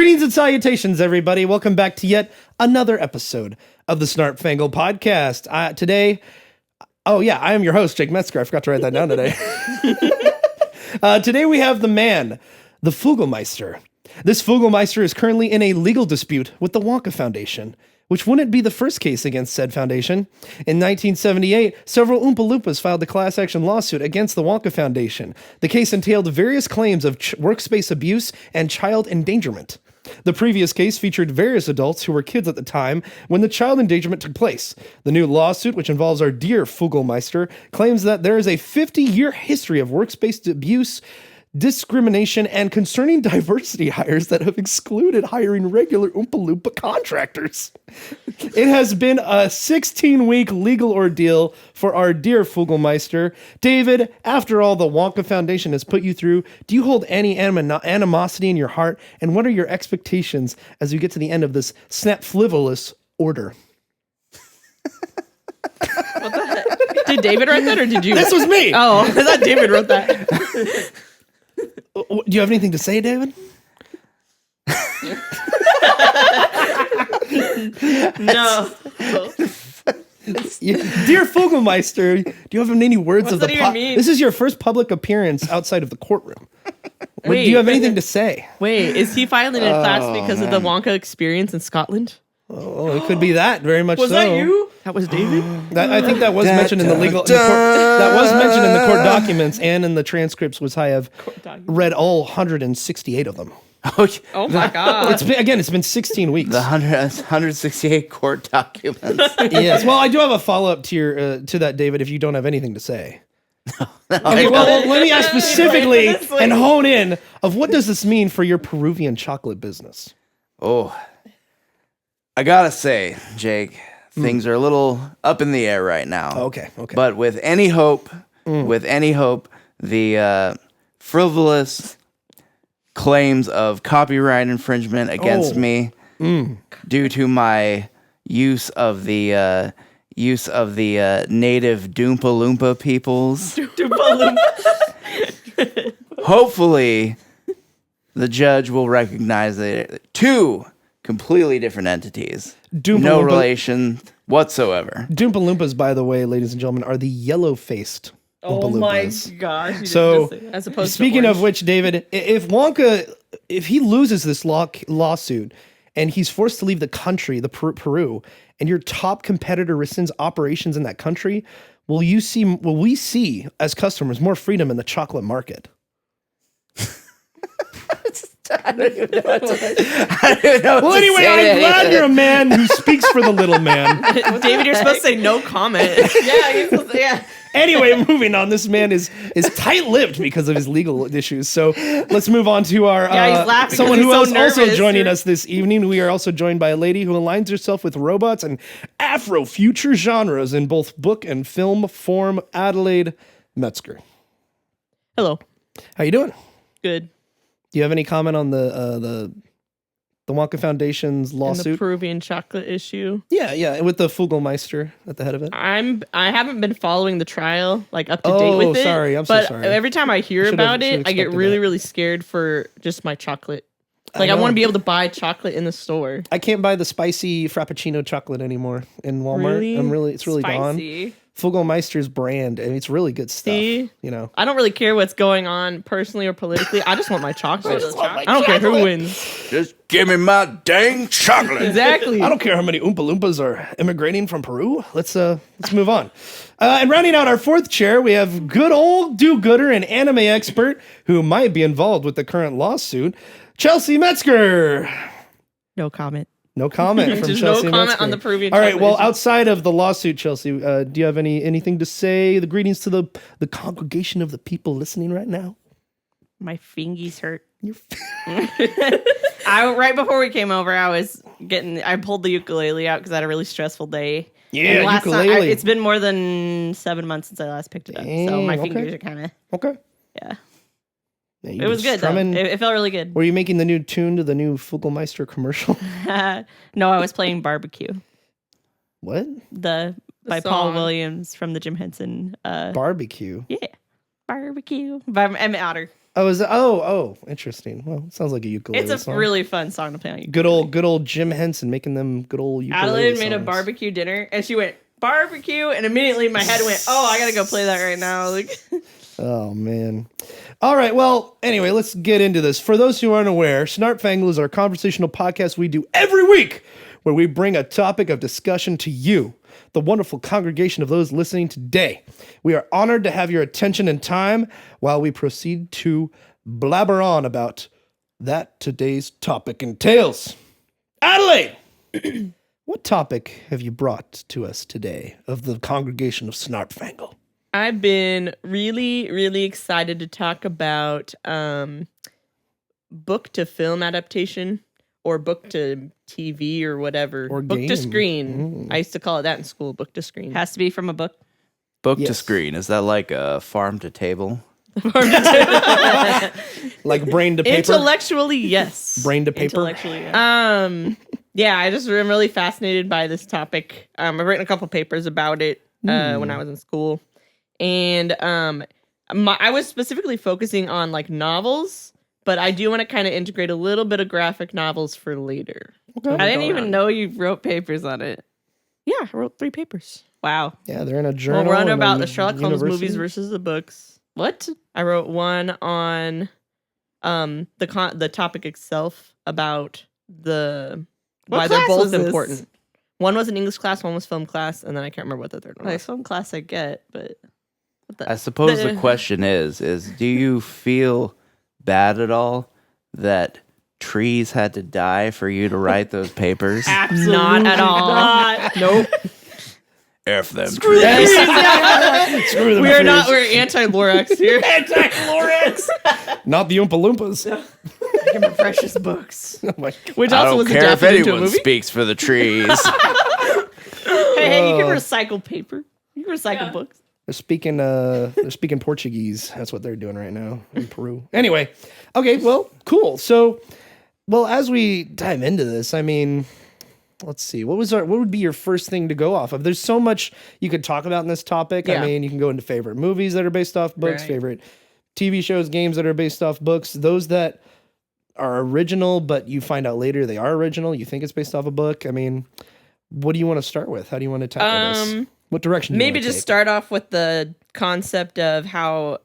Greetings and salutations, everybody. Welcome back to yet another episode of the Snarp Fangle Podcast. Today, I am your host, Jake Metzger. I forgot to write that down today. Today we have the man, the Fugelmeister. This Fugelmeister is currently in a legal dispute with the Wonka Foundation, which wouldn't be the first case against said foundation. In 1978, several Oompa Loompas filed a class action lawsuit against the Wonka Foundation. The case entailed various claims of workspace abuse and child endangerment. The previous case featured various adults who were kids at the time when the child endangerment took place. The new lawsuit, which involves our dear Fugelmeister, claims that there is a 50-year history of workspace abuse, discrimination, and concerning diversity hires that have excluded hiring regular Oompa Loompa contractors. It has been a 16-week legal ordeal for our dear Fugelmeister. David, after all the Wonka Foundation has put you through, do you hold any animosity in your heart? And what are your expectations as we get to the end of this snap-flivolous order? What the heck? Did David write that or did you? This was me! Oh, I thought David wrote that. Do you have anything to say, David? No. Dear Fugelmeister, do you have any words What's of the that even mean? This is your first public appearance outside of the courtroom. Wait, do you have anything to say? Wait, is he filing in class because of the Wonka experience in Scotland? Oh, it could be that. Very much Was so. that you? That was David? I think that was mentioned in the legal. That was mentioned in the court documents and in the transcripts, which I have read all 168 of them. Oh my God. It's been 16 weeks. The 168 court documents. Yes. Well, I do have a follow-up to that, David, if you don't have anything to say. Okay, well, let me ask specifically and hone in of what does this mean for your Peruvian chocolate business? Oh, I gotta say, Jake, things are a little up in the air right now. Okay. But with any hope, the frivolous claims of copyright infringement against me due to my use of the native Doompa Loompa peoples. Doompa Loompa. Hopefully, the judge will recognize that two completely different entities. No relation whatsoever. Doompa Loompas, by the way, ladies and gentlemen, are the yellow-faced Oompa Oh my Loompas. gosh. So, as opposed speaking to of which, David, if he loses this lawsuit and he's forced to leave the country, Peru, and your top competitor rescinds operations in that country, will we see as customers more freedom in the chocolate market? I don't even know what to say. Well, anyway, I'm glad you're a man who speaks for the little man. David, you're supposed to say no comment. Yeah. Anyway, moving on. This man is tight-lipped because of his legal issues. So let's move on to our he's laughing someone who because is he's so also nervous. joining us this evening. We are also joined by a lady who aligns herself with robots and Afro-future genres in both book and film form. Adelaide Metzger. Hello. How you doing? Good. Do you have any comment on the Wonka Foundation's And lawsuit? the Peruvian chocolate issue. Yeah, with the Fugelmeister at the head of it. I haven't been following the trial up to date with it. Sorry, I'm so but sorry. every time I hear about it, I get really, really scared for just my chocolate. I want to be able to buy chocolate in the store. I can't buy the spicy Frappuccino chocolate anymore in Walmart. Really? It's really Spicy. gone. Fugelmeister's brand, and it's really good stuff. See? You know, I don't really care what's going on personally or politically. I just want my chocolate. I don't care who wins. Just give me my dang chocolate. Exactly. I don't care how many Oompa Loompas are immigrating from Peru. Let's move on. And rounding out our fourth chair, we have good old do-gooder and anime expert who might be involved with the current lawsuit, Chelsea Metzger. No comment. No comment from Just Chelsea no comment Metzger. on the Peruvian All right, chocolate well, issue. outside of the lawsuit, Chelsea, do you have anything to say? The greetings to the congregation of the people listening right now. My fingies hurt. Right before we came over, I pulled the ukulele out because I had a really stressful day. Yeah, And ukulele. It's been more than 7 months since I last picked it up, so my fingers are kind of Okay. yeah. Yeah, you It was just good though. strumming- It felt really good. Were you making the new tune to the new Fugelmeister commercial? No, I was playing Barbecue. What? By Paul Williams from the Jim Henson. Barbecue. Yeah, Barbecue by Emmett Otter. Interesting. Well, it sounds like a ukulele It's a song. really fun song to play on ukulele. Good old Jim Henson making them good old ukulele Adelaide made a songs. barbecue dinner, and she went, barbecue, and immediately my head went, oh, I gotta go play that right now. Like, Oh, man. All right. Well, anyway, let's get into this. For those who aren't aware, Snarp Fangle is our conversational podcast we do every week where we bring a topic of discussion to you, the wonderful congregation of those listening today. We are honored to have your attention and time while we proceed to blabber on about that today's topic entails. Adelaide, what topic have you brought to us today of the congregation of Snarp Fangle? I've been really, really excited to talk about book to film adaptation or book to TV or whatever. Or book game. to screen. I used to call it that in school, book to screen. Has to be from a book. Book to Yes. screen. Is that like a farm to table? Like brain to paper? Intellectually, yes. Brain to paper? Intellectually, yeah. Yeah, I just am really fascinated by this topic. I've written a couple papers about it when I was in school. And I was specifically focusing on like novels, but I do want to kind of integrate a little bit of graphic novels for later. Okay. I didn't even know you wrote papers on it. Yeah, I wrote 3 papers. Wow. Yeah, they're in a journal. Well, one and about a the Sherlock Holmes university. movies versus the books. What? I wrote one on the topic itself about why they're class both was this? important. One was an English class, one was film class, and then I can't remember what the third one Like was. some class I get, but what the? I suppose the question is do you feel bad at all that trees had to die for you to write those papers? Absolutely Not at all. not. Nope. F them Screw them We are trees. not. We're anti-Lorax here. Anti-Lorax. Not the Oompa Loompas. Give me precious books. Oh my- Which I also don't was care if adapted into a anyone movie. speaks for the trees. Hey, you can recycle paper. You can recycle books. They're speaking Portuguese. That's what they're doing right now in Peru. Anyway, okay, well, cool. So, as we dive into this, I mean, let's see. What would be your first thing to go off of? There's so much you could talk about in this topic. Yeah. I mean, you can go into favorite movies that are based off books, Right. favorite TV shows, games that are based off books, those that are original, but you find out later they are original. You think it's based off a book. I mean, what do you want to start with? How do you want to tackle this? What direction do you Maybe want to just take? start off with the concept of how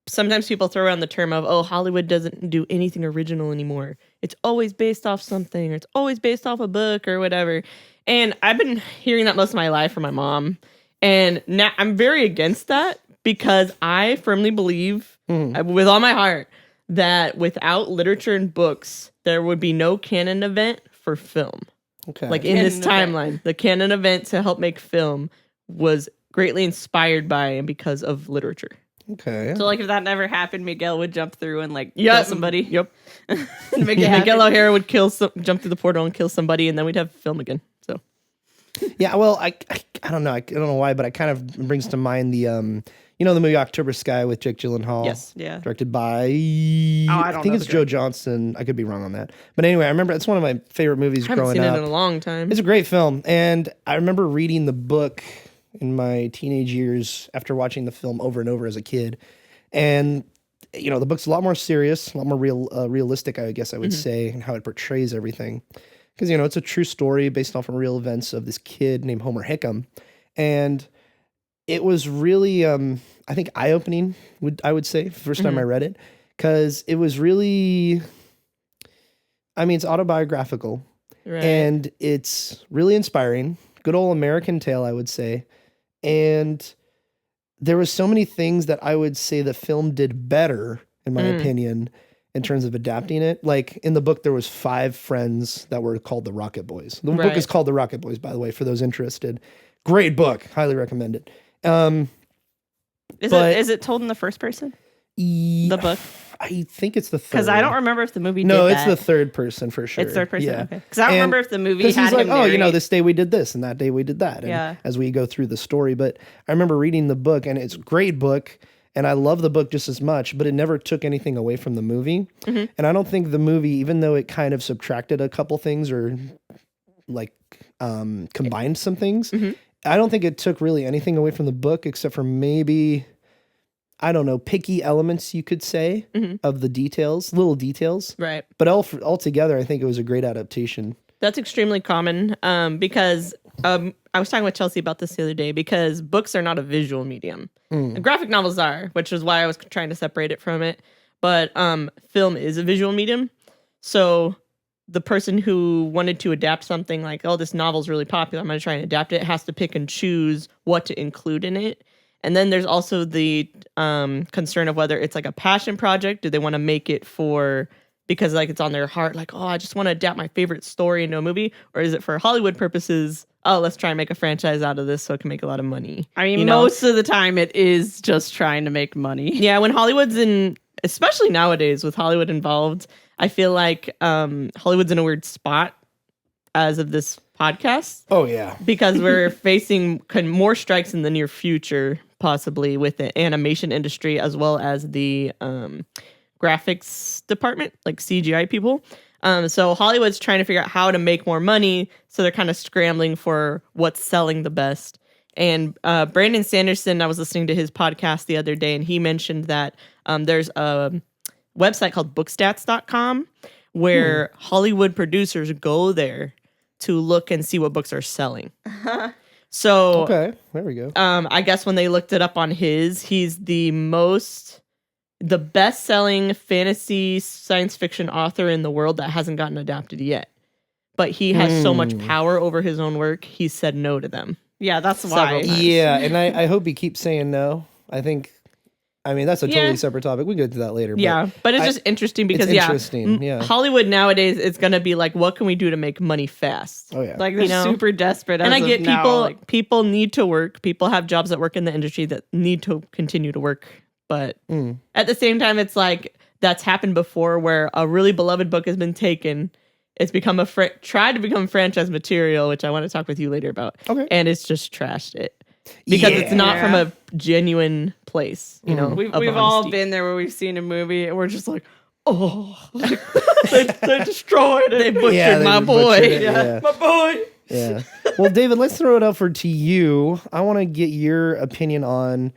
sometimes people throw around the term of, oh, Hollywood doesn't do anything original anymore. It's always based off something, or it's always based off a book or whatever. And I've been hearing that most of my life from my mom. And now I'm very against that because I firmly believe with all my heart that without literature and books, there would be no canon event for film. Okay. Like in this Canon timeline, the canon event to help make film was greatly inspired by and because of literature. okay. So, like, if that never happened, Miguel would jump through and like kill somebody. Yep. Make it happen. Miguel O'Hara would jump through the portal and kill somebody, and then we'd have film again. So Yeah, well, I don't know. I don't know why, but it kind of brings to mind the the movie October Sky with Jake Gyllenhaal. yes, Yeah. Directed by I think know it's the Joe Johnston. I could be wrong on that. But anyway, I remember it's one of my favorite movies I haven't growing seen up. it in a long time. It's a great film, and I remember reading the book in my teenage years after watching the film over and over as a kid. And the book's a lot more serious, a lot more realistic, I guess I would say, and how it portrays everything. Because it's a true story based off of real events of this kid named Homer Hickam, and it was really, I think, eye-opening. I would say the first time I read it, because it was really, it's autobiographical. Right. And it's really inspiring. Good old American tale, I would say. And there was so many things that I would say the film did better, in my opinion, in terms of adapting it. Like in the book, there was 5 friends that were called the Rocket Boys. The book is called The Rocket Boys, by the way, for those interested. Great book. Highly recommend it. Is it told in the first person? The book? I think it's the third. Because I don't remember if the movie No, did it's that. the third person for sure. It's third person? Yeah. Okay. Because I don't And- remember if the movie Because had he's like, him oh, narrate. this day we did this, and that day we did that. And Yeah. as we go through the story. But I remember reading the book, and it's a great book, and I love the book just as much, but it never took anything away from the movie. And I don't think the movie, even though it kind of subtracted a couple things or like combined some things, I don't think it took really anything away from the book except for maybe I don't know, picky elements, you could say, of the details, little details. Right. But altogether, I think it was a great adaptation. That's extremely common because I was talking with Chelsea about this the other day because books are not a visual medium. And graphic novels are, which is why I was trying to separate it from it. But film is a visual medium. So the person who wanted to adapt something like, oh, this novel's really popular, I'm going to try and adapt it, has to pick and choose what to include in it. And then there's also the concern of whether it's like a passion project. Do they want to make it because like it's on their heart, like, oh, I just want to adapt my favorite story into a movie? Or is it for Hollywood purposes? Oh, let's try and make a franchise out of this so it can make a lot of money. I mean, most of the time it is just trying to make money. Yeah, when Hollywood's especially nowadays with Hollywood involved, I feel like Hollywood's in a weird spot as of this podcast. Oh, yeah. Because we're facing more strikes in the near future, possibly with the animation industry as well as the graphics department, like CGI people. So Hollywood's trying to figure out how to make more money. So they're kind of scrambling for what's selling the best. And Brandon Sanderson, I was listening to his podcast the other day, and he mentioned that there's a website called bookstats.com where Hollywood producers go there to look and see what books are selling. So, okay, there we go. I guess when they looked it up on he's the best-selling fantasy science fiction author in the world that hasn't gotten adapted yet. But he has so much power over his own work, he said no to them. Yeah, that's why. Yeah, and I hope he keeps saying no. I mean, that's a totally separate topic. We can get to that later. But it's just interesting because, Hollywood nowadays, it's going to be like, what can we do to make money fast? Oh, yeah. Like, they're super desperate. And I get people need to work. People have jobs that work in the industry that need to continue to work. But at the same time, it's like that's happened before where a really beloved book has been taken. It's become tried to become franchise material, which I want to talk with you later about. Okay. And it's just trashed it. Because it's not from a genuine place, you know. We've all been there where we've seen a movie and we're just like, oh, they destroyed it. They butchered my boy. My boy. Yeah. Well, David, let's throw it up to you. I want to get your opinion on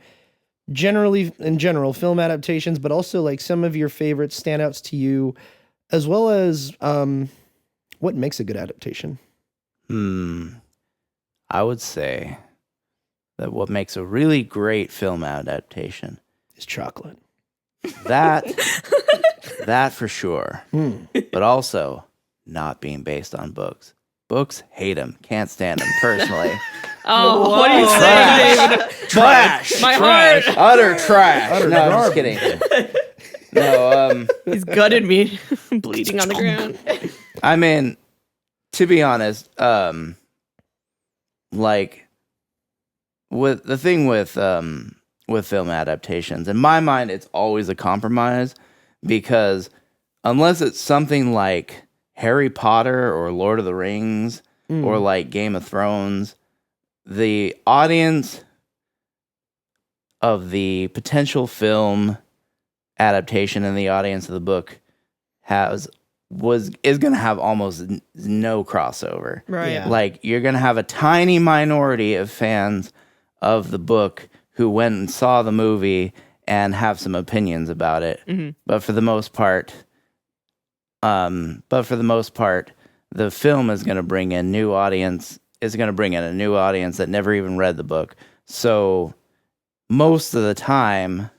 film adaptations, but also like some of your favorite standouts to you, as well as what makes a good adaptation. I would say that what makes a really great film adaptation is chocolate. That for sure. But also not being based on books. Books, hate them. Can't stand them personally. Oh, what are you saying, David? Trash. My heart. Utter trash. No, I'm just kidding. No, He's gutted me, bleeding on the ground. I mean, to be honest, like with the thing with film adaptations, in my mind, it's always a compromise because unless it's something like Harry Potter or Lord of the Rings or like Game of Thrones, the audience of the potential film adaptation and the audience of the book is going to have almost no crossover. Right. Yeah. Like you're going to have a tiny minority of fans of the book who went and saw the movie and have some opinions about it. But for the most part, the film is going to bring in a new audience that never even read the book. So most of the time,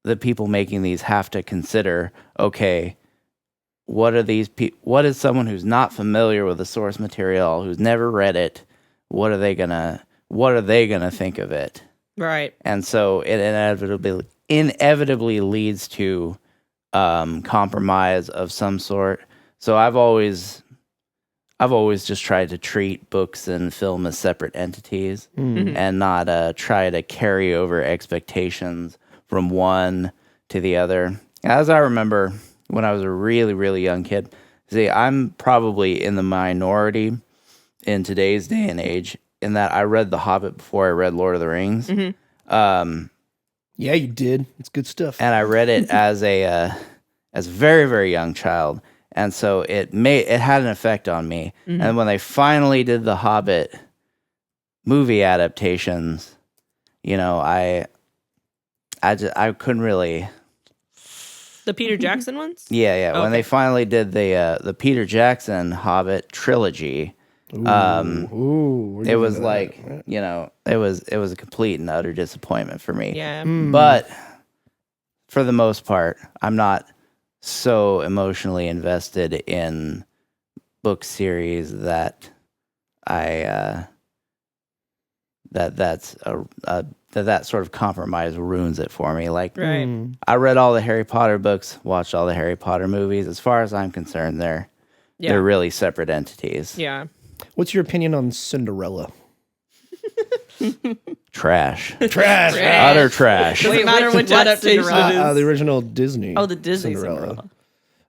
the people making these have to consider, okay, what is someone who's not familiar with the source material, who's never read it, what are they gonna think of it? Right. And so it inevitably leads to compromise of some sort. So I've always just tried to treat books and film as separate entities and not try to carry over expectations from one to the other. As I remember when I was a really, really young kid, see, I'm probably in the minority in today's day and age in that I read The Hobbit before I read Lord of the Rings. Yeah, you did. It's good stuff. And I read it as a very, very young child. And so it had an effect on me. And when they finally did the Hobbit movie adaptations, you know, I couldn't really. The Peter Jackson ones? Yeah. When Okay. they finally did the Peter Jackson Hobbit trilogy, it was like it was a complete and utter disappointment for me. Yeah. But for the most part, I'm not so emotionally invested in book series that that sort of compromise ruins it for me. Like, Right. I read all the Harry Potter books, watched all the Harry Potter movies. As far as I'm concerned, they're really separate entities. Yeah. What's your opinion on Cinderella? Trash. Trash. Utter trash. Doesn't matter which adaptation it is. The original Disney. Oh, the Disney Cinderella.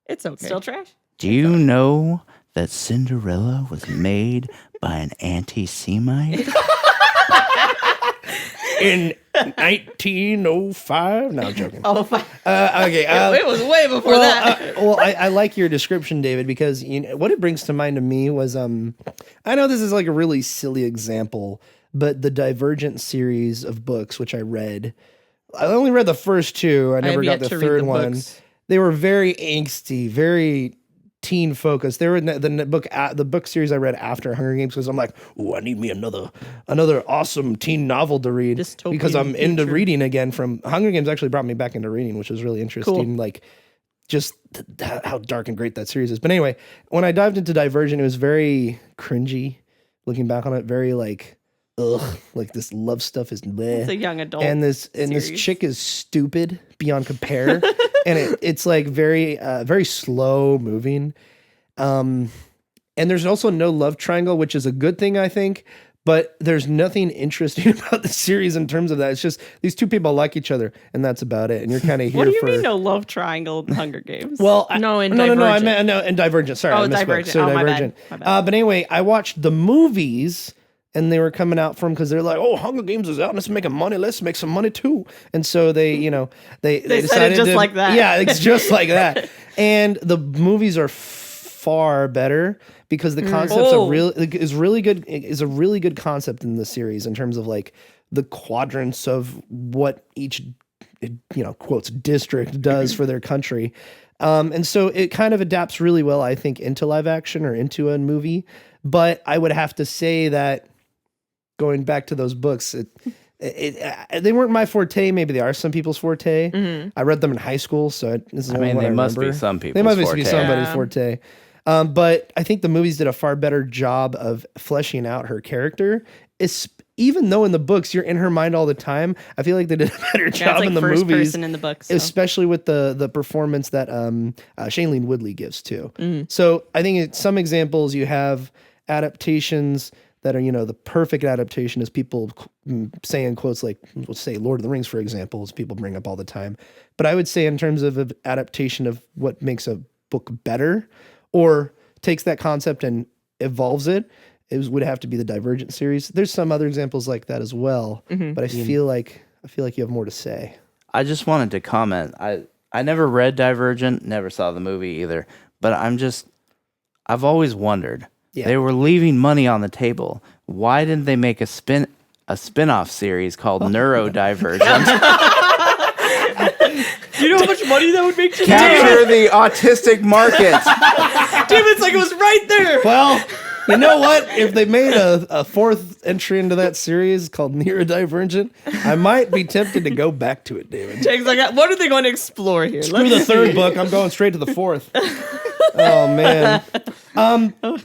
It's okay. Still trash? Do you know that Cinderella was made by an anti-Semite? In 1905? No, I'm joking. Oh, fine. Okay. It was way before that. I like your description, David, because what it brings to mind to me was I know this is like a really silly example, but the Divergent series of books, which I read, I only read the first two. I never got the third one. Books. They were very angsty, very teen focused. They were in the book series I read after Hunger Games because I'm like, ooh, I need me another awesome teen novel to read Dystopian because I'm into future. reading again. From Hunger Games actually brought me back into reading, which was really interesting. Cool. Like just how dark and great that series is. But anyway, when I dived into Divergent, it was very cringy. Looking back on it, very like, ugh, like this love stuff is bleh. It's a young adult. And this series. chick is stupid beyond compare, and it's like very very slow moving, and there's also no love triangle, which is a good thing, I think. But there's nothing interesting about the series in terms of that. It's just these two people like each other, and that's about it. And you're kind of here What do you for. mean no love triangle in Hunger Games? Well, No, in no. I Divergent. meant no, in Divergent. Sorry, Oh, I misspoke. Divergent. So Oh, my bad. Divergent. My bad. But anyway, I watched the movies, and they were coming out from because they're like, "Oh, Hunger Games is out. Let's make money. Let's make some money too." And so they They said it decided just to, like that. Yeah, it's just like that. And the movies are far better because the concepts Oh. is really good. Is a really good concept in the series in terms of like the quadrants of what each quotes district does for their country. And so it kind of adapts really well, I think, into live action or into a movie. But I would have to say that going back to those books, they weren't my forte. Maybe they are some people's forte. I read them in high school, so this is I mean, what they I must remember. be some people's They must forte. be somebody's Yeah. forte. But I think the movies did a far better job of fleshing out her character. Even though in the books you're in her mind all the time, I feel like they did a better Yeah, job it's like in the first movies. person in the books. So. Especially with the performance that Shailene Woodley gives too. Mm-hmm. So I think some examples you have adaptations that are the perfect adaptation, as people say in quotes like, let's say Lord of the Rings, for example, as people bring up all the time. But I would say in terms of adaptation of what makes a book better or takes that concept and evolves it, would have to be the Divergent series. There's some other examples like that as well, but I feel like you have more to say. I just wanted to comment. I never read Divergent, never saw the movie either, but I've always wondered. Yeah. They were leaving money on the table. Why didn't they make a spin-off series called Neurodivergent? Do you know how much money that would make? Capture the autistic market. Damn, it's like it was right there. Well, you know what? If they made a fourth entry into that series called Neurodivergent, I might be tempted to go back to it, David. Jake's like, what are they going to explore here? Screw the third book. I'm going straight to the fourth. Oh man.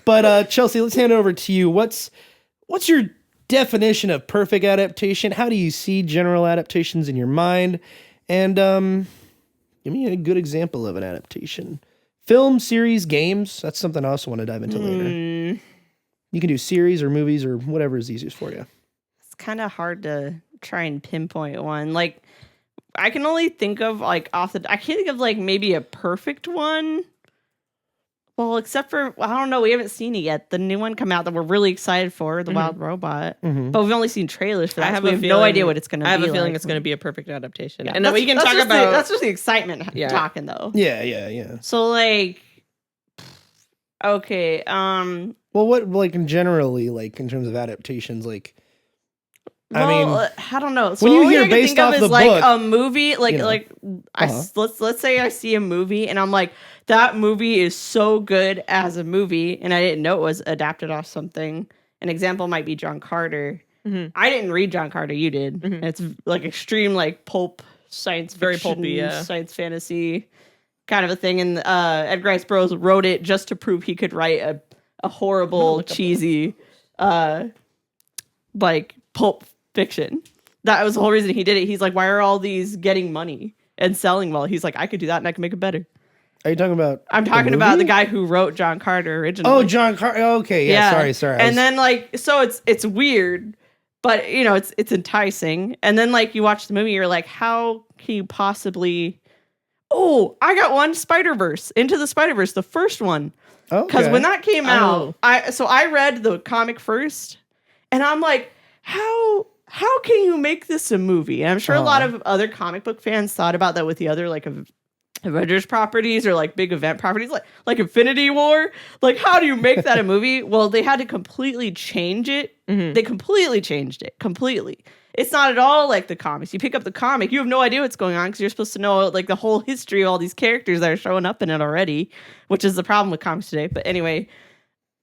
But Chelsea, let's hand it over to you. What's your definition of perfect adaptation? How do you see general adaptations in your mind? And give me a good example of an adaptation. Film, series, games. That's something I also want to dive into later. You can do series or movies or whatever is easiest for you. It's kind of hard to try and pinpoint one. Like, I can only think of I can't think of like maybe a perfect one. Well, except for, I don't know, we haven't seen it yet. The new one come out that we're really excited for, The Wild Robot. But we've only seen trailers for that. I have so we a have no feeling- idea what it's going to be. I have a feeling like. it's going to be a perfect adaptation. Yeah, And then we can talk just about... that's just the excitement talking, though. Yeah. So, like, okay, Well, what like in generally, like in terms of adaptations, like I mean, I don't know. So when you all hear I can based think of off is the like book, a movie, like you know. like let's say I see a movie and I'm like, that movie is so good as a movie, and I didn't know it was adapted off something. An example might be John Carter. Mhm. I didn't read John Carter. You did. Mhm. It's like extreme, like pulp science Very fiction, pulpy, yeah. science fantasy kind of a thing. And Edgar Rice Burroughs wrote it just to prove he could write a horrible, cheesy, like pulp fiction. That was the whole reason he did it. He's like, why are all these getting money and selling well? He's like, I could do that and I can make it better. are you talking about? I'm talking about the guy who wrote John Carter originally. Oh, John Carter. Okay, yeah. Sorry. And then like, so it's weird, but you know, it's enticing. And then like you watch the movie, you're like, how can you possibly? Oh, I got one. Spider-Verse, Into the Spider-Verse, the first one. Because when that came out, I read the comic first, and I'm like, how can you make this a movie? And I'm sure a lot of other comic book fans thought about that with the other like Avengers properties or like big event properties like Infinity War. Like, how do you make that a movie? Well, they had to completely change it. Mhm. They completely changed it. Completely. It's not at all like the comics. You pick up the comic, you have no idea what's going on because you're supposed to know like the whole history of all these characters that are showing up in it already, which is the problem with comics today. But anyway,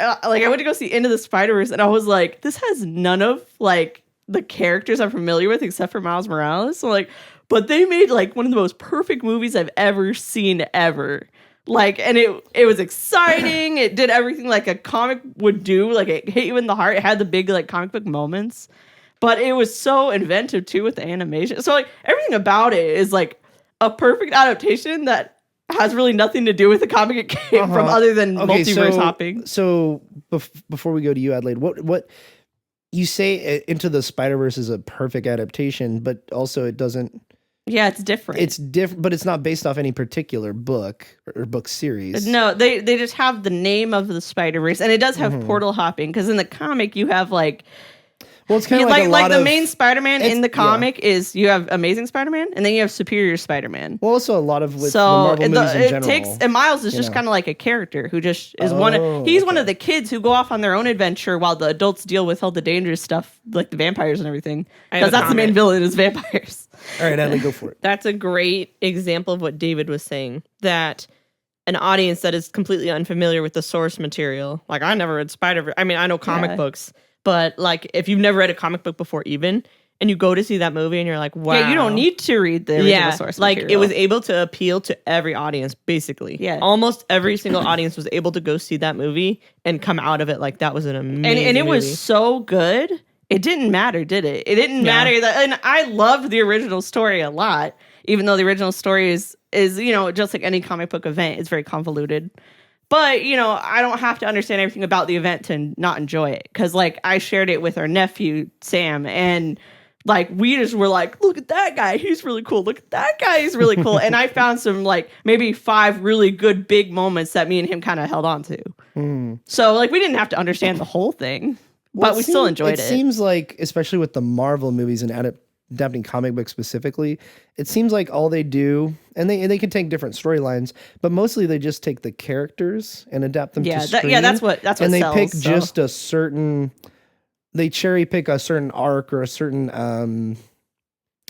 like I went to go see Into the Spider-Verse and I was like, this has none of like the characters I'm familiar with except for Miles Morales. So like, but they made like one of the most perfect movies I've ever seen ever. Like, and it was exciting. It did everything like a comic would do. Like it hit you in the heart. It had the big like comic book moments. But it was so inventive too with the animation. So like everything about it is like a perfect adaptation that has really nothing to do with the comic it came from other than multiverse hopping. So before we go to you, Adelaide, what you say Into the Spider-Verse is a perfect adaptation, but also it doesn't. Yeah, it's different. It's different, but it's not based off any particular book or book series. No, they just have the name of the Spider-Verse, and it does have portal hopping because in the comic you have like. Well, it's kind of like the main Spider-Man in the comic is you have Amazing Spider-Man and then you have Superior Spider-Man. Well, also a lot of with the Marvel movies in general. And Miles is just kind of like a character who just is one of the kids who go off on their own adventure while the adults deal with all the dangerous stuff like the vampires and everything. Because that's the main villain is vampires. All right, Adley, go for it. That's a great example of what David was saying, that an audience that is completely unfamiliar with the source material, like I never read Spider-Verse. I mean, I know comic books. But like, if you've never read a comic book before, even, and you go to see that movie, and you're like, "Wow!" Yeah, you don't need to read the original source like material. it was able to appeal to every audience, basically. Yeah, almost every single audience was able to go see that movie and come out of it like that was an amazing. And it movie. was so good. It didn't matter, did it? It didn't matter that. And I loved the original story a lot, even though the original story is you know just like any comic book event, it's very convoluted. But, you know, I don't have to understand everything about the event to not enjoy it. Because, like, I shared it with our nephew, Sam. And, like, we just were like, look at that guy. He's really cool. Look at that guy. He's really cool. And I found some, like, maybe 5 really good big moments that me and him kind of held on to. So, like, we didn't have to understand the whole thing. But we still enjoyed it. It seems like, especially with the Marvel movies and adapting comic books specifically, it seems like all they do, and they can take different storylines, but mostly they just take the characters and adapt them to screen. That's what and they sells, pick just a certain, they cherry pick a certain arc or a certain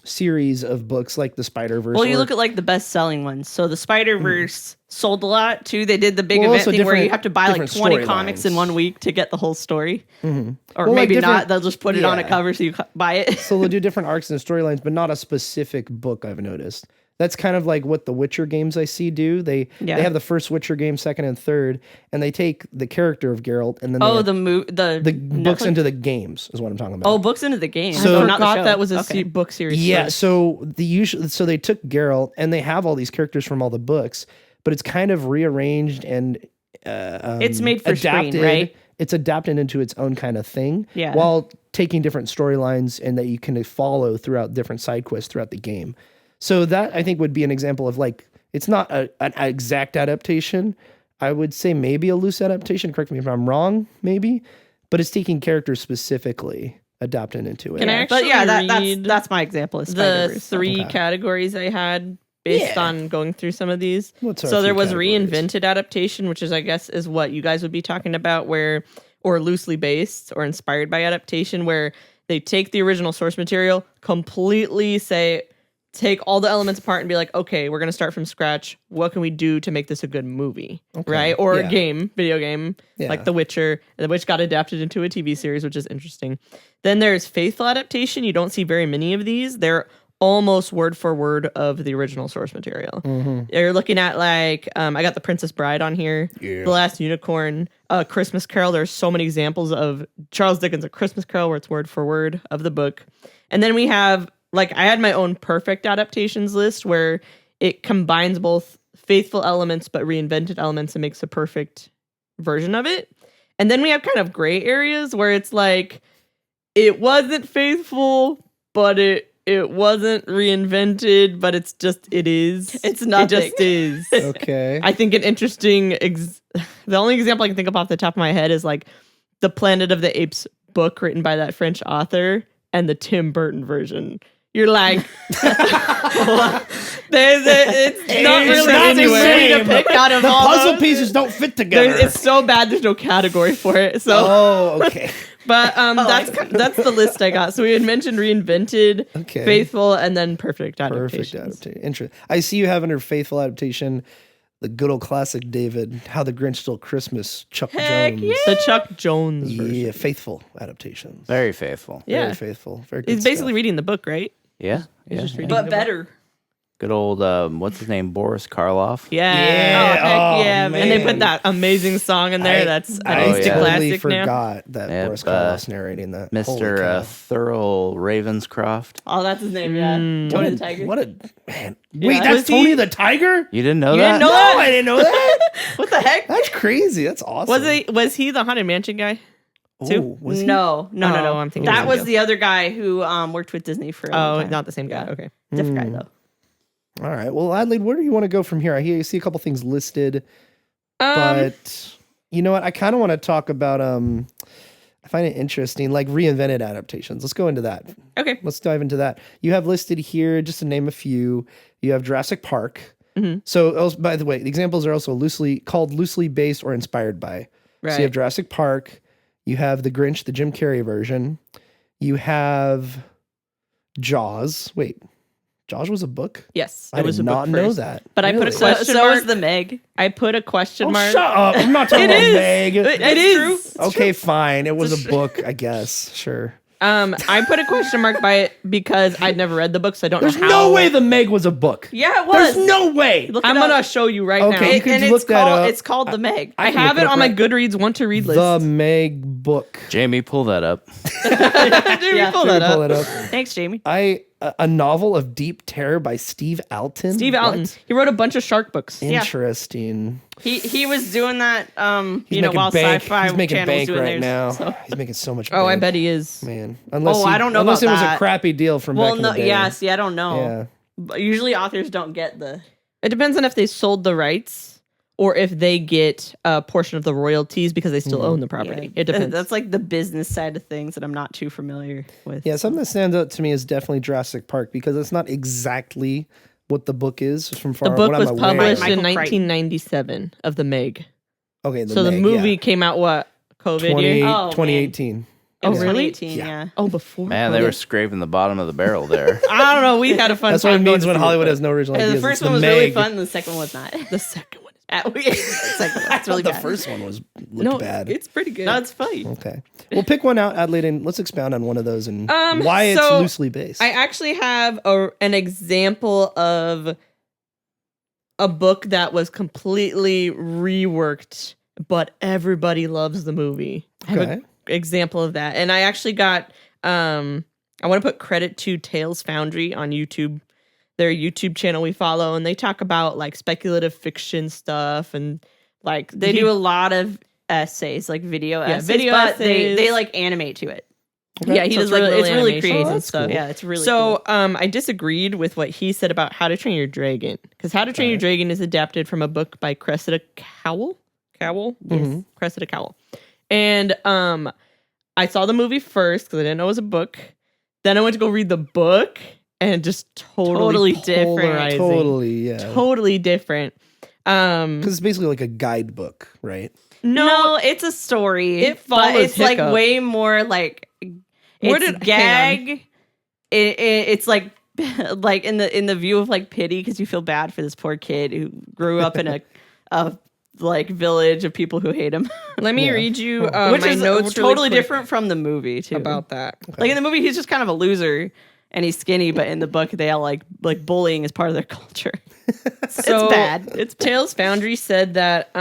series of books like the Spider-Verse. Well, you look at like the best-selling ones. So the Spider-Verse sold a lot too. They did the big event thing where you have to buy like 20 comics in 1 week to get the whole story. Or maybe not. They'll just put it on a cover so you buy it. So they'll do different arcs and storylines, but not a specific book, I've noticed. That's kind of like what the Witcher games I see do. They have the first Witcher game, second and third, and they take the character of Geralt and then the books into the games is what I'm talking about. Oh, books into the game. So I forgot that was a book series. Yeah, first. so they took Geralt and they have all these characters from all the books, but it's kind of rearranged and it's made for adapted, screen, right? It's adapted into its own kind of thing, yeah, while taking different storylines and that you can follow throughout different side quests throughout the game. So that I think would be an example of like, it's not an exact adaptation. I would say maybe a loose adaptation. Correct me if I'm wrong, maybe, but it's taking characters specifically, adapting into it. Can I actually read that's my example. Is the 3 categories I had based on going through some of these. So there was reinvented adaptation, which is I guess is what you guys would be talking about, or loosely based or inspired by adaptation, where They take the original source material, completely take all the elements apart and be like, okay, we're going to start from scratch. What can we do to make this a good movie? Okay. Right? Or Yeah. a video game, Yeah. like The Witcher, which got adapted into a TV series, which is interesting. Then there's faithful adaptation. You don't see very many of these. They're almost word for word of the original source material. You're looking at like, I got The Princess Bride on here, The Last Unicorn, Christmas Carol. There's so many examples of Charles Dickens' A Christmas Carol where it's word for word of the book. And then we have, like, I had my own perfect adaptations list where it combines both faithful elements but reinvented elements and makes a perfect version of it. And then we have kind of gray areas where it's like, it wasn't faithful, but it wasn't reinvented, but it's just, it is. It's nothing. It just is. Okay. I think an interesting, the only example I can think of off the top of my head is like the Planet of the Apes book written by that French author and the Tim Burton version. You're like, it's not really not the anywhere same. to pick out of The all puzzle those. pieces don't fit together. It's so bad. There's no category for it. So, Oh, okay. but that's the list I got. So we had mentioned reinvented, Okay. faithful, and then perfect adaptations. Perfect adaptation. Interesting. I see you have under faithful adaptation the good old classic David, How the Grinch Stole Christmas, Chuck Jones. yeah. The Chuck Jones version. Yeah, faithful adaptations. Very faithful. Yeah. Very faithful. Very good He's basically stuff. reading the book, right? Yeah. He's Yeah. just reading But the better. Good old what's his name? Boris Karloff. Yeah. Yeah. Oh, heck yeah, And they man. put that amazing song in there. That's I an instant totally classic now. forgot that Yep, Boris Karloff's narrating that. Holy Mr. cow. Thurl Ravenscroft. Oh, that's his name, yeah. Mm. Tony the Tiger. What a man! Wait, Yeah. that's Was he- Tony the Tiger? You didn't know You that? didn't know No, that? I didn't know that. What the heck? That's crazy. That's awesome. Was he the Haunted Mansion guy? too? Oh, was he? No. I'm thinking That of was somebody the other guy who worked with Disney for a long Oh, time. not the same guy. Yeah. Okay. Different guy, though. All right. Well, Adelaide, where do you want to go from here? I hear you see a couple things listed, but you know what? I kind of want to talk about. I find it interesting, like reinvented adaptations. Let's go into that. Okay. Let's dive into that. You have listed here, just to name a few. You have Jurassic Park. Mhm. So, by the way, the examples are also loosely based or inspired by. Right. So you have Jurassic Park. You have The Grinch, the Jim Carrey version. You have Jaws. Wait, Jaws was a book? Yes. I did not know that. But I put a Really? question So mark. is the Meg. I put a question Oh, mark. shut up. I'm not talking It about is. Meg. It is. Okay, fine. It was a book, I guess. Sure. I put a question mark by it because I'd never read the book, so I don't There's know how. no way the Meg was a book. Yeah, it was. There's no way. Look it I'm up. gonna show you right Okay, now. you can and look it's that called, up. It's called the Meg. I can have look it it up on my right- Goodreads want to read The list. Meg book. Jamie, pull that up. Jamie, Yeah. pull Let that me pull up. it up. Thanks, Jamie. A novel of deep terror by Steve Alton. Steve What? Alton. He wrote a bunch of shark books. Interesting. He was doing that, He's while making bank. Sci-Fi He's making Channel was bank doing right theirs. now. So. He's making so much. Oh, I bank. bet he is. Man, unless I don't know unless about it was a that. crappy deal from Well, back in no, the day. yeah. See, I don't know. Yeah. But usually authors don't get the. It depends on if they sold the rights or if they get a portion of the royalties because they still own the property. Yeah, It depends. That's like the business side of things that I'm not too familiar with. Yeah, something that stands out to me is definitely Jurassic Park because it's not exactly what the book is from far. The book what was I'm aware. published Michael in Crichton. 1997 of the Meg. Okay, So the Meg, movie yeah. came out what? COVID 20, year? Oh, man. 2018. It was Oh, really? 2018, Yeah. yeah. Oh, before. Man, they were scraping the bottom of the barrel there. I don't know. We had a fun That's what time. it going means to when see Hollywood it, has no original Yeah, ideas. the It's first one was really Meg. fun, and the second one was not. but The second one. The second one was really the bad. first one was looked No, bad. it's pretty good. No, it's funny. Okay, we'll pick one out, Adelaide, and let's expound on one of those and why it's so loosely based. I actually have an example of a book that was completely reworked, but everybody loves the movie. I have Okay. an example of that. And I actually got, I want to put credit to Tales Foundry on YouTube, their YouTube channel we follow. And they talk about like speculative fiction stuff and like They do a lot of essays, like video essays, video but they essays. like animate to it. Okay. Yeah, he So does it's like really, real it's really animations creative and that's stuff. cool. Yeah, it's really So, cool. I disagreed with what he said about How to Train Your Dragon because How to Train Your Dragon is adapted from a book by Cressida Cowell. Cowell, yes, Mhm. Cressida Cowell. And I saw the movie first because I didn't know it was a book. Then I went to go read the book and just totally different. polarizing. Totally, yeah. Totally different. Because it's basically like a guidebook, right? No, No, it's a story. It but follows it's like Hiccup. way more like It's gag. It's like in the view of like pity because you feel bad for this poor kid who grew up in a like village of people who hate him. Let me read you Which my is notes totally really quick different from the movie too. about that. Like in the movie, he's just kind of a loser and he's skinny, but in the book, they all like bullying is part of their culture. So it's bad. It's bad. Tales Foundry said that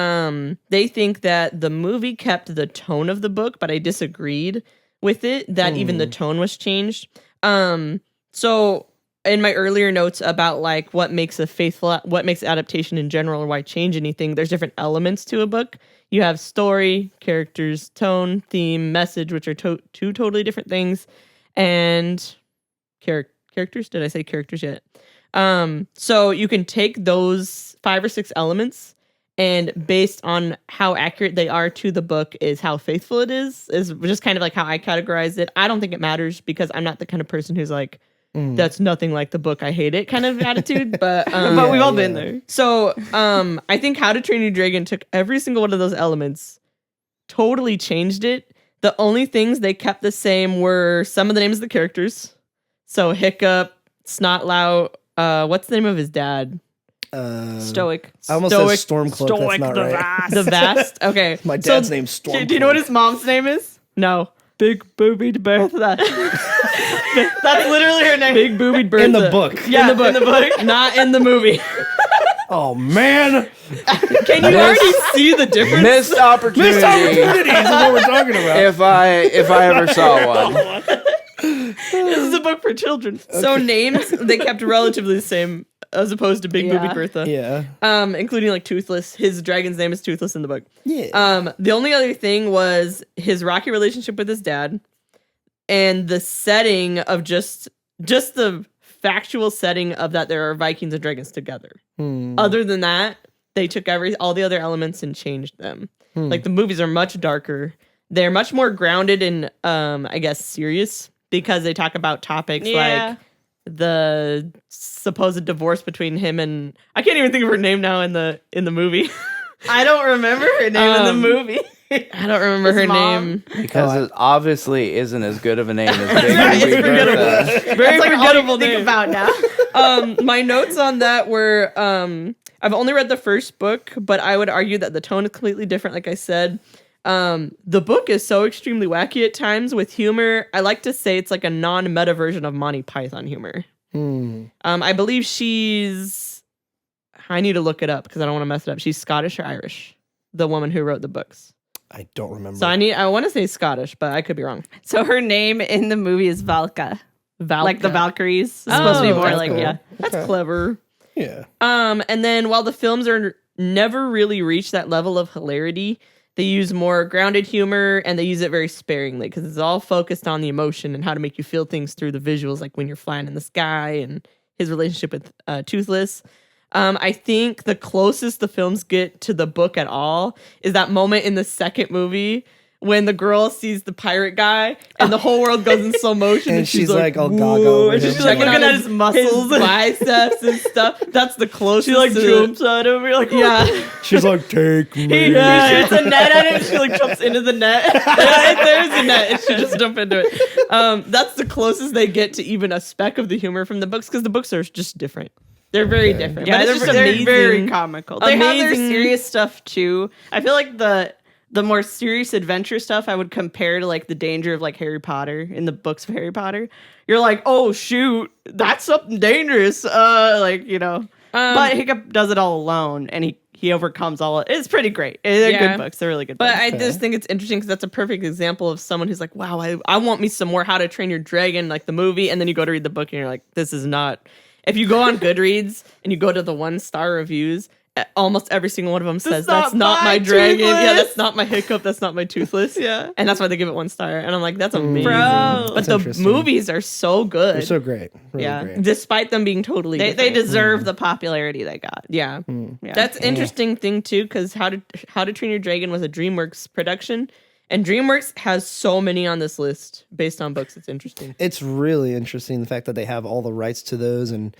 they think that the movie kept the tone of the book, but I disagreed with it, that even the tone was changed. So in my earlier notes about like what makes adaptation in general or why change anything, there's different elements to a book. You have story, characters, tone, theme, message, which are two totally different things, and characters. Did I say characters yet? So you can take those 5 or 6 elements, and based on how accurate they are to the book is how faithful it is just kind of like how I categorize it. I don't think it matters because I'm not the kind of person who's like, that's nothing like the book, I hate it kind of attitude. But but we've all been there. So I think How to Train Your Dragon took every single one of those elements, totally changed it. The only things they kept the same were some of the names of the characters. So Hiccup, Snotlout, what's the name of his dad? Stoic. I almost said Stormcloak. Stoic, That's not the right. vast. The Vast. Okay. My dad's name's Stormcloak. Do you know what his mom's name is? No. Big boobied Bertha. That's literally her name. Big boobied Bertha. In the book. Yeah, in the book. Not in the movie. Oh, man. Can you already see the difference? Missed opportunity. Missed opportunities is what we're talking about. If I ever saw one. This is a book for children. So names, they kept relatively the same as opposed to Big Boobied Bertha. Yeah. Including like Toothless. His dragon's name is Toothless in the book. Yeah. The only other thing was his rocky relationship with his dad and the setting of just the factual setting of that there are Vikings and dragons together. Other than that, they took all the other elements and changed them. Like the movies are much darker. They're much more grounded and I guess serious because they talk about topics like the supposed divorce between him and I can't even think of her name now in the movie. I don't remember her name in the movie. I don't remember her name. Because it obviously isn't as good of a name as right, Big it's Booby Bertha. Very That's like all you forgettable think name. about now. My notes on that were I've only read the first book, but I would argue that the tone is completely different, like I said. The book is so extremely wacky at times with humor. I like to say it's like a non-meta version of Monty Python humor. I believe I need to look it up because I don't want to mess it up. She's Scottish or Irish, the woman who wrote the books. I don't remember. So I want to say Scottish, but I could be wrong. So her name in the movie is Valka. Like the Valkyries. It's supposed to be more that's like, cool. That's clever. Yeah. And then while the films are never really reach that level of hilarity, they use more grounded humor and they use it very sparingly because it's all focused on the emotion and how to make you feel things through the visuals, like when you're flying in the sky and his relationship with Toothless. I think the closest the films get to the book at all is that moment in the second movie when the girl sees the pirate guy and the whole world goes in slow motion And she's like all gaga "Whoa," over and she's him. just like Checking looking out at his his muscles. his biceps and stuff. That's the closest. She like to- jumps on him. You're like, Yeah. She's like, take me. He shoots a net at him. She like jumps into the net. Yeah, there's a net and she just jump into it. That's the closest they get to even a speck of the humor from the books because the books are just different. They're very different. Yeah, but they're, it's just they're amazing. very comical. They have their Amazing. serious stuff too. I feel like the more serious adventure stuff I would compare to like the danger of like Harry Potter in the books of Harry Potter. You're like, oh shoot, that's something dangerous. Like, you know. But Hiccup does it all alone and he overcomes all of it. It's pretty great. They're good books. They're really good But books. I just think it's interesting because that's a perfect example of someone who's like, wow, I want me some more How to Train Your Dragon, like the movie. And then you go to read the book and you're like, this is not. If you go on Goodreads and you go to the 1-star reviews, almost every single one of them says, that's not my dragon. Toothless. Yeah, that's not my Hiccup. That's not my Toothless. Yeah. And that's why they give it 1 star. And I'm like, that's amazing. Bro. But That's the interesting. movies are so good. They're so great. Really great. Despite them being totally They different. deserve the popularity they got. Yeah. Yeah. That's interesting thing too, because How to Train Your Dragon was a DreamWorks production, and DreamWorks has so many on this list based on books. It's interesting. It's really interesting the fact that they have all the rights to those and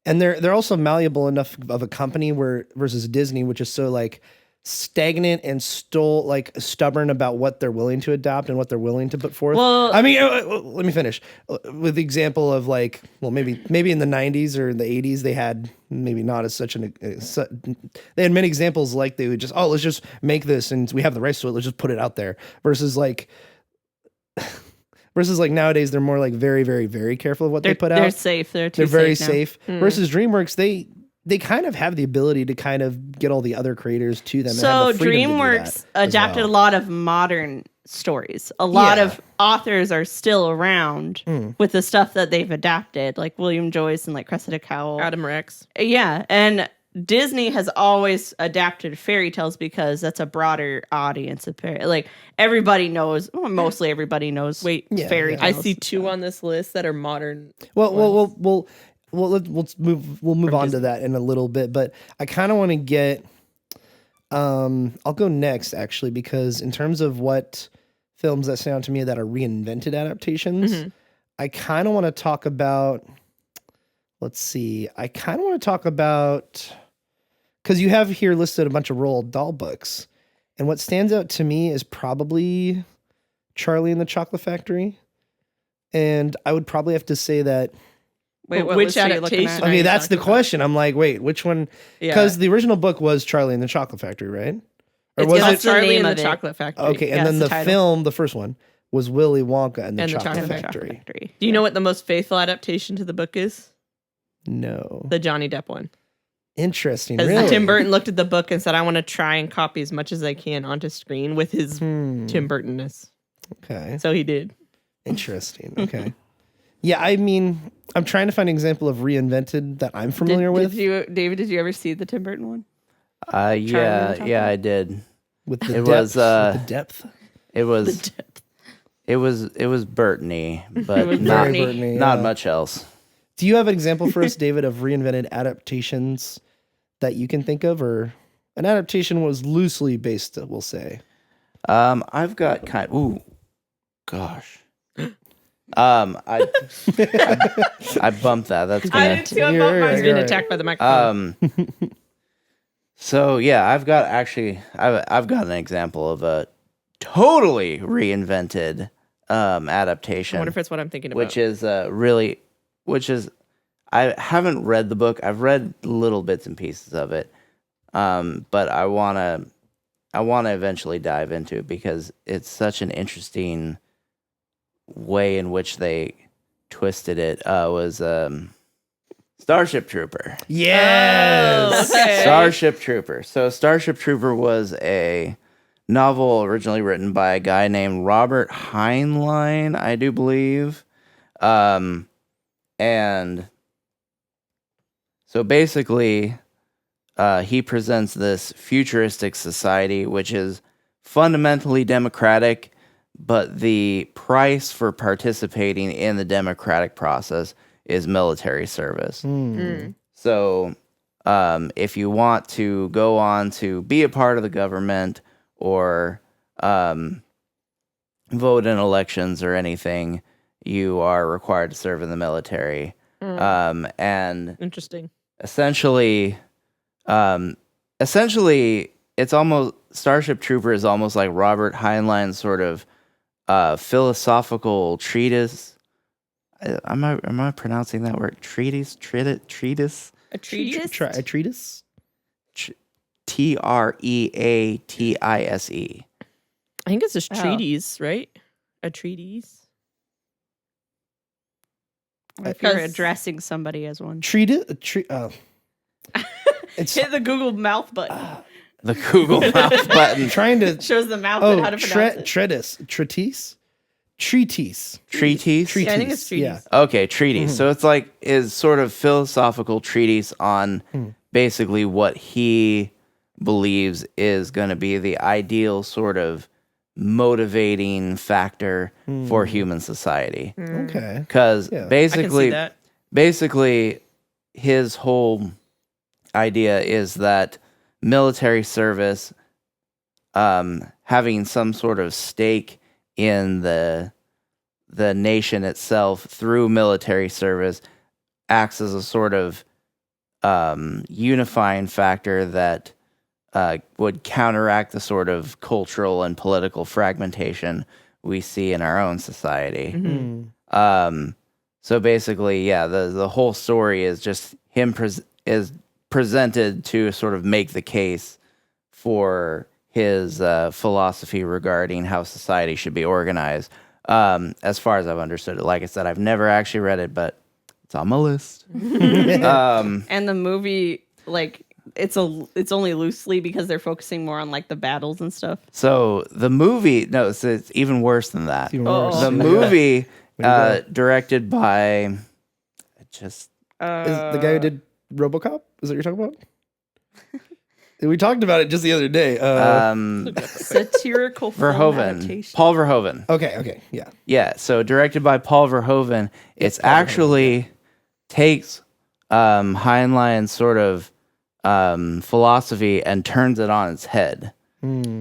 they're also malleable enough of a company where versus Disney, which is so like stagnant and stubborn about what they're willing to adopt and what they're willing to put forth. Well- I mean, let me finish with the example of like, well, maybe in the 90s or the 80s they had maybe not as such they had many examples like they would just, oh, let's just make this and we have the rights to it, let's just put it out there, versus like nowadays they're more like very, very, very careful of what they put out. They're safe. They're very safe. safe. Versus DreamWorks, they kind of have the ability to kind of get all the other creators to them. So and have the freedom to do DreamWorks that as adapted well. a lot of modern stories. A lot Yeah. of authors are still around with the stuff that they've adapted, like William Joyce and like Cressida Cowell. Adam Rex. Yeah, and Disney has always adapted fairy tales because that's a broader audience. Like everybody knows, well, mostly everybody knows. Wait, fairy yeah. I tales. see 2 on this list that are modern. We'll move on to that in a little bit, but I kind of want to get. I'll go next actually, because in terms of what films that stand out to me that are reinvented adaptations, I kind of want to talk about. Let's see. I kind of want to talk about, because you have here listed a bunch of Roald Dahl books, and what stands out to me is probably Charlie and the Chocolate Factory, and I would probably have to say that. Wait, what which list are you looking adaptation? at? Are you Okay, that's the talking about? question. I'm like, wait, which one? Because the original book was Charlie and the Chocolate Factory, right? Or was that's it? the Charlie name and the of it. Chocolate Factory? Okay, and Yeah, then it's the the title. film, the first one, was Willy Wonka and the And the Chocolate Chocolate Factory. Do you know what the most faithful adaptation to the book is? No. The Johnny Depp one. Interesting. Because Really? Tim Burton looked at the book and said, I want to try and copy as much as I can onto screen with his Tim Burton-ness. Okay. So he did. Interesting. Okay. Yeah, I mean, I'm trying to find an example of reinvented that I'm familiar with. David, did you ever see the Tim Burton one? Yeah, Chocolate? I did. With the It depth. was, with the depth. It was Burton-y, but was not Very Burton-y, not yeah. much else. Do you have an example for us, David, of reinvented adaptations that you can think of, or an adaptation was loosely based, we'll say? I've got gosh. I bumped that. That's I gonna. did too. I You're bumped mine. right, He's being you're attacked by the microphone. So yeah, I've got an example of a totally reinvented adaptation. I wonder if it's what I'm thinking about. which is I haven't read the book. I've read little bits and pieces of it, but I wanna eventually dive into it because it's such an interesting way in which they twisted it. Was Starship Trooper. Yes. Oh, okay. Starship Trooper. So Starship Trooper was a novel originally written by a guy named Robert Heinlein, I do believe. And so basically, he presents this futuristic society which is fundamentally democratic, but the price for participating in the democratic process is military service. So if you want to go on to be a part of the government or vote in elections or anything, you are required to serve in the military. And Interesting. essentially, it's almost Starship Trooper is almost like Robert Heinlein's sort of philosophical treatise. Am I pronouncing that word? Treatise? Treatise? A treatise? A treatise? Treatise. I think it's just Oh. treaties, right? A treatise. If you're 'Cause- addressing somebody as one. It's Hit the Google mouth button. The Google Mouth button. trying to. Shows the mouth and how to pronounce it. treatise. Treatise. Treatise? Yeah, I think it's treatise. Yeah. Okay, treatise. So it's like is sort of philosophical treatise on basically what he believes is going to be the ideal sort of motivating factor for human society. Okay. Because Yeah. I can see that. basically his whole idea is that military service, having some sort of stake in the nation itself through military service, acts as a sort of unifying factor that would counteract the sort of cultural and political fragmentation we see in our own society. So basically, yeah, the whole story is just him is presented to sort of make the case for his philosophy regarding how society should be organized. As far as I've understood it, like I said, I've never actually read it, but it's on my list. And the movie, like, it's only loosely because they're focusing more on like the battles and stuff. So the movie, no, it's even worse than that. Even worse. The movie, directed by, Is the guy who did RoboCop? Is that what you're talking about? We talked about it just the other day. Satirical film Verhoeven, adaptation. Paul Verhoeven. Okay, yeah. Yeah, so directed by Paul Verhoeven. It's actually takes Heinlein's sort of philosophy and turns it on its head.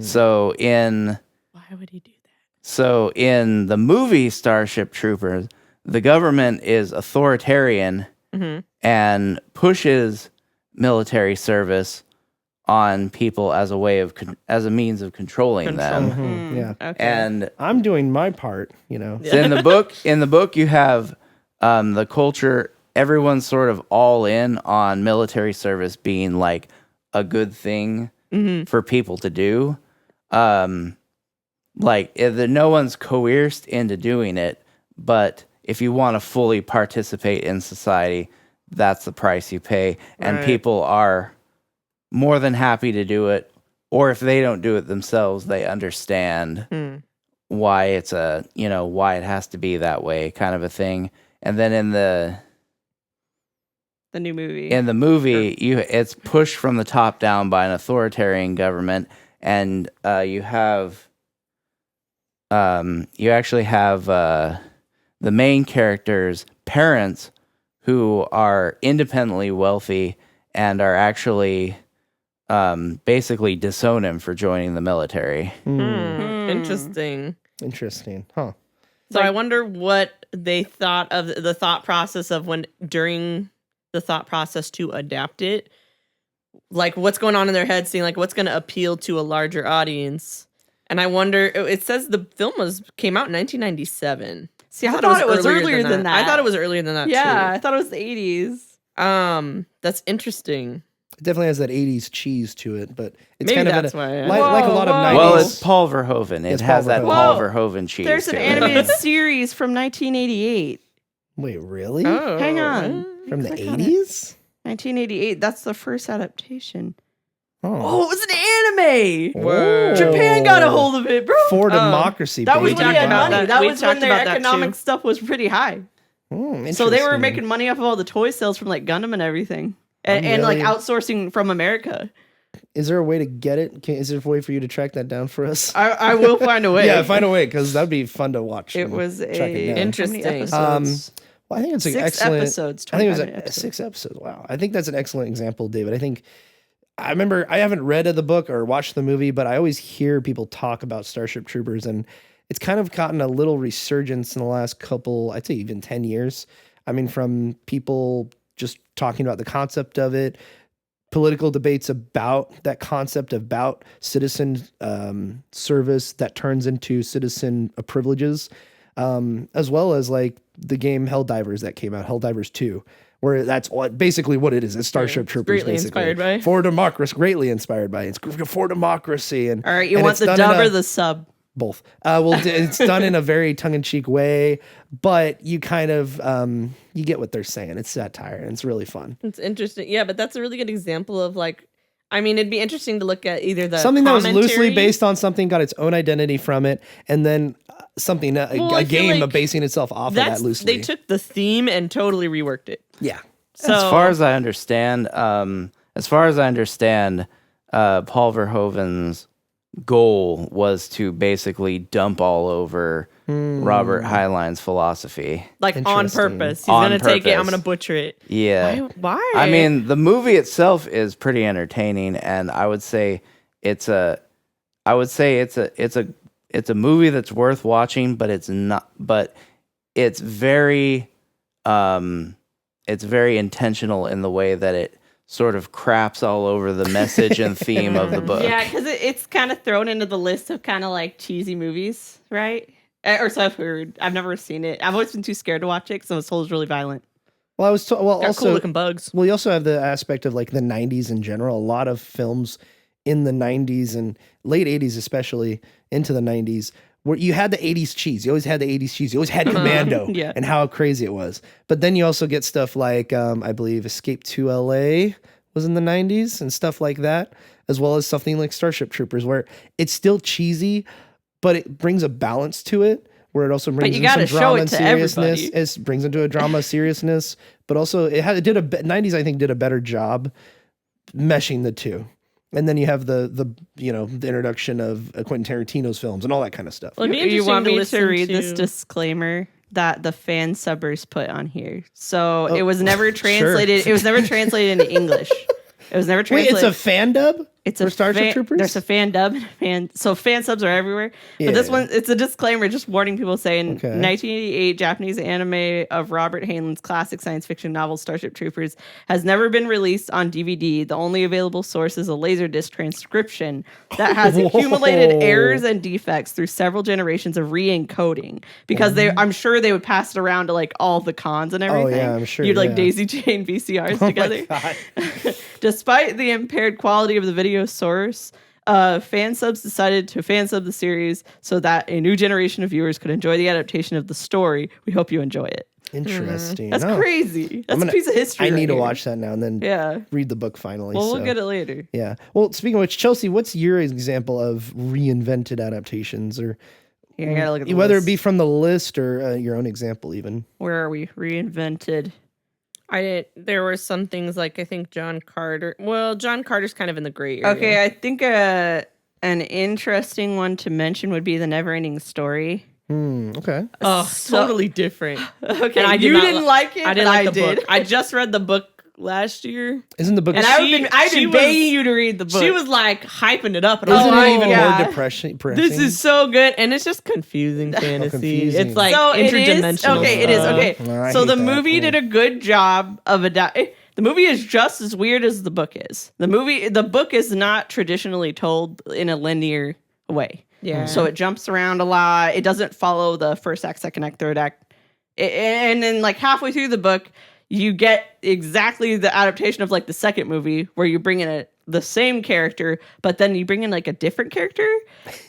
So Why would he do that? So in the movie Starship Troopers, the government is authoritarian and pushes military service on people as a way of as a means of controlling them. Yeah. Okay. And I'm doing my part, you know. so in the book you have the culture, everyone's sort of all in on military service being like a good thing for people to do. Like no one's coerced into doing it, but if you want to fully participate in society, that's the price you pay. And people are more than happy to do it. Or if they don't do it themselves, they understand why it's why it has to be that way, kind of a thing. And then in the new movie. In the movie, it's pushed from the top down by an authoritarian government, and you actually have the main character's parents who are independently wealthy and are actually basically disown him for joining the military. Interesting. Interesting. Huh. So I wonder what they thought of the thought process of during the thought process to adapt it. Like what's going on in their head, seeing like what's going to appeal to a larger audience. And I wonder, it says the film came out in 1997. See, I thought it was earlier than that. I thought it was earlier than that too. Yeah, I thought it was the 80s. That's interesting. It definitely has that 80s cheese to it, but it's Maybe kind of that's why. like a lot of 90s. Well, it's Paul Verhoeven. It It's has Paul that Verhoeven. Paul Verhoeven cheese. There's an to it. animated series from 1988. Wait, really? Oh, Hang on. From the Click on it. 80s? 1988. That's the first adaptation. Oh. Oh, it was an anime. Whoa. Japan got a hold of it, bro. For democracy. That was baby. when they had talked about money. that. That We was when talked their about that economic too. stuff was pretty high. So they were Interesting. making money off of all the toy sales from like Gundam and everything. And like really- outsourcing from America. Is there a way to get it? Is there a way for you to track that down for us? I will find a way. Yeah, find a way, because that'd be fun to watch. It and was track a down. Interesting. How many episodes? Well, I think it's an 6 excellent. episodes. I think it was 25 episodes. 6 episodes. Wow. I think that's an excellent example, David. I remember I haven't read the book or watched the movie, but I always hear people talk about Starship Troopers, and it's kind of gotten a little resurgence in the last couple, I'd say even 10 years. I mean, from people just talking about the concept of it, political debates about that concept about citizen service that turns into citizen privileges, as well as like the game Helldivers that came out, Helldivers 2, where that's basically what it is. It's Starship Troopers, greatly basically. inspired by. For democracy, greatly inspired by. It's for democracy. And All right, you and want it's the done in dub a- or the sub? both. It's done in a very tongue-in-cheek way, but you kind of you get what they're saying. It's satire, and it's really fun. It's interesting. Yeah, but that's a really good example of like, I mean, it'd be interesting to look at either the Something that was loosely commentary- based on something, got its own identity from it, and then something Well, a I feel game like basing itself off of that loosely. They took the theme and totally reworked it. Yeah. So As far as I understand, Paul Verhoeven's goal was to basically dump all over Robert Heinlein's philosophy. like on Interesting. purpose, he's On gonna take it. I'm purpose. gonna butcher it. Yeah. Why? I mean, the movie itself is pretty entertaining, and I would say it's a movie that's worth watching, but it's not. But it's very intentional in the way that it sort of craps all over the message and theme of the book. Yeah, because it's kind of thrown into the list of kind of like cheesy movies, right? Or so I've heard. I've never seen it. I've always been too scared to watch it because I was told it's really violent. Well, I was Got also cool looking bugs. well, you also have the aspect of like the '90s in general. A lot of films in the '90s and late '80s, especially into the '90s, where you had the '80s cheese. You always had the '80s cheese. You always had Commando Yeah. and how crazy it was. But then you also get stuff like I believe Escape to LA was in the '90s and stuff like that, as well as something like Starship Troopers, where it's still cheesy, but it brings a balance to it. Where it also brings you in some gotta show drama it and to seriousness. everybody. It brings into a drama seriousness, but also it did a 90s. I think did a better job meshing the two. And then you have the introduction of Quentin Tarantino's films and all that kind of stuff. Well, it'd be You interesting want me to listen read this disclaimer that the fan subbers put on here? So Oh, it was never translated. It was never translated into English. It was never Wait, translated. it's a fan dub? It's for a Starship Troopers? There's a fan dub and a fan. So fan subs are everywhere. But this Yeah. one, it's a disclaimer, just warning people saying Okay. 1988 Japanese anime of Robert Heinlein's classic science fiction novel Starship Troopers has never been released on DVD. The only available source is a Laserdisc transcription that has accumulated Whoa. errors and defects through several generations of re-encoding. Because I'm sure they would pass it around to like all the cons and everything. yeah, I'm sure, You'd like yeah. daisy chain VCRs Oh together. my God. Despite the impaired quality of the video source, fan subs decided to fan sub the series so that a new generation of viewers could enjoy the adaptation of the story. We hope you enjoy it. Interesting. That's Oh. crazy. That's gonna- a piece of history. I need right to here. watch that now and then Yeah. read the book finally. Well, so. we'll get it later. Yeah. Well, speaking of which, Chelsea, what's your example of reinvented adaptations, or Here, I gotta look at the whether list. it be from the list or your own example, even? Where are we? Reinvented. There were some things like I think John Carter. Well, John Carter's kind of in the gray area. Okay, I think an interesting one to mention would be the Neverending Story. Okay. Oh, So- totally different. Okay, And I did you not didn't like it. I didn't but like the did. book. I just read the book last year. Isn't the book? And I've she been was- begging you to read the book. She was like hyping it up, and I was isn't like, it even yeah. more depressing? "This is so good," and it's just confusing fantasy. confusing. It's like so it is interdimensional. okay. It is stuff. okay. Well, I So hate the that. movie Yeah. did a good job of the movie is just as weird as the book is. The book is not traditionally told in a linear way. Yeah. So it jumps around a lot. It doesn't follow the first act, second act, third act. And then like halfway through the book, you get exactly the adaptation of like the second movie where you bring in the same character, but then you bring in like a different character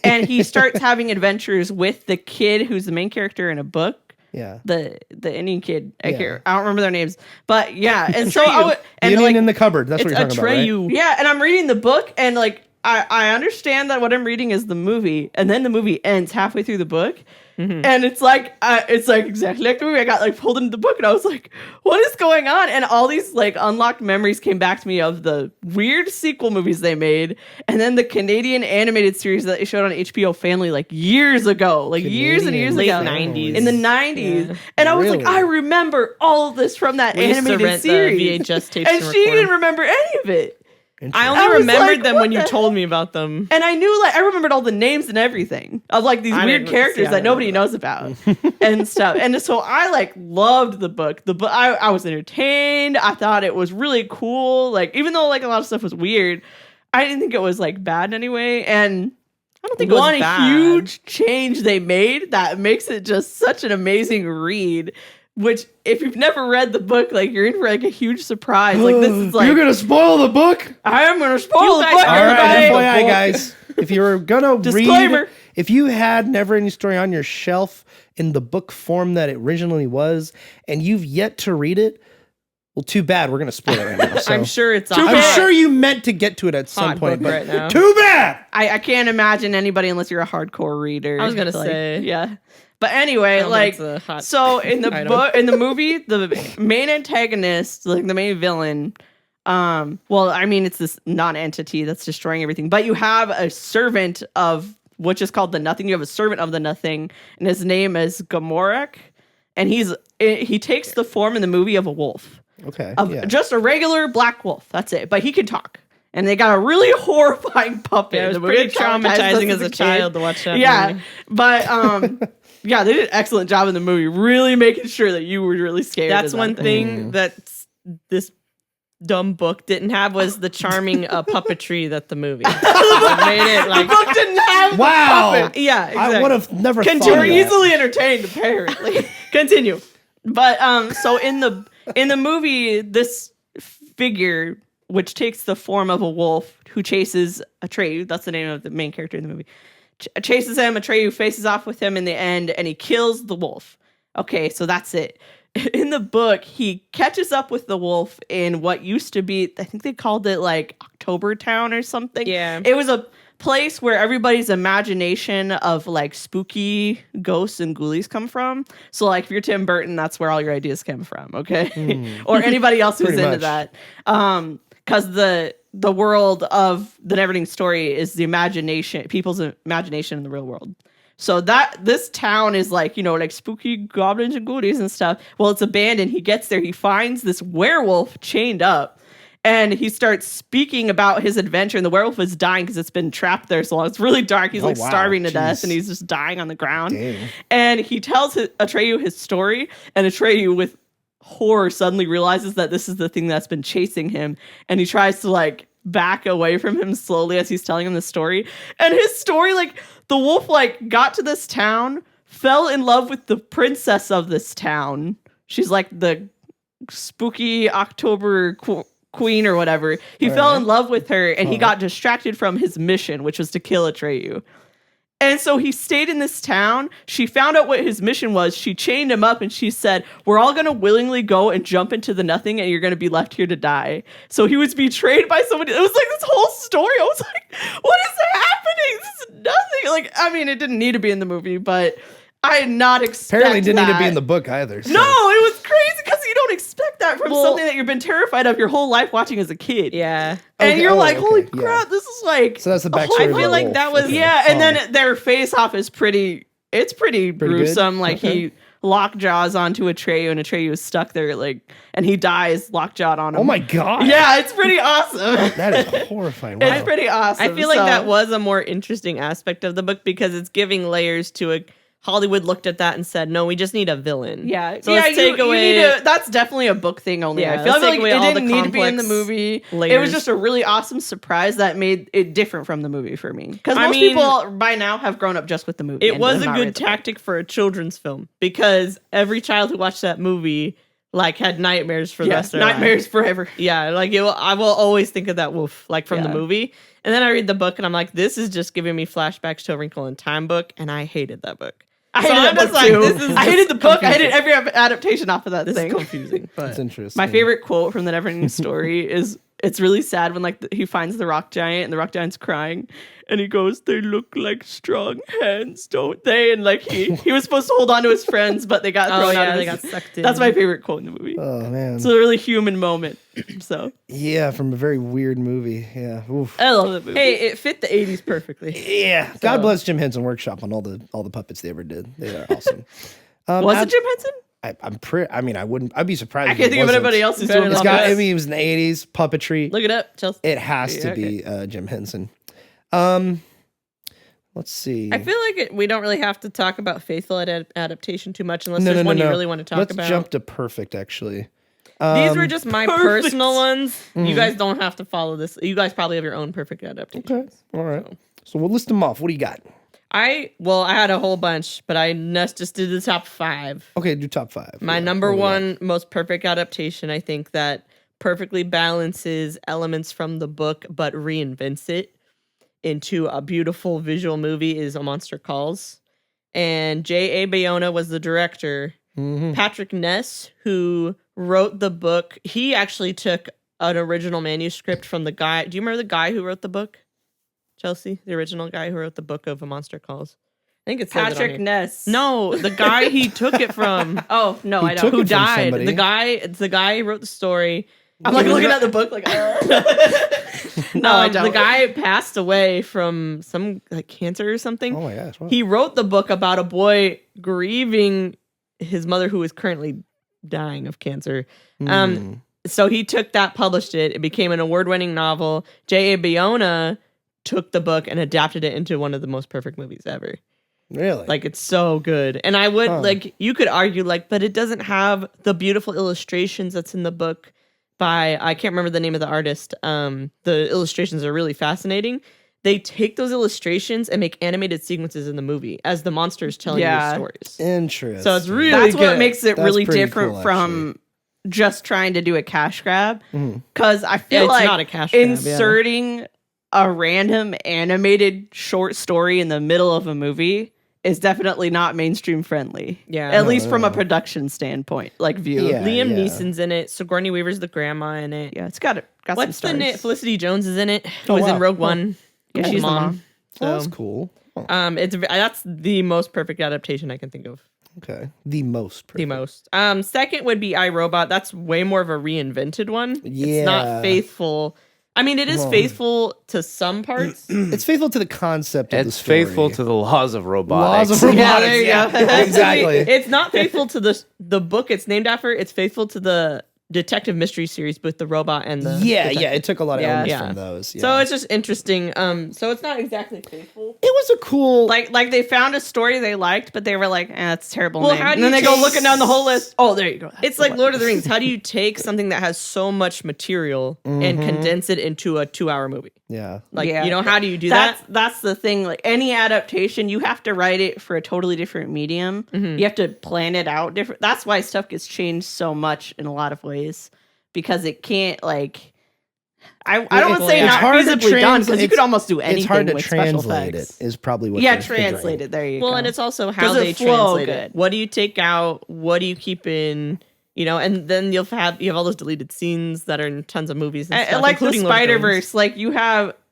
and he starts having adventures with the kid who's the main character in a book. Yeah. The Indian kid. I Yeah. don't remember their names. But yeah. And so Atreyu. and Indian like in the cupboard. That's what It's you're talking about, right? Atreyu. yeah, and I'm reading the book and like I understand that what I'm reading is the movie, and then the movie ends halfway through the book, and it's like exactly like the movie. I got like pulled into the book, and I was like, "What is going on?" And all these like unlocked memories came back to me of the weird sequel movies they made, and then the Canadian animated series that they showed on HBO Family like years ago, like years and years Canadian, ago, late 90s. in the 90s. Yeah. And I was Really? like, I remember all of this from that We used to animated rent the series, VHS tapes and and she record didn't them. remember any of it. I I only was remembered like, them what when you the told me about them. And I knew, like, I remembered all the names and everything of like these I weird didn't- characters see, I that didn't nobody know knows about and stuff. And so I like loved the book. The book, I was entertained. I thought it was really cool. Like, even though like a lot of stuff was weird, I didn't think it was like bad anyway. And I don't think it was one bad. huge change they made that makes it just such an amazing read. Which, if you've never read the book, like you're in for like a huge surprise. Like this is like you're gonna spoil the book. I am gonna spoil the guys book. are All right, everybody. FYI, guys. If you were gonna Disclaimer. if you had Neverending Story on your shelf in the book form that it originally was, and you've yet to read it, well, too bad. We're gonna spoil it right now. So. I'm sure it's Too a I'm bad. sure you meant to get to it at some hot point, book but right now. too bad. I can't imagine anybody unless you're a hardcore reader. I was gonna like, say. yeah. But anyway, I don't like think it's a hot so in the item. book, in the movie, the main antagonist, like the main villain, well, I mean, it's this non-entity that's destroying everything, but you have a servant of which is called the Nothing. You have a servant of the Nothing, and his name is Gamorek, and he takes the form in the movie of a wolf, Okay. of yeah. just a regular black wolf. That's it, but he can talk. And they got a really horrifying puppet. Yeah, it was The movie pretty traumatized us traumatizing as a kid. child to watch that Yeah, movie. but yeah, they did an excellent job in the movie, really making sure that you were really scared. That's of one that thing that this dumb book didn't have was the charming puppetry that the movie made it like. The book didn't have Wow. the puppet. Yeah, exactly. I would have never thought You're of that. easily entertained, apparently. Continue. But so in the movie, this figure, which takes the form of a wolf who chases Atreyu, that's the name of the main character in the movie, chases him. Atreyu faces off with him in the end, and he kills the wolf. Okay, so that's it. In the book, he catches up with the wolf in what used to be, I think they called it like October Town or something. Yeah. It was a place where everybody's imagination of like spooky ghosts and ghoulies come from. So like if you're Tim Burton, that's where all your ideas come from, okay? Or anybody else who's Pretty into much. that. Because the world of the Neverending Story is the imagination, people's imagination in the real world. So this town is like, like spooky goblins and ghoulies and stuff. Well, it's abandoned. He gets there. He finds this werewolf chained up. And he starts speaking about his adventure. And the werewolf is dying because it's been trapped there so long. It's really dark. He's Oh, like wow. starving to Jeez. death. And he's just dying on the ground. Dang. And he tells Atreyu his story. And Atreyu, with horror, suddenly realizes that this is the thing that's been chasing him. And he tries to like back away from him slowly as he's telling him the story. And his story, like the wolf like got to this town, fell in love with the princess of this town. She's like the spooky October queen or whatever. He fell in love with her, and he got distracted from his mission, which was to kill Atreyu. And so he stayed in this town. She found out what his mission was. She chained him up and she said, we're all going to willingly go and jump into the nothing and you're going to be left here to die. So he was betrayed by somebody. It was like this whole story. I was like, what is happening? This is nothing. Like, I mean, it didn't need to be in the movie, but I did not expect Apparently didn't need to be that. in the book either. So. No, it was crazy because you don't expect that from Well- something that you've been terrified of your whole life watching as a kid. Yeah. And Okay, you're like, okay, holy yeah. crap, this is like... So that's the a whole- backstory. I of feel the like wolf. that was- Okay. Yeah, and Oh. then their face-off is pretty Pretty gruesome. good? Like, Okay. he lockjaws onto Atreyu, and Atreyu is stuck there, like... And he dies lockjawed on him. Oh my god. Yeah, it's pretty awesome. That is horrifying. Wow. It's pretty awesome. I feel like so- that was a more interesting aspect of the book because it's giving layers to a Hollywood looked at that and said, no, we just need a villain. Yeah, So yeah, let's take you away. need to, that's definitely a book thing only. Yeah, I feel let's take like away it all didn't the need to be in the complex movie. It layers. was just a really awesome surprise that made it different from the movie for me. Because I most mean, people by now have grown up just with the movie. It and was have a not good read the book. tactic for a children's film because every child who watched that movie like had nightmares for the rest of their nightmares life. forever. Yeah, like I will always think of that wolf like from the Yeah. movie. And then I read the book and I'm like, this is just giving me flashbacks to a Wrinkle in Time book, and I hated that book. I So hated I'm that just book like, too. this is I hated the book. I confusing. hated every adaptation off of that This thing. is confusing. That's But interesting. My favorite quote from the Neverending Story is, it's really sad when like he finds the rock giant and the rock giant's crying and he goes, they look like strong hands, don't they? And like he was supposed to hold on to his friends, but they got thrown out of they his... got sucked in. That's my favorite quote in the movie. Oh man. It's a really human moment. So Yeah, from a very weird movie. Yeah. Oof. I love that movie. Hey, it fit the 80s perfectly. Yeah. God bless Jim Henson Workshop on all the puppets they ever did. They are awesome. was it Jim Henson? I'm pretty. I mean, I'd be surprised. I if can't it think of wasn't. anybody else who's Better doing than It's this. got. that. I mean, it was in the '80s puppetry. Look it up, Chelsea. It has to be Jim Henson. Let's see. I feel like we don't really have to talk about faithful adaptation too much unless there's one you really want to talk Let's about. jump to perfect. Actually, These were just my perfect. personal ones. You guys don't have to follow this. You guys probably have your own perfect adaptation. okay. All right. So we'll list them off. What do you got? I had a whole bunch, but I just did the top 5. Okay, do top 5. My Yeah, number what do we got? one most perfect adaptation, I think that perfectly balances elements from the book but reinvents it into a beautiful visual movie is A Monster Calls. And J.A. Bayona was the director. Mhm. Patrick Ness, who wrote the book, he actually took an original manuscript from the guy. Do you remember the guy who wrote the book? Chelsea, the original guy who wrote the book of A Monster Calls. I think it's Patrick Ness. No, the guy he took it from. Oh no, He I took don't. it Who from died? somebody. It's the guy who wrote the story. I'm like looking at the book like. No, I don't. The guy passed away from some like cancer or something. Oh my gosh. Wow. He wrote the book about a boy grieving his mother who is currently dying of cancer. So he took that, published it. It became an award-winning novel. J.A. Bayona took the book and adapted it into one of the most perfect movies ever. Really? Like, it's so good. And I would, Huh. like, you could argue, like, but it doesn't have the beautiful illustrations that's in the book by, I can't remember the name of the artist. The illustrations are really fascinating. They take those illustrations and make animated sequences in the movie as the monsters telling you stories. Interesting. So it's really That's good. what makes it That's really pretty different cool, from just trying to do a cash grab. Mhm. Because I feel It's like not a cash grab, inserting a random animated short story in the middle of a movie is definitely not mainstream friendly. Yeah. At least from a production standpoint, like view. Yeah. Liam Neeson's in it. Sigourney Weaver's the grandma in it. Yeah, it's got some What's the stars. name? Felicity Jones is in it. Who Oh, was in wow. Rogue Cool. One. Yeah, She's she's the the mom. mom. Oh, that's So, cool. Oh, that's the most perfect adaptation I can think of. okay. The most. The Perfect. most. Second would be iRobot. That's way more of a reinvented one. It's Yeah. not faithful. I mean, it is Well- faithful to some parts. It's faithful to the concept of the It's story. faithful to the laws of robotics. Laws of robotics. Yeah, there you go. Exactly. It's not faithful to the book it's named after. It's faithful to the detective mystery series with the robot and the detective. It took a lot of elements Yeah. from those. Yeah. So it's just interesting. So it's not exactly faithful. it was a cool. Like they found a story they liked, but they were like, that's a terrible Well, name. how do And then you they go take- looking down the whole list. Oh, there you go. That's It's the like one. Lord of the Rings. How do you take something that has so much material and condense it into a 2-hour movie? yeah. Like, Yeah. how do you do that? That's the thing. Like any adaptation, you have to write it for a totally different medium. Mm-hmm. You have to plan it out different. That's why stuff gets changed so much in a lot of ways, because it can't like. I don't want to say it's not hard to feasibly done, translate- because you could almost do anything It's hard to with special translate effects. it. Is probably what. Yeah, they're figuring. translate it. There you go. Well, and it's also how Does it they flow translate good? it. What do you take out? What do you keep in? And then you have all those deleted scenes that are in tons of movies and stuff, like the including Lord of the Rings. Spider-Verse, like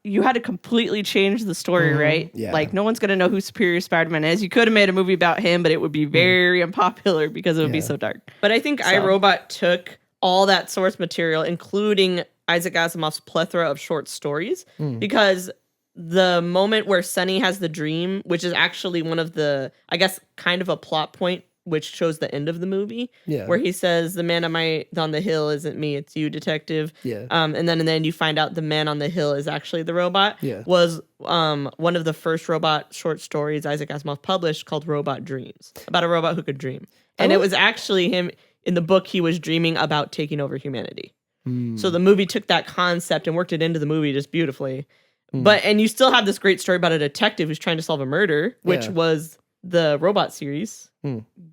you had to completely change the story, right? Yeah. Like no one's gonna know who Superior Spider-Man is. You could have made a movie about him, but it would be very unpopular because it would be Yeah. so dark. But I think iRobot took all that source material, including Isaac Asimov's plethora of short stories, because the moment where Sunny has the dream, which is actually one of the, I guess, kind of a plot point, which shows the end of the movie, Yeah. where he says, "The man on the hill isn't me, it's you, detective." Yeah. And then you find out the man on the hill is actually the robot. Yeah. Was one of the first robot short stories Isaac Asimov published, called Robot Dreams, about a robot who could dream. And it was actually him in the book. He was dreaming about taking over humanity. So the movie took that concept and worked it into the movie just beautifully. And you still have this great story about a detective who's trying to solve a murder, which Yeah. was the Robot series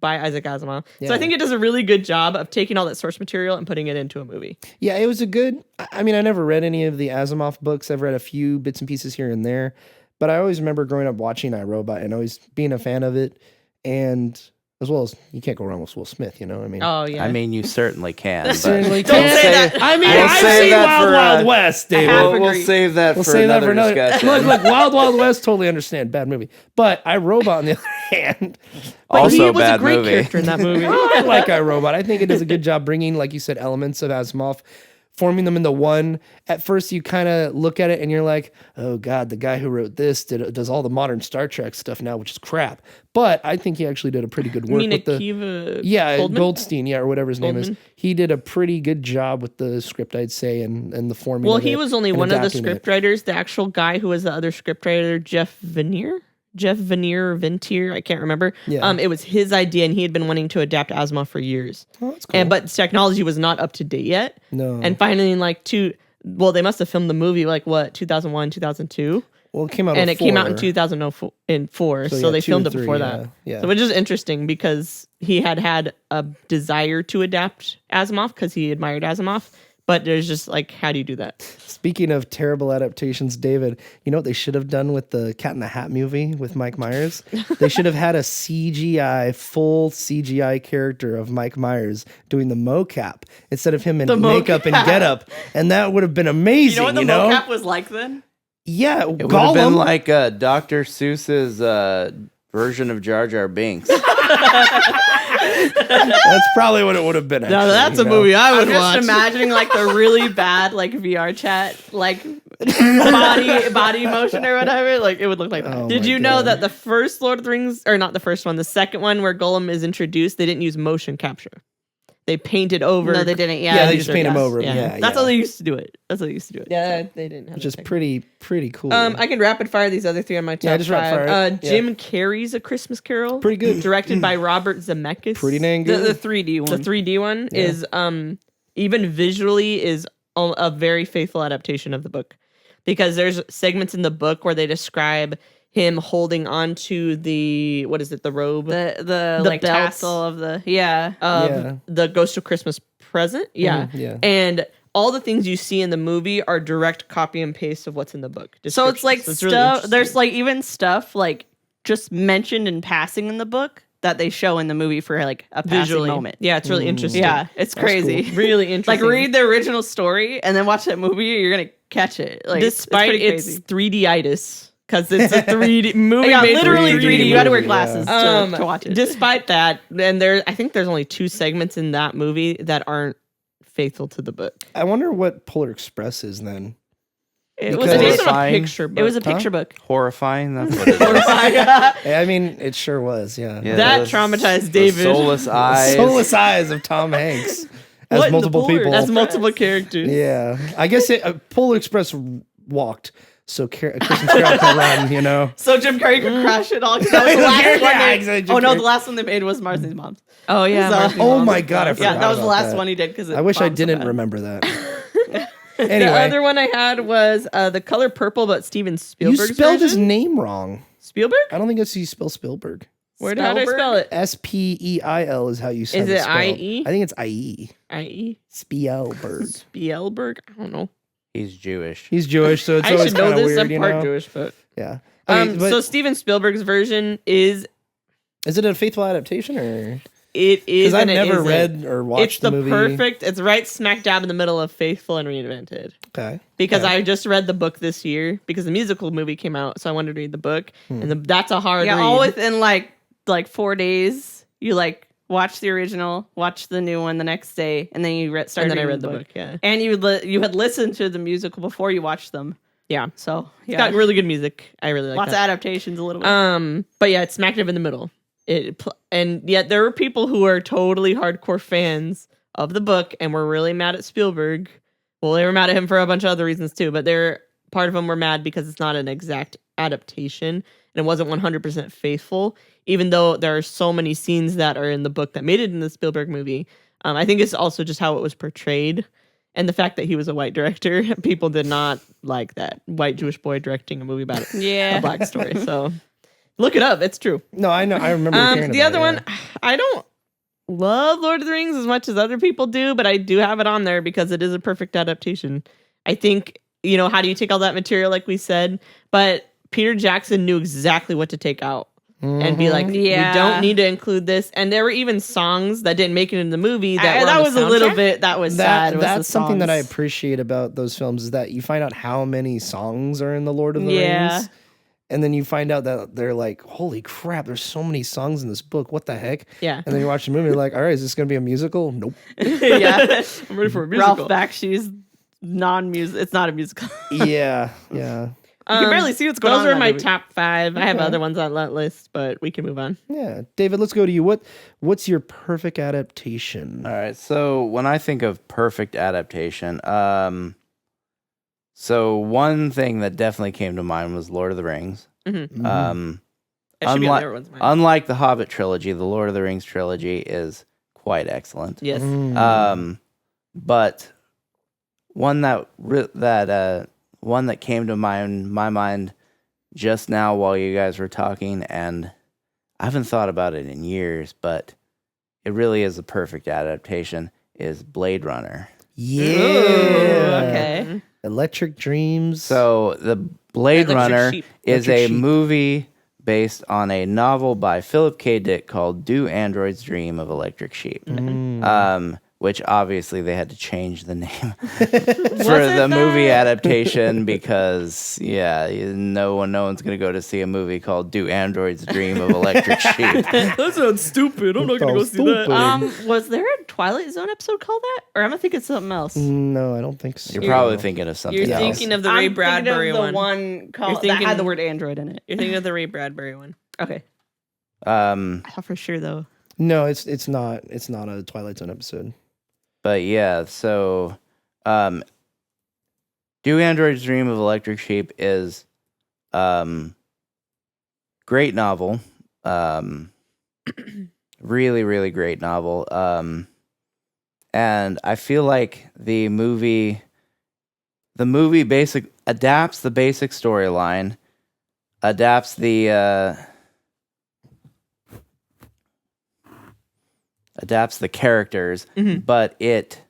by Isaac Asimov. So Yeah. I think it does a really good job of taking all that source material and putting it into a movie. Yeah, it was a good. I mean, I never read any of the Asimov books. I've read a few bits and pieces here and there, but I always remember growing up watching iRobot and always being a fan of it. And as well as you can't go wrong with Will Smith, you know? I mean, Oh yeah. I mean, you certainly can. But certainly Don't can't. say that. I mean, We'll I've save seen that Wild for, Wild West, David. half we'll agree. save that We'll for save that another for another. discussion. Look, Wild Wild West, totally understand. Bad movie. But iRobot, on the other hand, Also he was bad a great movie. character in that movie. I like iRobot. I think it does a good job bringing, like you said, elements of Asimov, forming them into one. At first, you kind of look at it and you're like, oh, God, the guy who wrote this does all the modern Star Trek stuff now, which is crap. But I think he actually did a pretty good I work mean, with the... Akiva Yeah, Goldman? Goldstein, or whatever his name is. Goldman? He did a pretty good job with the script, I'd say, and the forming Well, of he it was only and one of the adapting it. scriptwriters. The actual guy who was the other scriptwriter, Jeff Ventier, I can't remember. Yeah. It was his idea, and he had been wanting to adapt Asimov for years. Oh, that's cool. But technology was not up to date yet. No. And finally, they must have filmed the movie 2001, 2002, Well, it came out and it came out in 04. 2004. So yeah, they 2 filmed or it 3, before yeah, that. yeah. So which is interesting because he had a desire to adapt Asimov because he admired Asimov. But there's just how do you do that? Speaking of terrible adaptations, David, you know what they should have done with the Cat in the Hat movie with Mike Myers? They should have had a full CGI character of Mike Myers doing the mocap instead of him in makeup and getup, and that would have been amazing. You know what the mocap was like then? Yeah, It would have been Gollum. like Dr. Seuss's version of Jar Jar Binks. That's probably what it would have been. Now actually, that's a you know? movie I I'm would just watch. imagining the really bad VR chat body motion or whatever. It would look like that. Oh Did my you know God. that the first Lord of the Rings, or not the first one, the second one where Gollum is introduced, they didn't use motion capture. They painted over. No, they didn't. Yeah, they Yeah, just paint him over. Yeah, That's how they used to do it. Yeah, they didn't have Which that is technology. pretty cool. I can rapid fire these other three on my top Yeah, just rapid five. fire it. Yeah. Jim Carrey's A Christmas Carol. Pretty good. Directed by Robert Zemeckis. Pretty dang The good. 3D one. The 3D one is even visually is a very faithful adaptation of the book, because there's segments in the book where they describe him holding onto the robe, the like belts tassel of the of the Ghost of Christmas Present, and all the things you see in the movie are direct copy and paste of what's in the book. So it's like it's stuff. really There's like even stuff like just mentioned in passing in the book that they show in the movie for like a passing moment. Yeah, it's really interesting. Yeah, it's crazy. Cool. Really interesting. Like read the original story and then watch that movie. You're gonna catch it. Like despite it's pretty crazy. 3D-itis, because it's a 3D movie. Yeah, made for literally 3D. You had to wear movie, glasses to watch it. Despite that, and I think there's only 2 segments in that movie that aren't faithful to the book. I wonder what Polar Express is then. It was Because- based on a Horrifying. picture book. It was a picture book. Horrifying. That's what it is. I mean, it sure was, yeah. Yeah, That those- traumatized those David. Soulless eyes. Soulless eyes of Tom Hanks as What in the multiple Polar people. That's multiple characters. Yeah, I guess Polar Express walked, so Kristen Stewart can run. You know. So Jim Carrey could crash it all because that was the last one. Yeah, they- exactly, Jim oh no, Carrey. the last one they made was Marcy's Mom's. Oh yeah. So- Marcy's Oh Mom's. my god, I forgot. Yeah, that was the about last that. one he did because I wish I didn't remember that. The Anyway, other one I had was The Color Purple, but Steven you Spielberg's spelled his version. name wrong. How I don't think it's you spell Spielberg. do I spell it? Speil is how you say Is it. it spelled. IE? I think it's IE. I.E. Spielberg. Spielberg? I don't know. He's Jewish. He's Jewish, so it's I always should know kind of this. weird, I'm you part know. Jewish, but Yeah. Okay, but so Steven Spielberg's version is is it a faithful adaptation or? it is Because I've and it never isn't. read or watched It's the movie. perfect. It's right smack dab in the middle of Faithful and Reinvented. Okay. Because Okay. I just read the book this year because the musical movie came out, so I wanted to read the book, and that's a hard Yeah, read. all within like 4 days. You like watch the original, watch the new one the next day, and then you started. and then I reading read the book. Yeah, And you had listened to the musical before you watched them. yeah. So It's yeah, got really good music. I really like lots that. of adaptations. A little bit. But yeah, it's smack dab in the middle. And yet there were people who are totally hardcore fans of the book and were really mad at Spielberg. Well, they were mad at him for a bunch of other reasons too, but part of them were mad because it's not an exact adaptation and it wasn't 100% faithful, even though there are so many scenes that are in the book that made it in the Spielberg movie. I think it's also just how it was portrayed and the fact that he was a white director. People did not like that white Jewish boy directing a movie about it. Yeah. A black story. So look it up. It's true. No, I know. I remember hearing The about other it, one, I don't love Lord of the Rings as much as other people do, but I do have it on there because it is a perfect adaptation. I think, how do you take all that material, like we said? But Peter Jackson knew exactly what to take out and be like, Yeah. we don't need to include this. And there were even songs that didn't make it in the movie that were that on was the a little soundtrack. bit. That was sad. was the That's something that I songs. appreciate about those films is that you find out how many songs are in the Lord of the Yeah. Rings. And then you find out that they're like, holy crap, there's so many songs in this book. What the heck? Yeah. And then you watch the movie, you're like, all right, is this going to be a musical? Nope. Yeah. I'm ready for a musical. Ralph Bakshi's non-music. It's not a musical. Yeah. You can barely see what's going Those on. were in that my movie. top 5. I have Okay. other ones on that list, but we can move on. Yeah. David, let's go to you. What's your perfect adaptation? All right. So when I think of perfect adaptation, so one thing that definitely came to mind was Lord of the Rings. Mm-hmm. Mm-hmm. It should be on Unlike- everyone's mind. Unlike the Hobbit trilogy, the Lord of the Rings trilogy is quite excellent. Yes. Mm. But one one that came to my mind just now while you guys were talking, and I haven't thought about it in years, but it really is a perfect adaptation, is Blade Runner. Yeah. okay. Electric Dreams. So the Blade Electric Runner Sheep. is Electric a Sheep. movie based on a novel by Philip K. Dick called Do Androids Dream of Electric Sheep. Which obviously they had to change the name for the movie adaptation because no one's gonna go to see a movie called Do Androids Dream of Electric Sheep. That sounds stupid. I'm not gonna go see that. Was there a Twilight Zone episode called that, or am I thinking something else? No, I don't think so. You're probably thinking of something You're else. thinking of the Ray I'm Bradbury thinking of the one. one called, You're that thinking- had the word Android in it. You're thinking of the Ray Bradbury one. Okay, Um, I thought for sure though. No, it's not. It's not a Twilight Zone episode. but yeah, so Do Androids Dream of Electric Sheep is great novel. Really, really great novel. and I feel like the movie adapts the basic storyline, adapts the characters, but it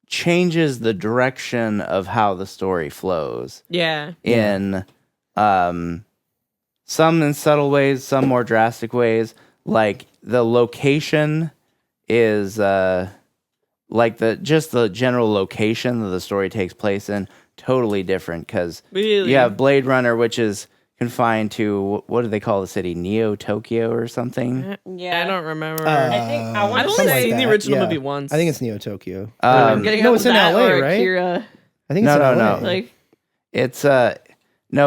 changes the direction of how the story flows. Yeah. In some in subtle ways, some more drastic ways. Like the location is like the general location that the story takes place in totally different, because Really? you have Blade Runner, which is confined to, what do they call the city, Neo Tokyo or something? Yeah. I don't remember. I want I've to only say seen the original movie once. I think it's Neo Tokyo. I'm getting no, up it's with in that LA, or right? Akira. I think it's No, in LA. no. Like, It's no,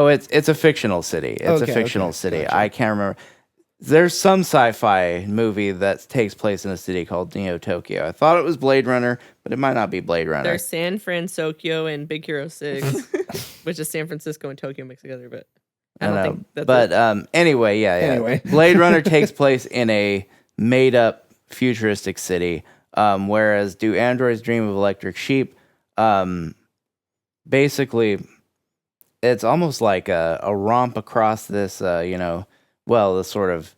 it's a fictional city. It's a fictional city. Gotcha. I can't remember. There's some sci-fi movie that takes place in a city called Neo Tokyo. I thought it was Blade Runner, but it might not be Blade Runner. There's San Francisco and Big Hero 6, which is San Francisco and Tokyo mixed together, but I don't think that's but it. Anyway, yeah. Anyway. Blade Runner takes place in a made-up futuristic city, whereas Do Androids Dream of Electric Sheep? Basically, it's almost like a romp across this, the sort of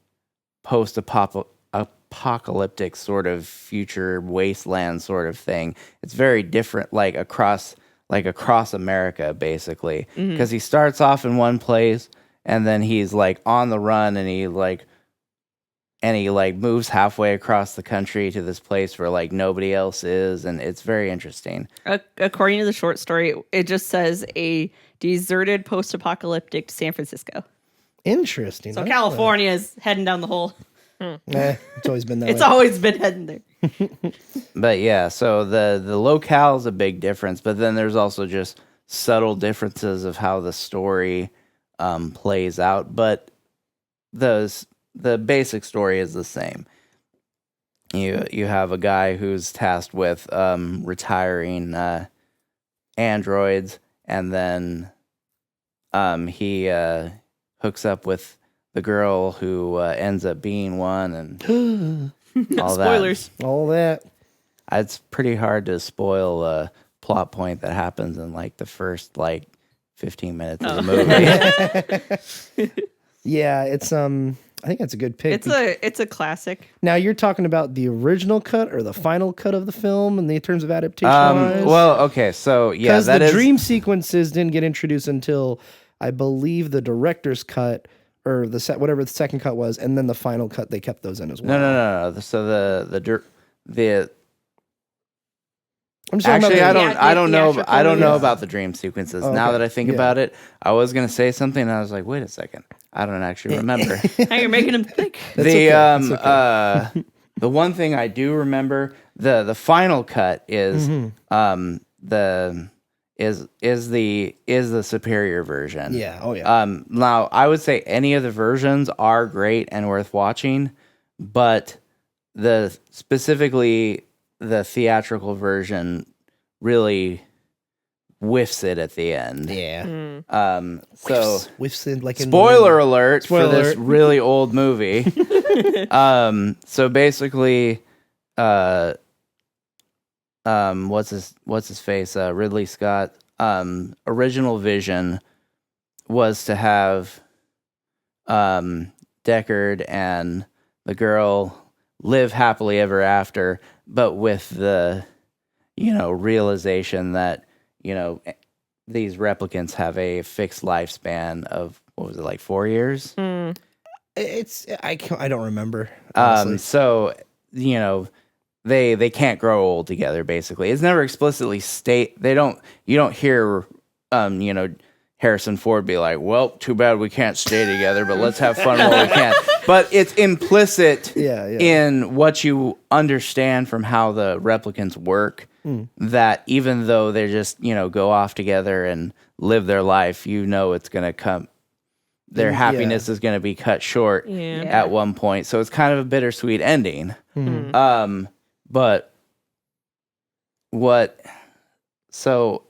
post-apocalyptic sort of future wasteland sort of thing. It's very different, like across America, basically, because he starts off in one place and then he's like on the run, and he moves halfway across the country to this place where like nobody else is, and it's very interesting. according to the short story, it just says a deserted post-apocalyptic San Francisco. Interesting. So huh? California is heading down the hole. It's always been that It's way. always been heading there. But yeah, so the locale is a big difference, but then there's also just subtle differences of how the story plays out. But the basic story is the same. You have a guy who's tasked with retiring androids, and then he hooks up with the girl who ends up being one, and all that. Spoilers. All that. It's pretty hard to spoil a plot point that happens in like the first 15 minutes of the movie. Yeah, it's I think that's a good pick. It's a classic. Now you're talking about the original cut or the final cut of the film in the terms of adaptation. Well, okay, so yeah, because that the is dream sequences didn't get introduced until I believe the director's cut or whatever the second cut was, and then the final cut they kept those in as well. no. So the I'm just talking actually, about I don't know theatrical about the dream sequences. Oh, now okay. that I think Yeah. about it, I was gonna say something, and I was like, wait a second, I don't actually remember. Now you're making him think. That's the okay. That's okay. The one thing I do remember, the final cut is the superior version. Yeah. Oh yeah. Now I would say any of the versions are great and worth watching, but specifically the theatrical version really whiffs it at the end. yeah. So Whiffs in, like in spoiler alert for Spoiler this alert. really old movie. So basically, what's his face? Ridley Scott. Original vision was to have Deckard and the girl live happily ever after, but with the realization that these replicants have a fixed lifespan of, what was it, like 4 years? I don't remember. Honestly. So they can't grow old together. Basically, it's never explicitly you don't hear Harrison Ford be like, well, too bad we can't stay together, but let's have fun while we can. But it's implicit Yeah. in what you understand from how the replicants work, that even though they just go off together and live their life, it's going to come, their happiness is going to be cut short at one point. So it's kind of a bittersweet ending. But so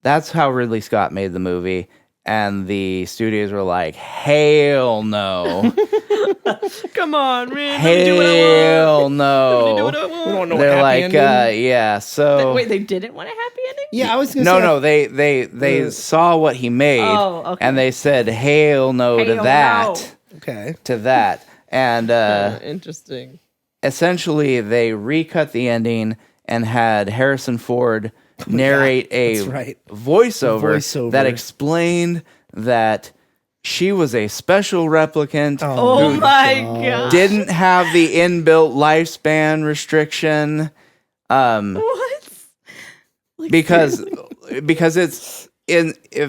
that's how Ridley Scott made the movie. and the studios were like, hell no. Come on, man. Let me do what I want. Hell no. Let me do what I We want. don't know They're what like, happy ending. yeah, so... Wait, they didn't want a happy ending? Yeah, I was going to say. No, they saw what he made, Oh, okay. and they said, hell no to Hell that. Okay. To that. And Interesting. essentially, they recut the ending and had Harrison Ford narrate that's a right. voiceover that explained that she was a special replicant Oh who my god. didn't have the inbuilt lifespan restriction. What? Like, Because seriously? because it's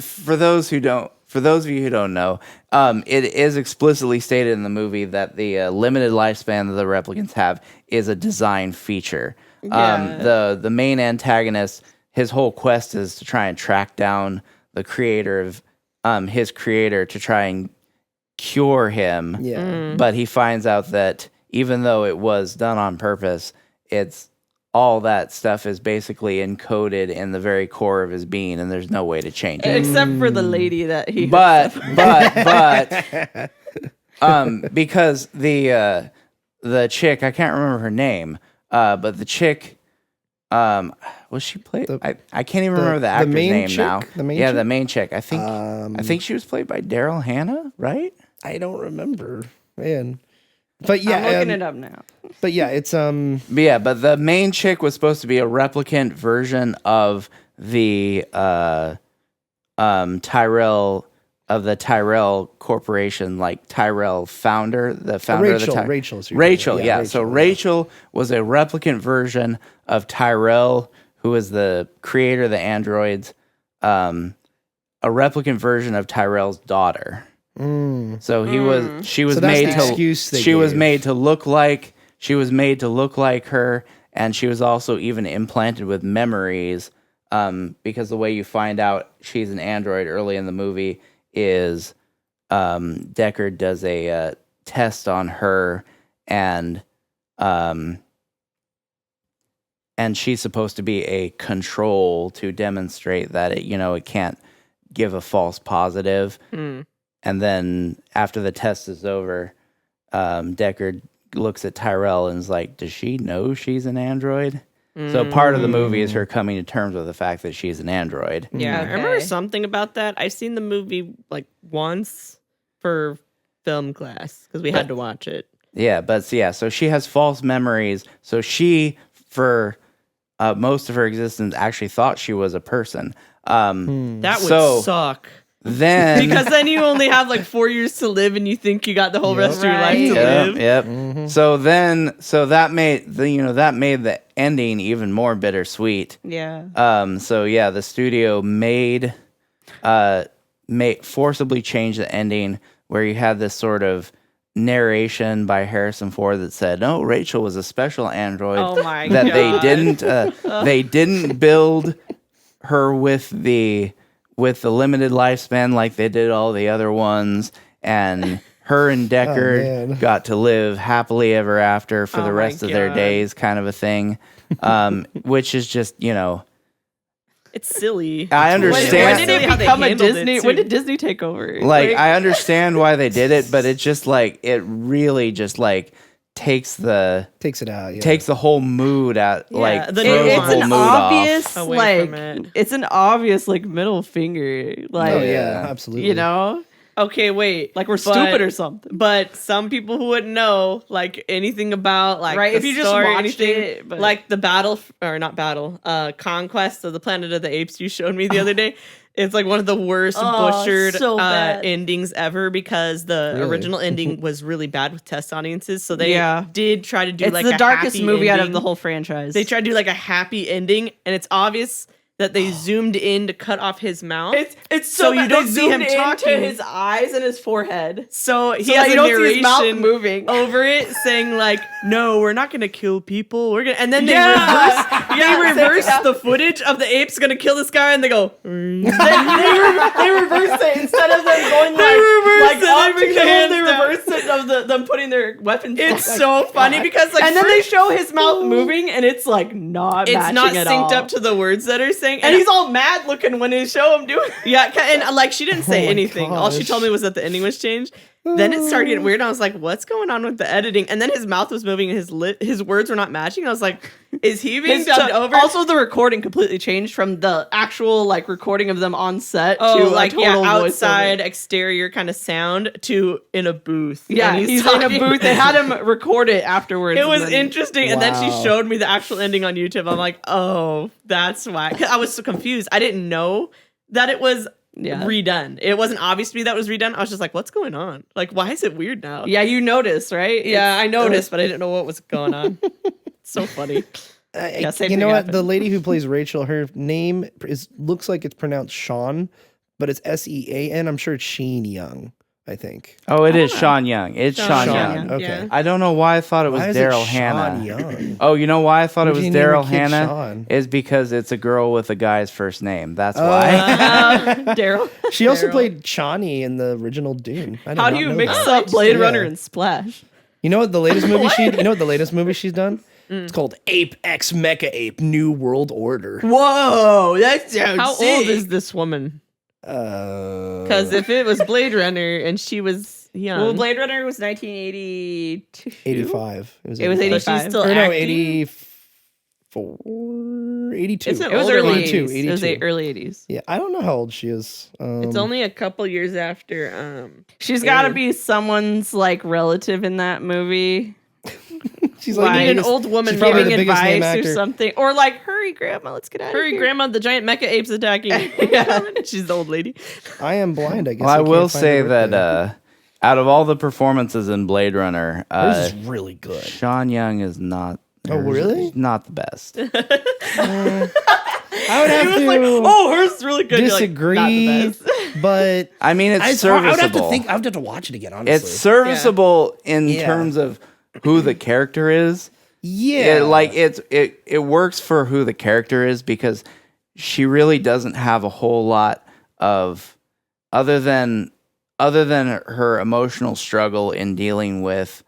for those of you who don't know, it is explicitly stated in the movie that the limited lifespan that the replicants have is a design feature. Yeah. The main antagonist, his whole quest is to try and track down the creator of his creator to try and cure him. Yeah. But he finds out that even though it was done on purpose, it's all that stuff is basically encoded in the very core of his being, and there's no way to change it. Except for the lady that he. But because the chick, I can't remember her name, but the chick, was she played? I can't even remember the actor's main name chick? now. The main yeah, chick? the main chick. I think she was played by Daryl Hannah, right? I don't remember, man. But yeah, I'm looking it up now. But yeah, it's But the main chick was supposed to be a replicant version of the Tyrell of the Tyrell Corporation, like Tyrell founder, the founder of the Rachel. Rachel, yeah. So Rachel was a replicant version of Tyrell, who is the creator of the androids, a replicant version of Tyrell's daughter. So she was So that's made the excuse they she was gave. made to look like her, and she was also even implanted with memories. Because the way you find out she's an android early in the movie is Deckard does a test on her, and she's supposed to be a control to demonstrate that it can't give a false positive. And then after the test is over, Deckard looks at Tyrell and is like, does she know she's an android? So part of the movie is her coming to terms with the fact that she's an android. Yeah, Okay. I remember something about that. I've seen the movie like once for film class because we had to watch it. Yeah, so she has false memories. So she, for most of her existence, actually thought she was a person. That would suck. Then Because then you only have like 4 years to live and you think you got the whole rest of your life to live. Yep. So that made the ending even more bittersweet. Yeah. So yeah, the studio forcibly changed the ending where you had this sort of narration by Harrison Ford that said, "No, Rachel was a special android Oh my that god. they didn't build her with the limited lifespan like they did all the other ones, and her and Deckard man. got to live happily ever after for Oh the my rest of their God. days," kind of a thing. Which is just, It's silly. I When understand. did Silly how it they become a handled it, Disney? too. When did Disney take over? Like, I understand why they did it, but it's just like, it really just like takes Takes it out. Yeah. the whole mood out, like the throws the it's whole an mood obvious off. Away from it. it's an obvious like middle finger. Like, Oh yeah, absolutely. you know, Okay, wait. like we're stupid or something. But some people who wouldn't know like anything about like Right, the if you just story or watched anything, it, but- like the conquest of the Planet of the Apes you showed me the other day. It's like one of the worst Oh, butchered so bad. endings ever because the Really? original ending was really bad with test audiences. So they Yeah. did try to do It's like the a darkest happy movie out of ending. the whole franchise. They tried to do like a happy ending, and it's obvious that they zoomed in to cut off his mouth. It's so you bad. don't They see him zoomed into talking. his eyes and his forehead. So he So has that a you don't see his mouth narration moving. over it, saying like, "No, we're not gonna kill people. We're gonna," and then they Yeah. reverse the footage of the apes gonna kill this guy, and they go, they reversed it instead of them going reversed it, up they to bring kill the him. They hands down. reversed it of them putting their weapons. It's down. so funny because like and then for- they show his mouth moving, and it's like not. it's matching not at synced all. up to the words that are saying. thing, And he's all mad looking when they show him doing it. yeah, and like she didn't say Oh my anything. All she gosh. told me was that the ending was changed. Then it started getting weird. And I was like, "What's going on with the editing?" And then his mouth was moving, and his words were not matching. I was like, "Is he being dubbed over?" Also, the recording completely changed from the actual like recording of them on set Oh, to like a total outside voiceover. exterior kind of sound to in a booth. Yeah, And he's in a talking. booth. They had him record it afterwards. It was and then- interesting, and then she Wow. showed me the actual ending on YouTube. I'm like, "Oh, that's why." 'Cause I was so confused. I didn't know that it was redone. It wasn't obvious to me that it was redone. I was just like, "What's going on? Like, why is it weird now?" Yeah, you noticed, right? Yeah, I noticed, but I didn't know what was going on. So funny. Yeah, same you know thing what? happened. The lady who plays Rachel, her name looks like it's pronounced Sean, but it's Sean. I'm sure it's Sheen Young. I think. Oh, it is Sean Young. It's Sean, Sean Young. Young. Okay. Yeah. I don't know why I thought it was Why is Daryl it Hannah. Sean Young? Oh, you know why I thought it Why'd was you name your Daryl kid Hannah? Sean? Is because it's a girl with a guy's first name. That's Oh. why. Daryl. She also Daryl. played Chani in the original Dune. I did How not do you know mix that. up Blade Yeah. Runner and Splash? You know what the latest movie she's done? It's called Ape X Mecha Ape New World Order. Whoa, that sounds How old is this woman? Because Because if it was Blade Runner and she was young, Well, Blade Runner was 1982. 85. It was so 85. she's still Or no, acting? 84, 82. It's an It was older early one. 82, 80s. It was 82. early 80s. Yeah, I don't know how old she is. It's only a couple years after. She's got to Alien. be someone's like relative in that movie. she's I like need the an biggest- old woman she's probably giving the biggest name advice or actor. something. Or like, hurry, grandma, let's get out Hurry, of here. grandma! The giant mecha ape's attacking. Yeah. She's the old lady. I am blind, I guess. Well, I can't will find say her birthday. that out of all the performances in Blade Runner, Hers is really good. Sean Young is not. Oh, really? is not the best. I would have to "Oh, hers is really good." You're like, disagree, "Not the best." but I mean, it's I serviceable. would have to think. I would have to watch it again. Honestly, It's serviceable in Yeah. terms of who the character is. yeah, It works for who the character is because she really doesn't have a whole lot of other than her emotional struggle in dealing with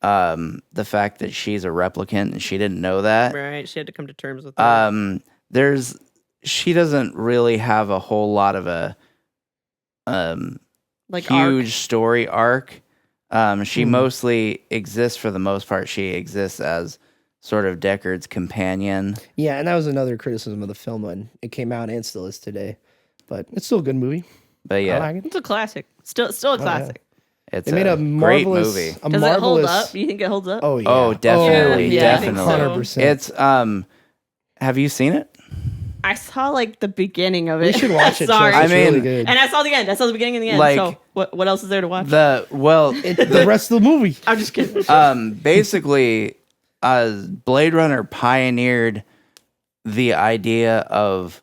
the fact that she's a replicant and she didn't know that. Right? She had to come to terms with that. She doesn't really have a whole lot of a Like huge story arc. She mostly exists, for the most part, she exists as sort of Deckard's companion. yeah, and that was another criticism of the film when it came out and still is today. But it's still a good movie. But I yeah, like it. It's a classic. Still a classic. it's They made a great marvelous, movie. a Does marvelous. it hold up? Do you think it holds up? Oh yeah. Oh, definitely, yeah, I think definitely. so. 100%. It's have you seen it? I saw like the beginning of You it. should watch it. Sorry. Chelsea. It's I mean- really good. And I saw the end. I saw the beginning and the end. Like- so what else is there to watch? The rest of the movie. I'm just kidding. Basically, Blade Runner pioneered the idea of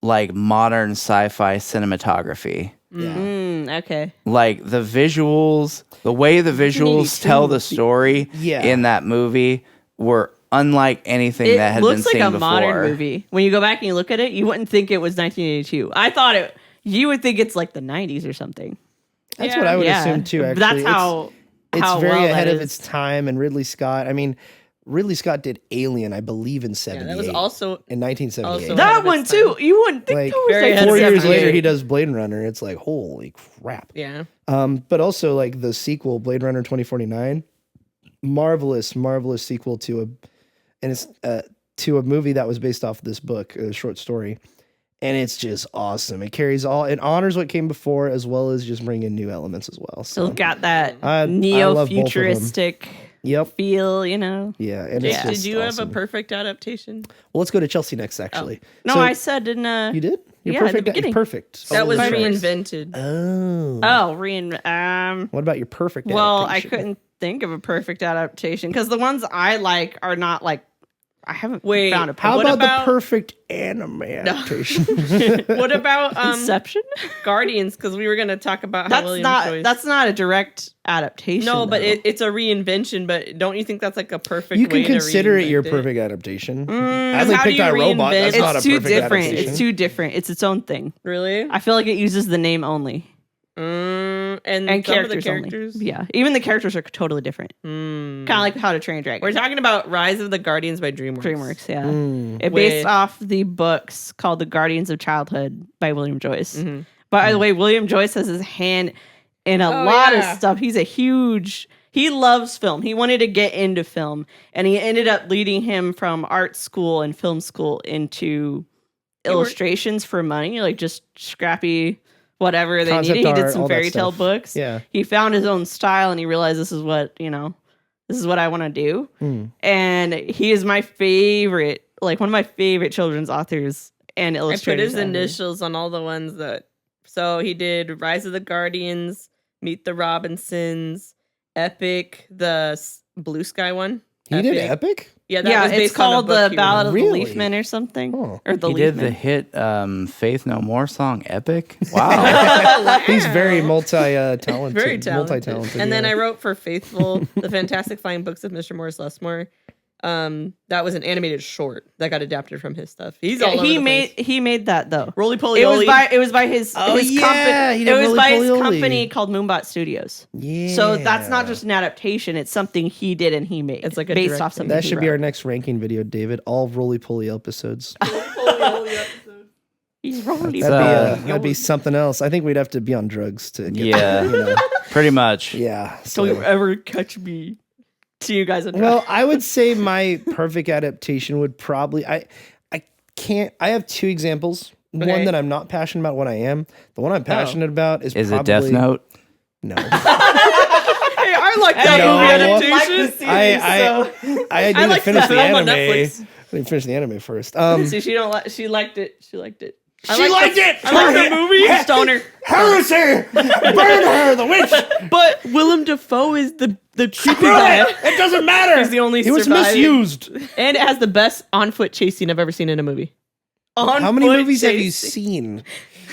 like modern sci-fi cinematography. Yeah. Okay. Like the visuals, the way the visuals tell the story Yeah. in that movie were unlike anything that It had been looks like seen a before. modern movie. When you go back and you look at it, you wouldn't think it was 1982. I thought it. You would think it's like the 90s or something. That's what I would Yeah. assume too. Actually, That's how. it's how very well ahead that of is. its time. And Ridley Scott. I mean, Ridley Scott did Alien, I believe, in Yeah, '78. that was also in 1978. also- That ahead of one its too. time. You wouldn't think Like, that was very ahead of 4 its years time. later, he does Blade Runner. It's like, holy crap. yeah. But also like the sequel, Blade Runner 2049, marvelous sequel to a movie that was based off this book, a short story, and it's just awesome. It honors what came before as well as just bring in new elements as well. Still So got that I love both of them. neo-futuristic yep, feel, you know. yeah, and it's Did just you have awesome. a perfect adaptation? Well, let's go to Chelsea next. Actually, No, So- I said in you did. You're yeah, in the perfect. beginning. Perfect. That was sorry. reinvented. Oh. What about your perfect? Well, I adaptation? couldn't think of a perfect adaptation because the ones I like are not like I haven't Wait, found a How What about, about- the perfect anime adaptation? What about Inception. Guardians? Because we were going to talk about how Williams choice. That's not a direct adaptation. No, but though. it's a reinvention. But don't you think that's like a perfect? You can way to consider it your reinvent perfect adaptation. Mm, Adelaide how do picked you out robot. reinvent- That's not a it's too perfect different. adaptation. It's too different. It's its own thing. Really? I feel like it uses the name only. Mm, And some of the characters characters. only. Yeah, even the characters are totally different. Kind of like How to Train a Dragon. We're talking about Rise of the Guardians by DreamWorks. DreamWorks, yeah. It With- based off the books called The Guardians of Childhood by William Joyce. Mm-hmm. By the way, William Joyce has his hand in a lot of stuff. He loves film. He wanted to get into film, and he ended up leading him from art school and film school into illustrations for money, like just scrappy whatever they Concept needed. He did art, some all that fairy tale stuff. books. Yeah. He found his own style, and he realized this is what I want to do. And he is my favorite, like one of my favorite children's authors and I put illustrators. his initials on all the ones that. So he did Rise of the Guardians, Meet the Robinsons, Epic, Blue Sky one. He did Epic? Yeah, that was it's based on a called book The he Ballad of the Really? Leafman or something. Oh. Or the He did Leafman. the hit Faith No More song, Epic. Wow. He's very multi-talented. Very talented. Multi-talented. And then yeah. I wrote for Faithful, The Fantastic Flying Books of Mr. Morris Lusmore. That was an animated short that got adapted from his stuff. He's all over he the made place. he made that though. Roly Poly It Oly. was by his Oh, his yeah, company. he did It was Roly by his Poly Oly. company called Moonbot Studios. Yeah. So that's not just an adaptation; it's something he did and he made. It's like a based direct off thing. something. That he should be wrote. our next ranking video, David. All roly-poly episodes. He's Roly. That'd be something else. I think we'd have to be on drugs to get Yeah. there, you know? Pretty much. Yeah. Don't you ever catch me? To you guys. Well, I would say my perfect adaptation would probably I have two examples. Okay. One that I'm not passionate about, one I am. The one I'm passionate about is Is probably it Death Note? No. Hey, I like that No. movie I adaptation. I need to like finish that the film on anime. Netflix. Let me finish the anime first. See, she don't like. She liked it. She liked it. She liked it. I like the movie. Stoner. Heresy! Burn her, the witch! But Willem Dafoe is the creepy Screw guy. it doesn't matter. He's the only He was surviving. misused. And it has the best on-foot chase scene I've ever seen in a movie. How many On-foot movies have chase you scene. seen?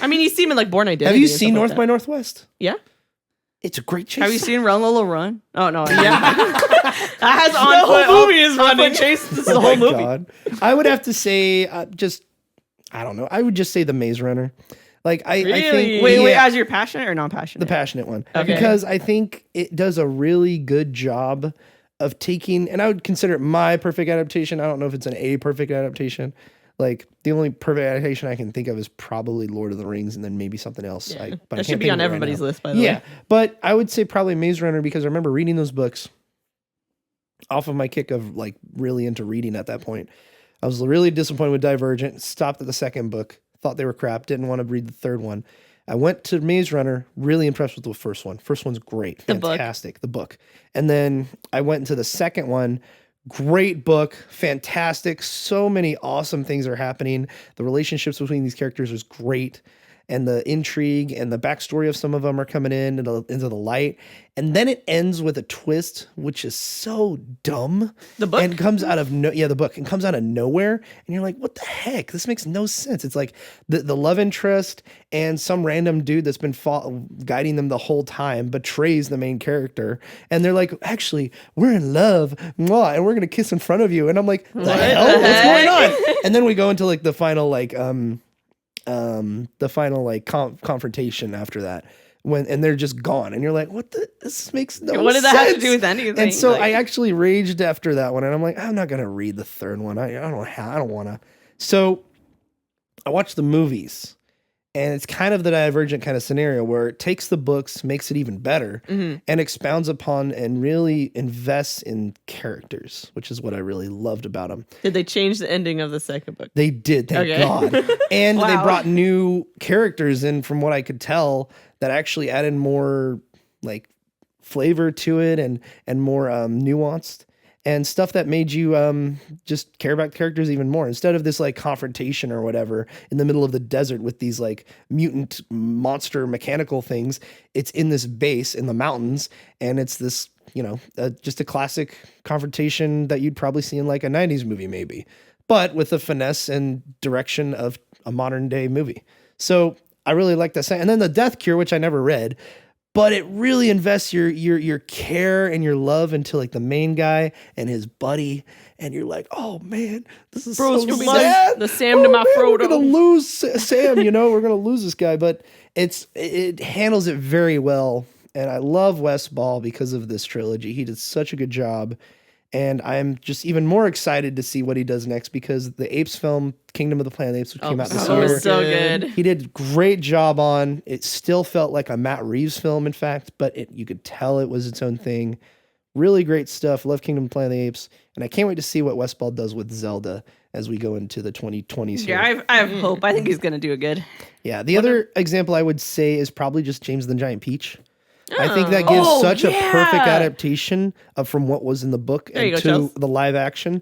I mean, you see him in like Born Identity. Have you and stuff seen like North that. by Northwest? Yeah. It's a great chase. Have you seen Run Lola Run? Oh no. Yeah. That has on The whole foot. movie is running. Chase. This is the Oh whole my movie. God. I would have to say I don't know. I would just say The Maze Runner. Like I Really? think Wait, yeah, as you're passionate or non-passionate? the passionate one. Okay. Because I think it does a really good job of taking, and I would consider it my perfect adaptation. I don't know if it's a perfect adaptation. Like the only perfect adaptation I can think of is probably Lord of the Rings, and then maybe something else. Yeah. But I That can't should be think on of it right everybody's now. list, by the Yeah, way. but I would say probably Maze Runner because I remember reading those books off of my kick of like really into reading at that point. I was really disappointed with Divergent, stopped at the second book, thought they were crap, didn't want to read the third one. I went to Maze Runner, really impressed with the first one. First one's great, fantastic, the book. And then I went into the second one, great book, fantastic. So many awesome things are happening. The relationships between these characters is great. And the intrigue and the backstory of some of them are coming into the light. And then it ends with a twist, which is so dumb. The book? And comes out of the book. And comes out of nowhere. And you're like, what the heck? This makes no sense. It's like the love interest and some random dude that's been guiding them the whole time betrays the main character. And they're like, actually, we're in love. Mwah, and we're going to kiss in front of you. And I'm like, the hell? What's going on? And then we go into like the final confrontation after that and they're just gone and you're like, what this makes no sense. What did that have to do with anything? And so Like- I actually raged after that one and I'm like, I'm not gonna read the third one. I don't want to. So I watched the movies and it's kind of the Divergent kind of scenario where it takes the books, makes it even better, and expounds upon and really invests in characters, which is what I really loved about them. Did they change the ending of the second book? They did, thank Okay. God. And they Wow. brought new characters in, from what I could tell, that actually added more like flavor to it and more nuanced and stuff that made you just care about the characters even more. Instead of this like confrontation or whatever in the middle of the desert with these like mutant monster mechanical things, it's in this base in the mountains and it's this, just a classic confrontation that you'd probably see in like a 90s movie maybe, but with the finesse and direction of a modern day movie. So I really like that. And then The Death Cure, which I never read, but it really invests your care and your love into like the main guy and his buddy, and you're like, oh man, this is Bro's so gonna be sad. the Sam to my We're Frodo. gonna lose Sam, we're gonna lose this guy, but it handles it very well, and I love Wes Ball because of this trilogy. He did such a good job. And I'm just even more excited to see what he does next because the Apes film, Kingdom of the Planet of the Apes, which came out this so year. was so good. He did a great job on. It still felt like a Matt Reeves film, in fact, but you could tell it was its own thing. Really great stuff. Love Kingdom of the Planet of the Apes. And I can't wait to see what Wes Ball does with Zelda as we go into the 2020s here. Yeah, I have hope. I think he's going to do it good. Yeah, the other example I would say is probably just James and the Giant Peach. I think that gives such a perfect adaptation from what was in the book There you and go, to Chels. the live action.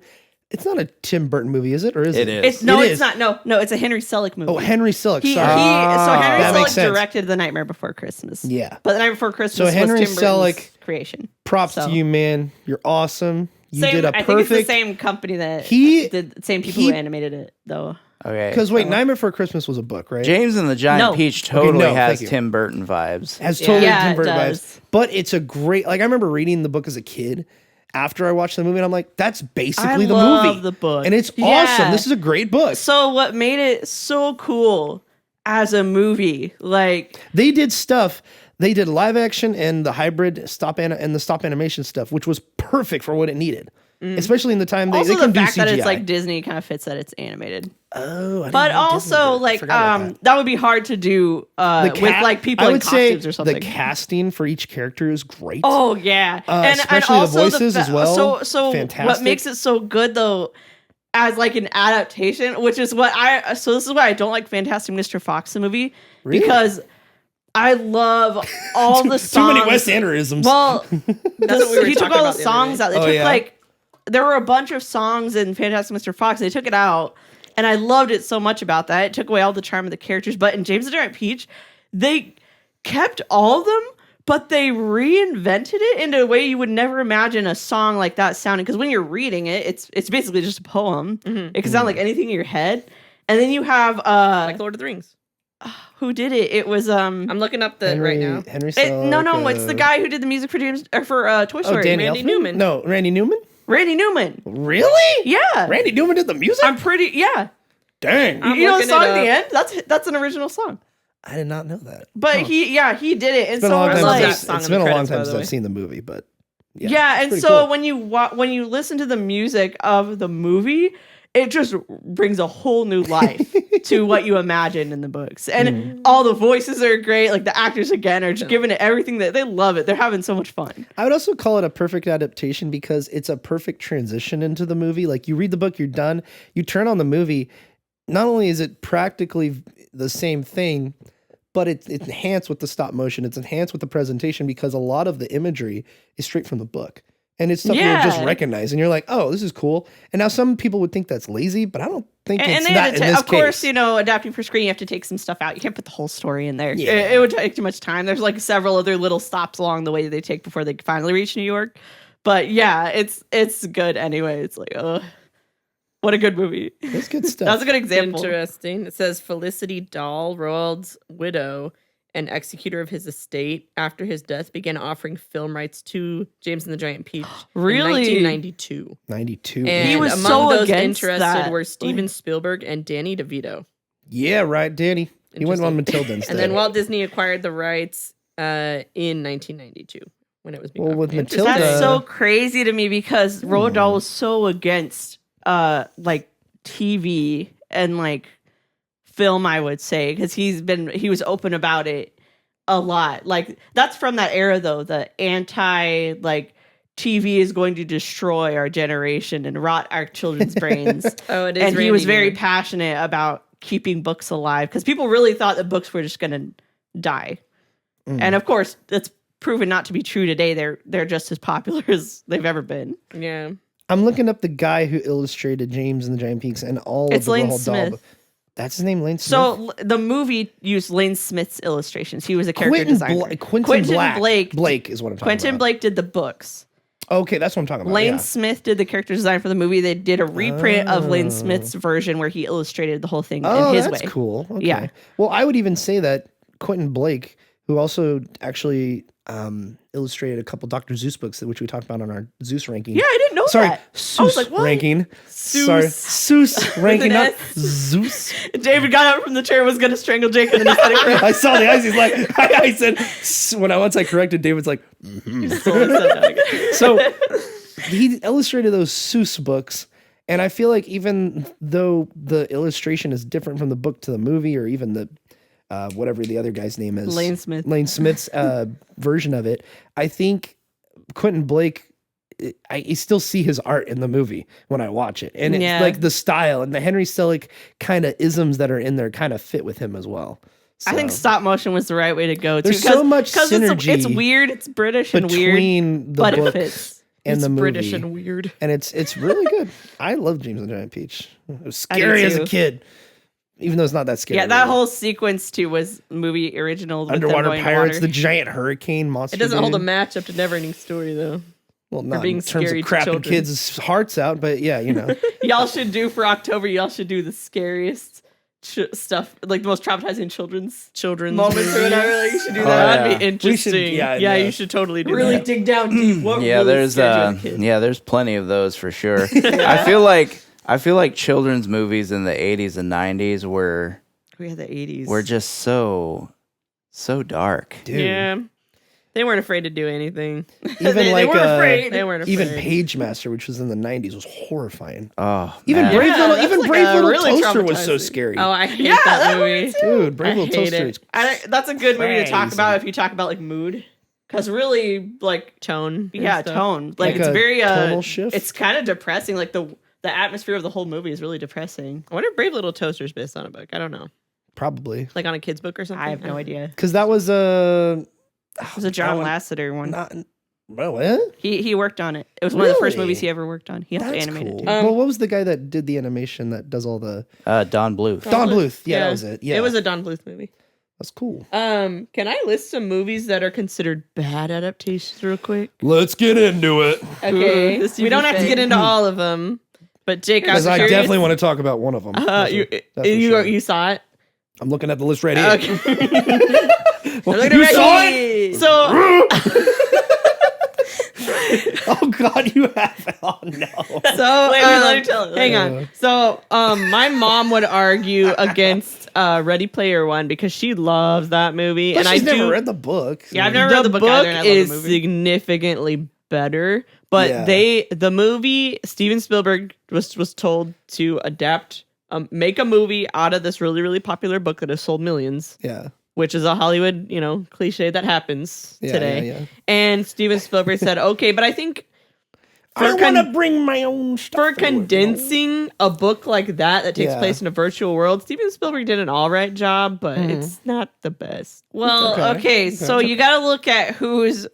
It's not a Tim Burton movie, is it? Or is it? It is. It's It is. not. No, it's a Henry Selick movie. Oh, Henry Selick. So Sorry. Henry That makes Selick sense. directed The Nightmare Before Christmas. Yeah. But The Night Before Christmas So Henry was Tim Burton's Selick, creation. Props So- to you, man. You're awesome. You Same, did a I think it's the perfect. same company that He- did same people he- who animated it though. Okay. Because wait, Nightmare Before Christmas was a book, right? James and the Giant No. Peach totally no, has thank you. Tim Burton vibes. Has totally Yeah, Tim it Burton does. vibes. But it's a great. Like I remember reading the book as a kid. After I watched the movie, and I'm like, that's basically the love movie. the book. And it's Yeah. awesome. This is a great book. So what made it so cool as a movie? Like They did stuff. They did live action and the hybrid stop animation stuff, which was perfect for what it needed. Especially in the time they also can the do fact CGI. that it's like Disney kind of fits that it's animated. Oh, I didn't But know Disney also did it. like Forgot about that would be hard to do with like people I in would say costumes or something. the casting for each character is great. Oh yeah, and especially the also voices as well. So what Fantastic. makes it so good though, as like an adaptation, which is what this is why I don't like Fantastic Mr. Fox the movie Really? because I love all the songs. Too many Wes Andersons. Well, That's what we were he took talking all the about the other songs day. out. They Oh, took yeah? like there were a bunch of songs in Fantastic Mr. Fox. They took it out, and I loved it so much about that. It took away all the charm of the characters. But in James and the Giant Peach, they kept all of them, but they reinvented it in a way you would never imagine a song like that sounding. Because when you're reading it, it's basically just a poem. It can sound like anything in your head. And then you have Like Lord of the Rings. who did it? It was I'm looking up the right now. Henry it, Selick, no, it's the guy who did the music for James or for Toy Oh, Story. Danny Randy Elfman? Newman. No, Randy Newman. Randy Newman. Really? Yeah. Randy Newman did the music. I'm pretty yeah. Dang, I'm You know the looking song it at the up. end? That's an original song. I did not know that. But he did it. And It's been a so long I time was like, that since song it's in been the a long credits, time by the since way. I've seen the movie, but yeah, it's and pretty so cool. when you listen to the music of the movie, it just brings a whole new life to what you imagined in the books. And all the voices are great. Like the actors again are just giving it everything that they love it. They're having so much fun. I would also call it a perfect adaptation because it's a perfect transition into the movie. Like you read the book, you're done. You turn on the movie. Not only is it practically the same thing, but it's enhanced with the stop motion. It's enhanced with the presentation because a lot of the imagery is straight from the book. And it's stuff you would just Yeah. recognize. And you're like, oh, this is cool. And now some people would think that's lazy, but I don't think And it's they not had in to this of course, case. adapting for screen, you have to take some stuff out. You can't put the whole story in there. Yeah. It would take too much time. There's like several other little stops along the way that they take before they finally reach New York. But yeah, it's good anyway. It's like, what a good movie. That's good stuff. That was a good example. Interesting. It says Felicity Dahl, Roald's widow and executor of his estate, after his death, began offering film rights to James and the Giant Peach Really? in 1992. 92. And He was among so those against interested that. were Steven Spielberg and Danny DeVito. Yeah, right, Danny. He went on Matilda instead. And then Walt Disney acquired the rights in 1992 when it was being Well, with offered. Matilda- That's so crazy to me because Roald Dahl was so against like TV and like film, I would say, because he was open about it a lot. Like that's from that era though, the anti like TV is going to destroy our generation and rot our children's brains. Oh, it is. And he Randy was very Newman. passionate about keeping books alive because people really thought that books were just going to die. And of course, that's proven not to be true today. They're just as popular as they've ever been. Yeah. I'm looking up the guy who illustrated James and the Giant Peaks and all It's of the Lane Roald Dahl. Smith. That's his name, Lane Smith. So the movie used Lane Smith's illustrations. He was a character designer. Quentin Blake. Blake is what I'm talking Quentin about. Blake did the books. Okay, that's what I'm talking about. Lane yeah. Smith did the character design for the movie. They did a reprint of Lane Smith's version where he illustrated the whole thing Oh, in his that's way. cool. Okay. Yeah. Well, I would even say that Quentin Blake, who also actually illustrated a couple Dr. Zeus books, which we talked about on our Zeus ranking. Yeah, I didn't know Sorry, that. Seuss like, what? ranking. Seuss. Sorry, Seuss ranking, not S. Zeus. David got up from the chair, was gonna strangle Jake, and then he said it correct. I saw the eyes. He's like, I said, once I corrected, David's like, so he illustrated those Seuss books. And I feel like even though the illustration is different from the book to the movie, or even the whatever the other guy's name is, Lane Smith. Smith's version of it, I think Quentin Blake, I still see his art in the movie when I watch it, and it's like the style and the Henry Selick kind of isms that are in there kind of fit with him as well. So, I think stop motion was the right way to go. There's so much synergy It's weird. It's British and weird, between the but book it fits. and It's the movie. British and weird. And it's really good. I love James and the Giant Peach. It was scary as a too. kid, even though it's not that scary. Yeah, that really. whole sequence too was movie original. with them Underwater going pirates, water. the giant hurricane monster. It doesn't hold a dude. match up to Neverending Story though. Well, not being in terms scary of to crapping children. kids' hearts out, but yeah, you know. Y'all should do for October. Y'all should do the scariest stuff, like the most traumatizing children's moments or whatever. Like, you should do Oh, that. yeah. That'd be interesting. yeah, Yeah, yeah. you should totally do Really that. dig down deep. What Yeah, really there's scared you as a kid? there's plenty of those for sure. I feel like children's movies in the 80s and 90s were We had the 80s. just so dark. Dude. Yeah. They weren't afraid to do anything. Even they like weren't afraid. They weren't afraid. even Page Master, which was in the 90s, was horrifying. Oh, Even man. Brave Little, that's even like Brave a Little really Toaster was so traumatizing. scary. Oh, I hate Yeah, that that movie. Dude, Brave I Little hate Toaster. it. That's a good movie to talk Crazy. about if you talk about like mood, because really like Tone. and yeah, stuff. tone. Like Like it's a very tonal shift? It's kind of depressing. Like the atmosphere of the whole movie is really depressing. I wonder if Brave Little Toaster is based on a book. I don't know. Probably. Like on a kid's book or something? I have no idea. Because that was It was a John that one- Lasseter one. not. Well, what? He worked on it. It was one of the first Really? movies he ever worked on. He also That's animated cool. too. Well, what was the guy that did the animation that does all the Don Bluth. Don Bluth? Yeah, that was it. Yeah, It was a Don Bluth movie. that's cool. Can I list some movies that are considered bad adaptations real quick? Let's get into it. Okay. This We don't have to thing. get into all of them. But Jake, I was Because I curious. definitely want to talk about one of them. You saw it? I'm looking at the list right here. Okay. Well, Look at you it saw right it? here. So Oh God, you have. Oh no. So let me tell it. hang on. So my mom would argue against Ready Player One because she loves that movie, But and she's I never do. read the book. Yeah, I've never read the book either, and I love is the movie. significantly better, but Yeah. the movie Steven Spielberg was told to adapt, make a movie out of this really really popular book that has sold millions. Yeah. Which is a Hollywood, cliche that happens Yeah, today. yeah, yeah. And Steven Spielberg said, "Okay, but I think I for want to bring my own stuff. for into it, you know? condensing a book like that takes Yeah. place in a virtual world, Steven Spielberg did an all right job, but it's not the best." Well, Okay. okay, so you got to look at who's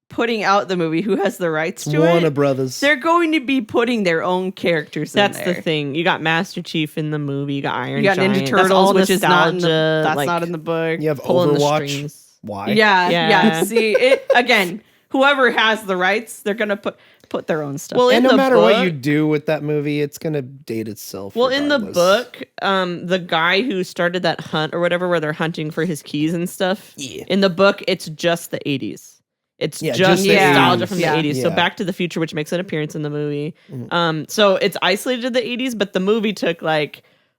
putting out the movie, who has the rights to Warner it. Brothers. They're going to be putting their own characters That's in the there. thing. You got Master Chief in the movie. You got Iron You got Giant. Ninja That's Turtles, all which is not in the, nostalgia, that's like, not in the book. You have pulling the Overwatch. strings. Why? Yeah, Yeah. yeah. See, it again. Whoever has the rights, they're gonna put their own stuff. Well, And in no the matter what you book- do with that movie, it's gonna date itself. Well, in the regardless. book, the guy who started that hunt or whatever, where they're hunting for his keys and stuff. Yeah. In the book, it's just the 80s. It's Yeah, just just the nostalgia 80s. from Yeah. the 80s. So Yeah. Back to the Future, which makes an appearance in the movie. So it's isolated to the 80s, but the movie took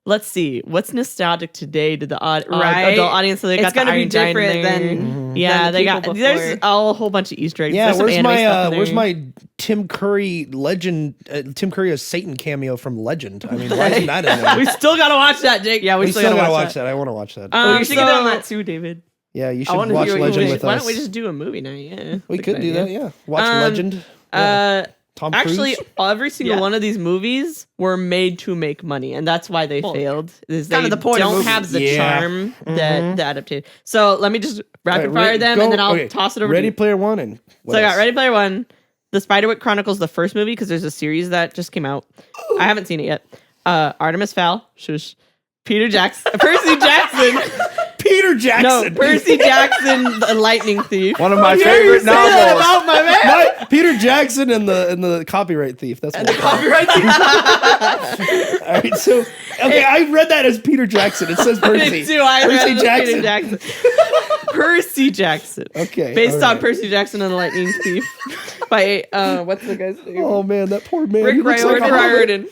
let's see, what's nostalgic today to the Right. adult audience? So they It's got the gonna be Iron Giant in different there. than Yeah, than the they got. people There's before. a whole bunch of Easter eggs. Yeah, There's some where's anime my stuff in where's there. my Tim Curry legend? Tim Curry as Satan cameo from Legend. I mean, why isn't that in there? We still gotta watch that, Jake. Yeah, we still gotta watch that. I want to watch that. Oh, you should get on so- that too, David. yeah, you I should wanna watch hear what you Legend wish- with Why us. don't we just do a movie night? Yeah, We could do that. Yeah, watch Um, Legend. Yeah. Tom Cruise. Actually, every single Yeah. one of these movies were made to make money, and that's why they failed. Is kind they of the point of don't movies. have the Yeah. charm that the adaptation. So let me just rapid All right, fire them, go- and then I'll okay, toss it over. Ready to you. Player One and what So I got else? Ready Player One, The Spiderwick Chronicles, the first movie, because there's a series that just came out. I haven't seen it yet. Artemis Fowl, shush. Peter Jackson, Percy Jackson. Peter No, Jackson. Percy Jackson, the Lightning Thief. One of my How dare favorite you say that novels. about my man. My- Peter Jackson and the copyright thief. That's what Copyright. All right, so okay, I read that as Peter Jackson. It says Percy. Me too. I Percy read it as Jackson. Peter Jackson. Percy Jackson. Okay. Based all on right. Percy Jackson and the Lightning Thief by what's the guy's name? Oh man, that poor man. Rick He looks like a hobbit. Riordan.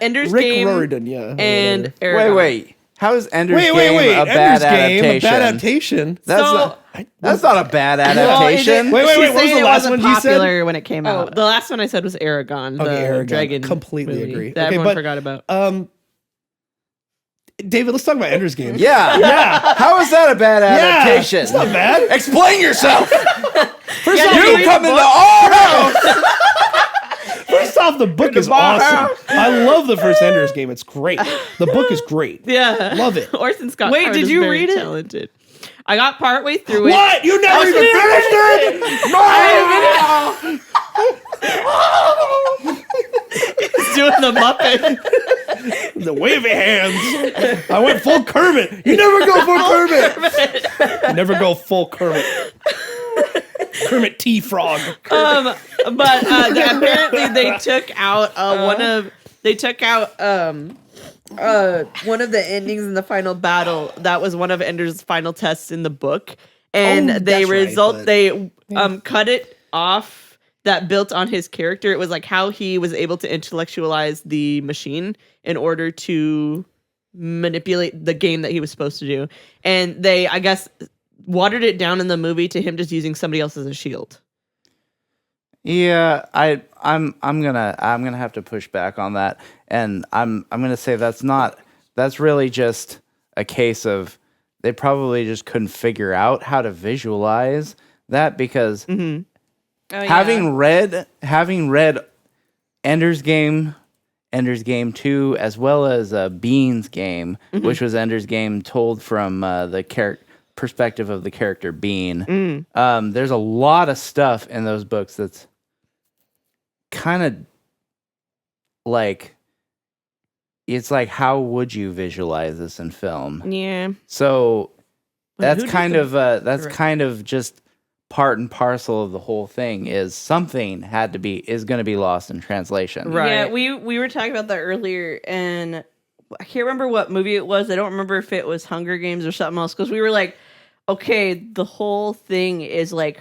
Ender's Rick Game Riordan, yeah. and whatever. Aragon. Wait. How is Ender's Wait. Game a bad Ender's Game, adaptation? a bad adaptation. That's not a bad Well, adaptation. Wait, She's what was saying the it last wasn't one you said? popular when it came Oh, out. the last one I said was Aragon, the Okay, Aragon. dragon. Completely movie agree. That Okay, everyone but- forgot about. David, let's talk about Ender's Game. Yeah. Yeah. How is that a bad Yeah, adaptation? it's not bad. Explain yourself. First Yeah, off, did You read come the into book? our house. First off, the book is awesome. I love the first Ender's Game. It's great. The book is great. Yeah, Love it. Orson Scott. Wait, Card did is you very read it? Talented. I got partway through it. What? You never even finished it? He's doing the Muppet. The wavy hands. I went full Kermit. You never go full Kermit. Never go full Kermit. Kermit T. Frog. But apparently they took out one of the endings in the final battle. That was one of Ender's final tests in the book, and Oh, that's right, they cut it off. That built on his character. It was like how he was able to intellectualize the machine in order to manipulate the game that he was supposed to do. And they, I guess, watered it down in the movie to him just using somebody else as a shield. Yeah, I'm gonna have to push back on that, and I'm gonna say that's really just a case of they probably just couldn't figure out how to visualize that because having read Ender's Game 2 as well as Bean's Game, which was Ender's Game told from the perspective of the character Bean. There's a lot of stuff in those books that's kind of like it's like how would you visualize this in film? Yeah. So But that's who kind did of kind of just part and parcel of the whole thing is something is going to be lost in translation. Right. Yeah, we were talking about that earlier, and I can't remember what movie it was. I don't remember if it was Hunger Games or something else, because we were like, okay, the whole thing is like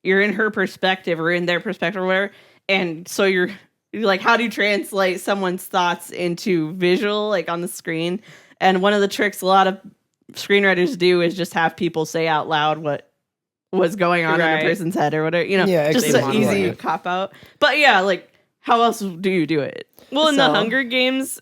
you're in her perspective or in their perspective or whatever, and so you're like, how do you translate someone's thoughts into visual, like on the screen? And one of the tricks a lot of screenwriters do is just have people say out loud what was going on in Right. a person's head or whatever, Yeah, just exactly. an easy Monologue. cop out. But yeah, like how else do you do it? Well, in the So- Hunger Games,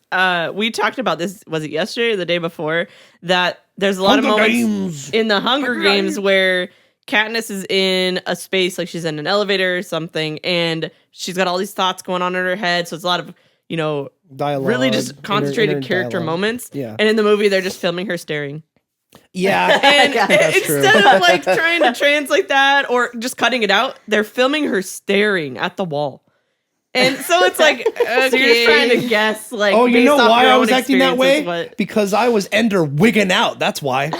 we talked about this, was it yesterday or the day before, that there's a lot of moments in the Hunger Games where Katniss is in a space, like she's in an elevator or something, and she's got all these thoughts going on in her head. So it's a lot of, Dialogue. really just concentrated inner character dialogue. moments. Yeah. And in the movie, they're just filming her staring. Yeah. And That's true. instead of like trying to translate that or just cutting it out, they're filming her staring at the wall. And so it's like, okay. So you're just trying to guess, like, Oh, you based know off why your I own was acting that way? experiences, what- Because I was Ender wigging out. That's why.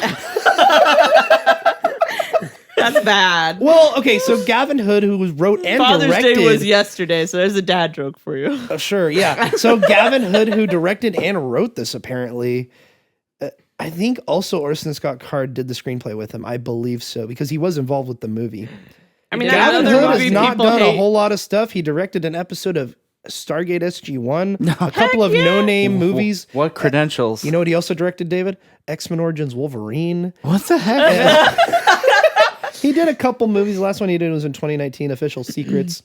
That's bad. Well, okay, so Gavin Hood, who wrote and Father's directed, Day was yesterday, so there's a dad joke for you. Sure, yeah. So Gavin Hood, who directed and wrote this, apparently, I think also Orson Scott Card did the screenplay with him. I believe so because he was involved with the movie. I mean, Gavin another Hood movie has not people done a hate. whole lot of stuff. He directed an episode of Stargate SG-1, a couple of no-name movies. What credentials? You know what he also directed, David? X-Men Origins Wolverine. what the heck? He did a couple movies. The last one he did was in 2019, Official Secrets.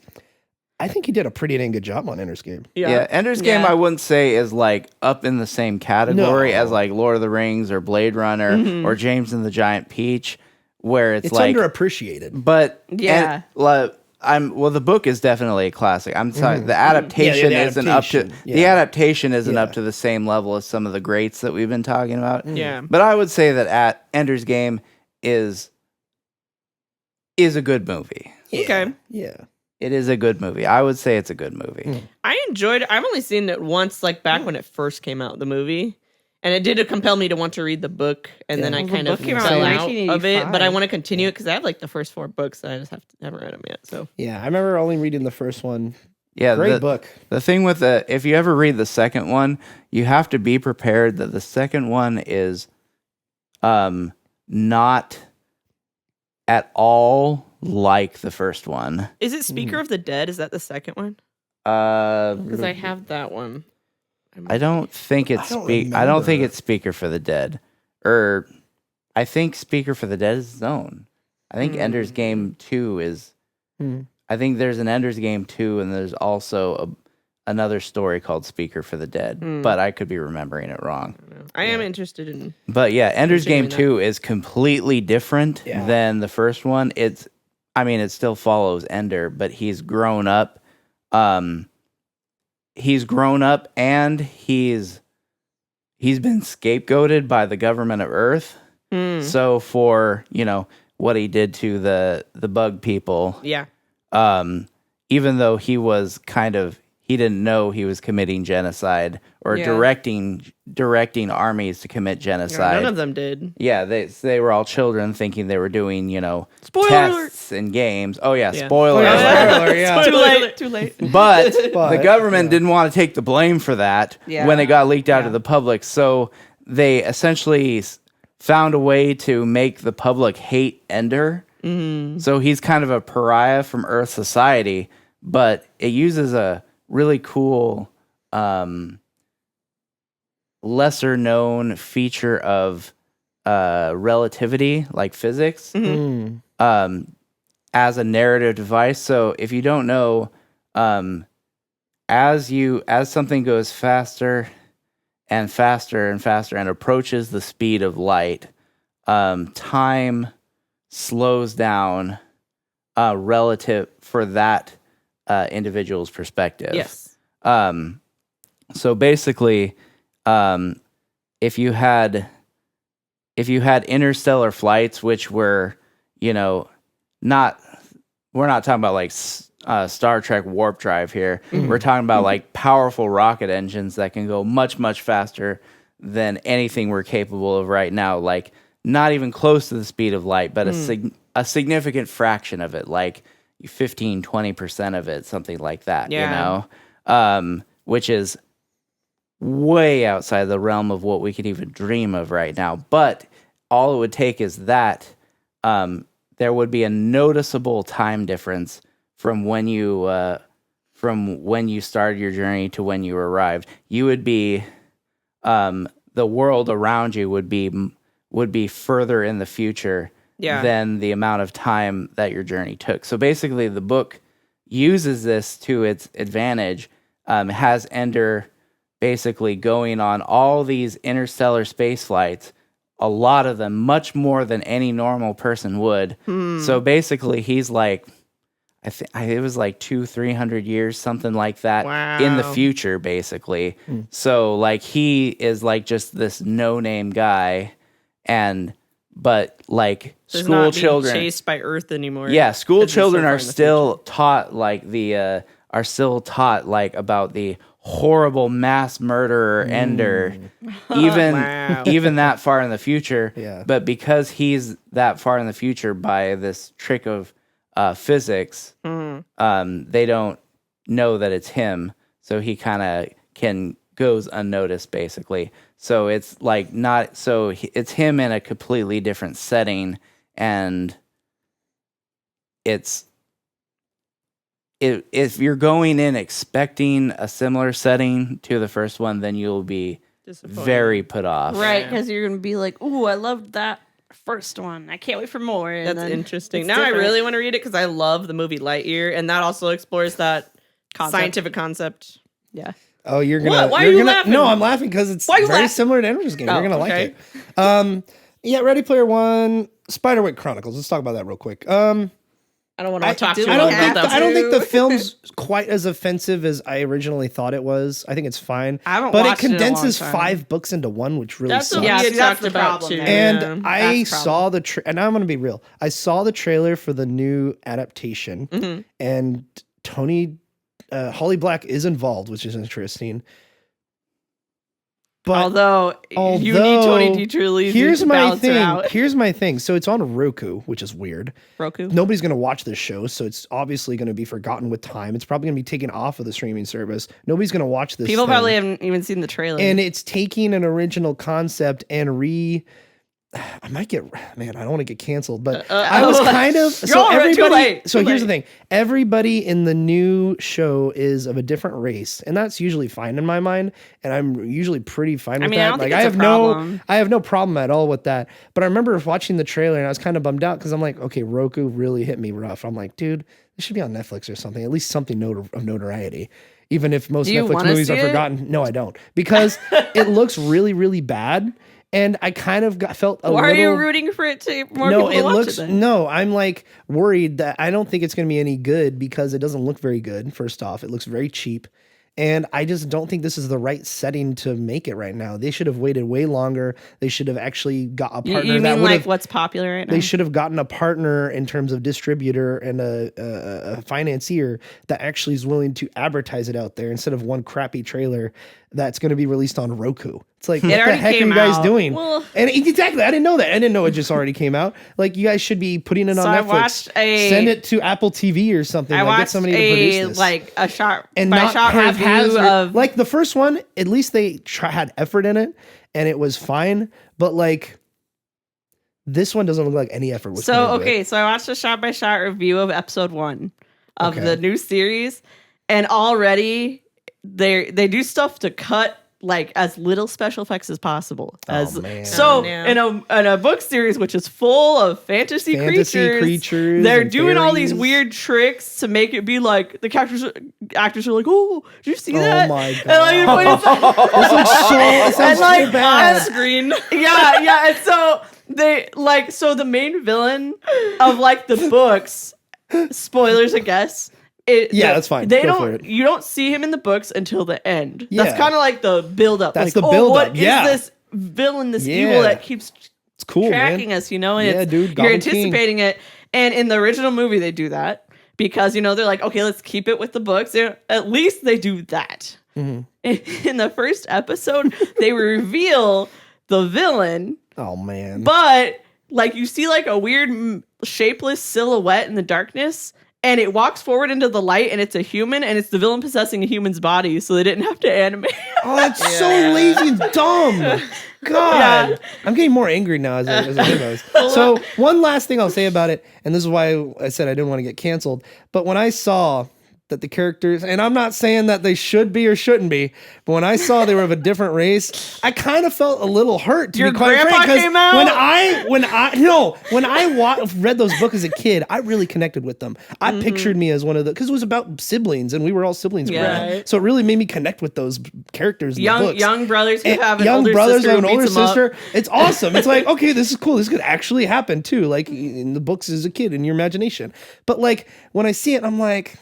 I think he did a pretty dang good job on Ender's Game. Yeah, Ender's Game I wouldn't say is like up in the same category No. as like Lord of the Rings or Blade Runner or James and the Giant Peach, where it's like underappreciated. But Yeah. the book is definitely a classic. I'm sorry, the adaptation Yeah, the isn't up to adaptation. the adaptation isn't Yeah. up to the same level as some of the greats that we've been talking about. Yeah. But I would say that at Ender's Game is a good movie. Okay. Yeah. It is a good movie. I would say it's a good movie. I enjoyed it. I've only seen it once, like back when it first came out, the movie. And it did compel me to want to read the book. And then I Well, the kind of book came out fell in out of it. 1985. But I want to continue it because I have like the first 4 books. And I just haven't read them yet. So Yeah, I remember only reading the first one. Yeah, Great book. The thing with if you ever read the second one, you have to be prepared that the second one is not at all like the first one. Is it Speaker of the Dead? Is that the second one? Uh, Because I have that one. I don't think it's I don't think it's Speaker for the Dead, or I think Speaker for the Dead is its own. I think Ender's Game 2 is. I think there's an Ender's Game 2, and there's also another story called Speaker for the Dead, but I could be remembering it wrong. I am interested in. But yeah, Ender's Game Continuing 2 is completely different than the first one. It still follows Ender, but he's grown up. He's grown up, and he's been scapegoated by the government of Earth. So for, what he did to the bug people. Yeah. Even though he didn't know he was committing genocide or directing armies to commit genocide. None of them did. Yeah, they were all children thinking they were doing, Spoiler tests and games. Oh yeah, spoiler. Spoiler, yeah. Too late. But the government didn't want to take the blame for that when it got leaked out to the public. So they essentially found a way to make the public hate Ender. So he's kind of a pariah from Earth society, but it uses a really cool, lesser known feature of relativity, like physics, as a narrative device. So if you don't know, as something goes faster and faster and faster and approaches the speed of light, time slows down relative for that individual's perspective. Yes. So basically, if you had interstellar flights, which were, we're not talking about like Star Trek warp drive here. We're talking about like powerful rocket engines that can go much, much faster than anything we're capable of right now. Like not even close to the speed of light, but a significant fraction of it, like 15, 20% of it, something like that, which is way outside the realm of what we could even dream of right now. But all it would take is that there would be a noticeable time difference from when you started your journey to when you arrived. You would be the world around you would be further in the future than the amount of time that your journey took. So basically, the book uses this to its advantage. Has Ender basically going on all these interstellar space flights, a lot of them, much more than any normal person would. So basically, he's like, I think it was like 200-300 years, something like that, in the future, basically. So like he is like just this no-name guy, but like Does school not children being chased by Earth anymore. Yeah, school children are so still taught like about the horrible mass murderer Ender, even that far in the future. Yeah. But because he's that far in the future by this trick of physics, they don't know that it's him. So he kind of goes unnoticed, basically. So it's like it's him in a completely different setting, and if you're going in expecting a similar setting to the first one, then you'll be very put off. Right, because you're going to be like, ooh, I loved that first one. I can't wait for more. And That's interesting. it's Now different. I really want to read it because I love the movie Lightyear, and that also explores that scientific concept. Yeah. Oh, you're gonna. What? Why you're are you gonna, laughing? No, I'm laughing because it's Why are you very laughing? similar to Ender's Game. Oh, You're gonna okay. like it. Yeah, Ready Player One, Spiderwick Chronicles. Let's talk about that real quick. I don't want to talk too I long don't think about that. I don't think the film's quite as offensive as I originally thought it was. I think it's fine, I haven't but it watched it in a long condenses time. 5 books into one, which really That's sucks. what we Yeah, had see, that's talked the about problem too. there. And I That's the saw and I'm going to be real. I saw the trailer for the new adaptation, and Holly Black is involved, which is interesting. But Although you need Tony D. Truly to balance it out. Here's my thing. So it's on Roku, which is weird. Roku. Nobody's going to watch this show, so it's obviously going to be forgotten with time. It's probably going to be taken off of the streaming service. Nobody's going to watch this. People thing. probably haven't even seen the trailer. And it's taking an original concept and I might get, man, I don't want to get canceled, but I was kind of, so already too late, so too here's the late. thing. Everybody in the new show is of a different race, and that's usually fine in my mind, and I'm usually pretty fine with mean, that. I don't think I it's a have problem. I have no problem at all with that. But I remember watching the trailer and I was kind of bummed out because I'm like, okay, Roku really hit me rough. I'm like, dude, this should be on Netflix or something, at least something of notoriety. Even if most Do you Netflix wanna movies see are it? forgotten. No, I don't. Because it looks really, really bad. And I kind of felt a Why little... are you rooting for it to more No, people to it watch looks... it then? No, I'm like worried that I don't think it's going to be any good because it doesn't look very good, first off. It looks very cheap. And I just don't think this is the right setting to make it right now. They should have waited way longer. They should have actually got a partner You that mean would like have... what's popular right now? They should have gotten a partner in terms of distributor and a financier that actually is willing to advertise it out there instead of one crappy trailer that's going to be released on Roku. It's like, what the already heck are came you guys out. doing? Well- And exactly, I didn't know that. I didn't know it just already came out. Like, you guys should be putting it on So I Netflix. watched a- Send it to Apple TV or something. I Like, get watched somebody to produce this. like a shot and by not shot review haphazard. of Like the first one, at least they had effort in it and it was fine. But like, this one doesn't look like any effort was put So into it. okay, so I watched a shot by shot review of episode 1 of Okay. the new series, and already they do stuff to cut like as little special effects as possible. Man. So Oh, no. in a book series which is full of fantasy creatures, they're and doing all these fairies. weird tricks to make it be like the actors are like, oh, did you see Oh that? my And like, This looks so, it sounds and like so bad. on screen. yeah. And so they like so the main villain of like the books, spoilers, I guess. That's fine. They Go for don't. it. You don't see him in the books until the end. Yeah. That's kind of like the build up. That's like, the oh, build what up, is yeah. this villain, this Yeah. evil that keeps It's cool, tracking man. us? You know, and Yeah, dude, you're Goblin King. anticipating it. And in the original movie, they do that because they're like, okay, let's keep it with the books. At least they do that. Mm-hmm. In the first episode, they reveal the villain, Oh man. but like you see like a weird shapeless silhouette in the darkness, and it walks forward into the light, and it's a human, and it's the villain possessing a human's body, so they didn't have to animate. Oh, that's so lazy and dumb. God. Yeah. I'm getting more angry now as it goes. So one last thing I'll say about it, and this is why I said I didn't want to get canceled, but when I saw that the characters, and I'm not saying that they should be or shouldn't be, but when I saw they were of a different race, I kind of felt a little hurt. To Your be quite grandpa frank, 'cause came out? when I read those books as a kid, I really connected with them. I pictured me as one of the, because it was about siblings, and we were all siblings growing up. Right. So it really made me connect with those characters in the books. Young brothers who And have an young older brothers sister have who an older beats 'em up. sister. It's awesome. It's like, okay, this is cool. This could actually happen too. Like in the books as a kid in your imagination. But like when I see it, I'm like,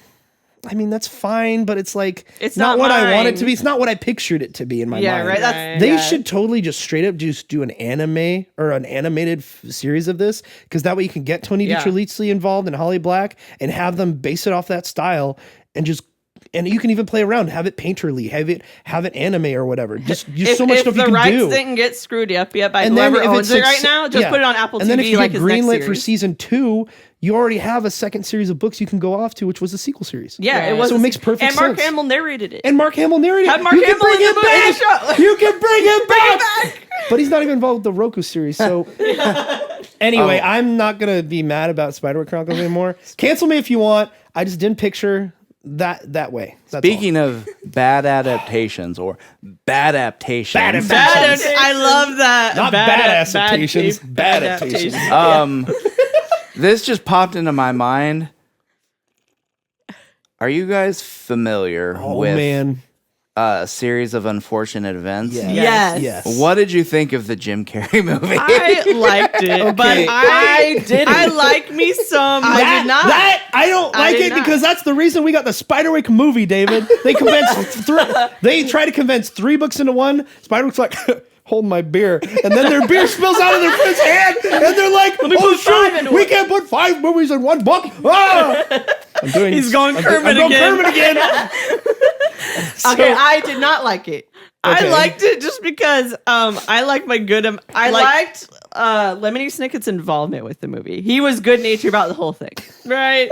I mean, that's fine, but it's like It's not not what I want it mine. to be. It's not what I pictured it to be in my Yeah, mind. right. That's They yeah. should totally just straight up just do an anime or an animated series of this, because that way you can get Tony Yeah. DiTerlizzi involved and Holly Black and have them base it off that style and just. And you can even play around, have it painterly, have it anime or whatever. Just so much stuff you the can rights do. didn't get screwed up yet by And then whoever if owns it's it right now, just yeah. put it on Apple and TV then if you like get his next greenlit for series. season 2, you already have a second series of books you can go off to, which was the sequel series. Yeah, Right. it was. So it makes perfect and Mark sense. Hamill narrated it. And Mark Hamill narrated. Had Mark you can Hamill bring in him the back. show. You can bring him back. But he's not even involved with the Roku series. So anyway, I'm not gonna be mad about Spider-Man Chronicles anymore. Cancel me if you want. I just didn't picture that way. That's Speaking of bad adaptations or bad adaptations, Bad adaptations. I love that. Not bad adaptations, bad adaptations. this just popped into my mind. Are you guys familiar Oh with man. a series of unfortunate events? Yes. Yes. What did you think of the Jim Carrey movie? I liked it, but Okay. I didn't. I like me some. I did not. I don't I like did it not. because that's the reason we got the Spiderwick movie, David. They they try to condense 3 books into one. Spiderwick's like, hold my beer. And then their beer spills out of their friend's hand. And they're like, oh put 5 shoot, into we it." can't put 5 movies in one book. Ah! He's going Kermit I'm going again. Kermit again. Okay, I did not like it. Okay. I liked it just because I like my good. I liked Lemony Snicket's involvement with the movie. He was good natured about the whole thing. Right.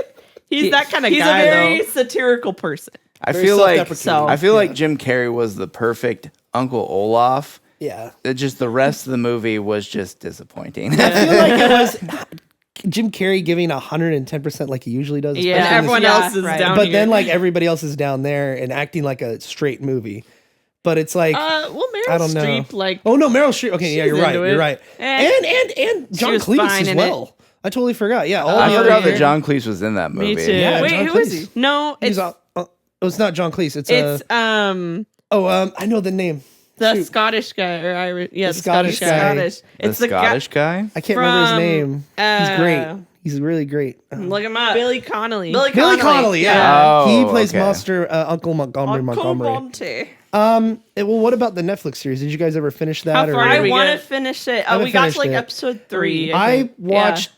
He's that kind of he's a guy. very He's a satirical person. I Very feel like self-deprecating. I feel Yeah. like Jim Carrey was the perfect Uncle Olaf Yeah. Just the rest of the movie was just disappointing. I feel like it was Jim Carrey giving 110% like he usually does. Yeah, especially in this- everyone else is right. down But here. then like everybody else is down there and acting like a straight movie. But it's like well, Meryl I don't know. Streep, like, oh no, Meryl Streep. Okay, yeah, She's you're right. into it. You're right. And John was Cleese fine as in well. I totally forgot. Yeah, all I the forgot other that John Cleese was in that movie. me too. Yeah, Wait, John who is Cleese. he? No, He's it's it's not John Cleese. It's I know the name. the Shoot. Scottish guy or Irish. Yeah, the Scottish Scottish guy. guy. Scottish. The It's the Scottish guy? I can't remember his From, name. He's great. He's really great. Look him up. Billy Connolly. Billy Billy Connolly, yeah. Oh, He plays okay. Monster Uncle Montgomery. Monty. Well, what about the Netflix series? Did you guys ever finish that? How or far did I we want to get? finish it. haven't We got to finished like it. episode 3. I watched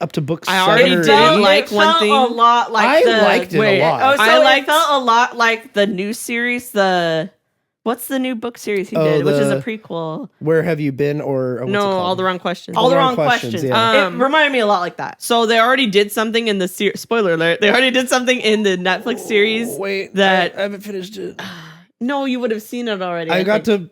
up to book I 7 already or did 8. like it one felt thing. a lot like I the liked it wait, a lot. Oh, so I liked- it felt a lot like the new series. What's the new book series he Oh, did, which is a the- prequel? Where have you been? Or what's it No, called? all the wrong questions. All the wrong questions, questions. yeah. It reminded me a lot like that. So they already did something in the spoiler alert. They already did something in the Netflix series. Wait, that- I haven't finished it. No, you would have seen it already. I got think.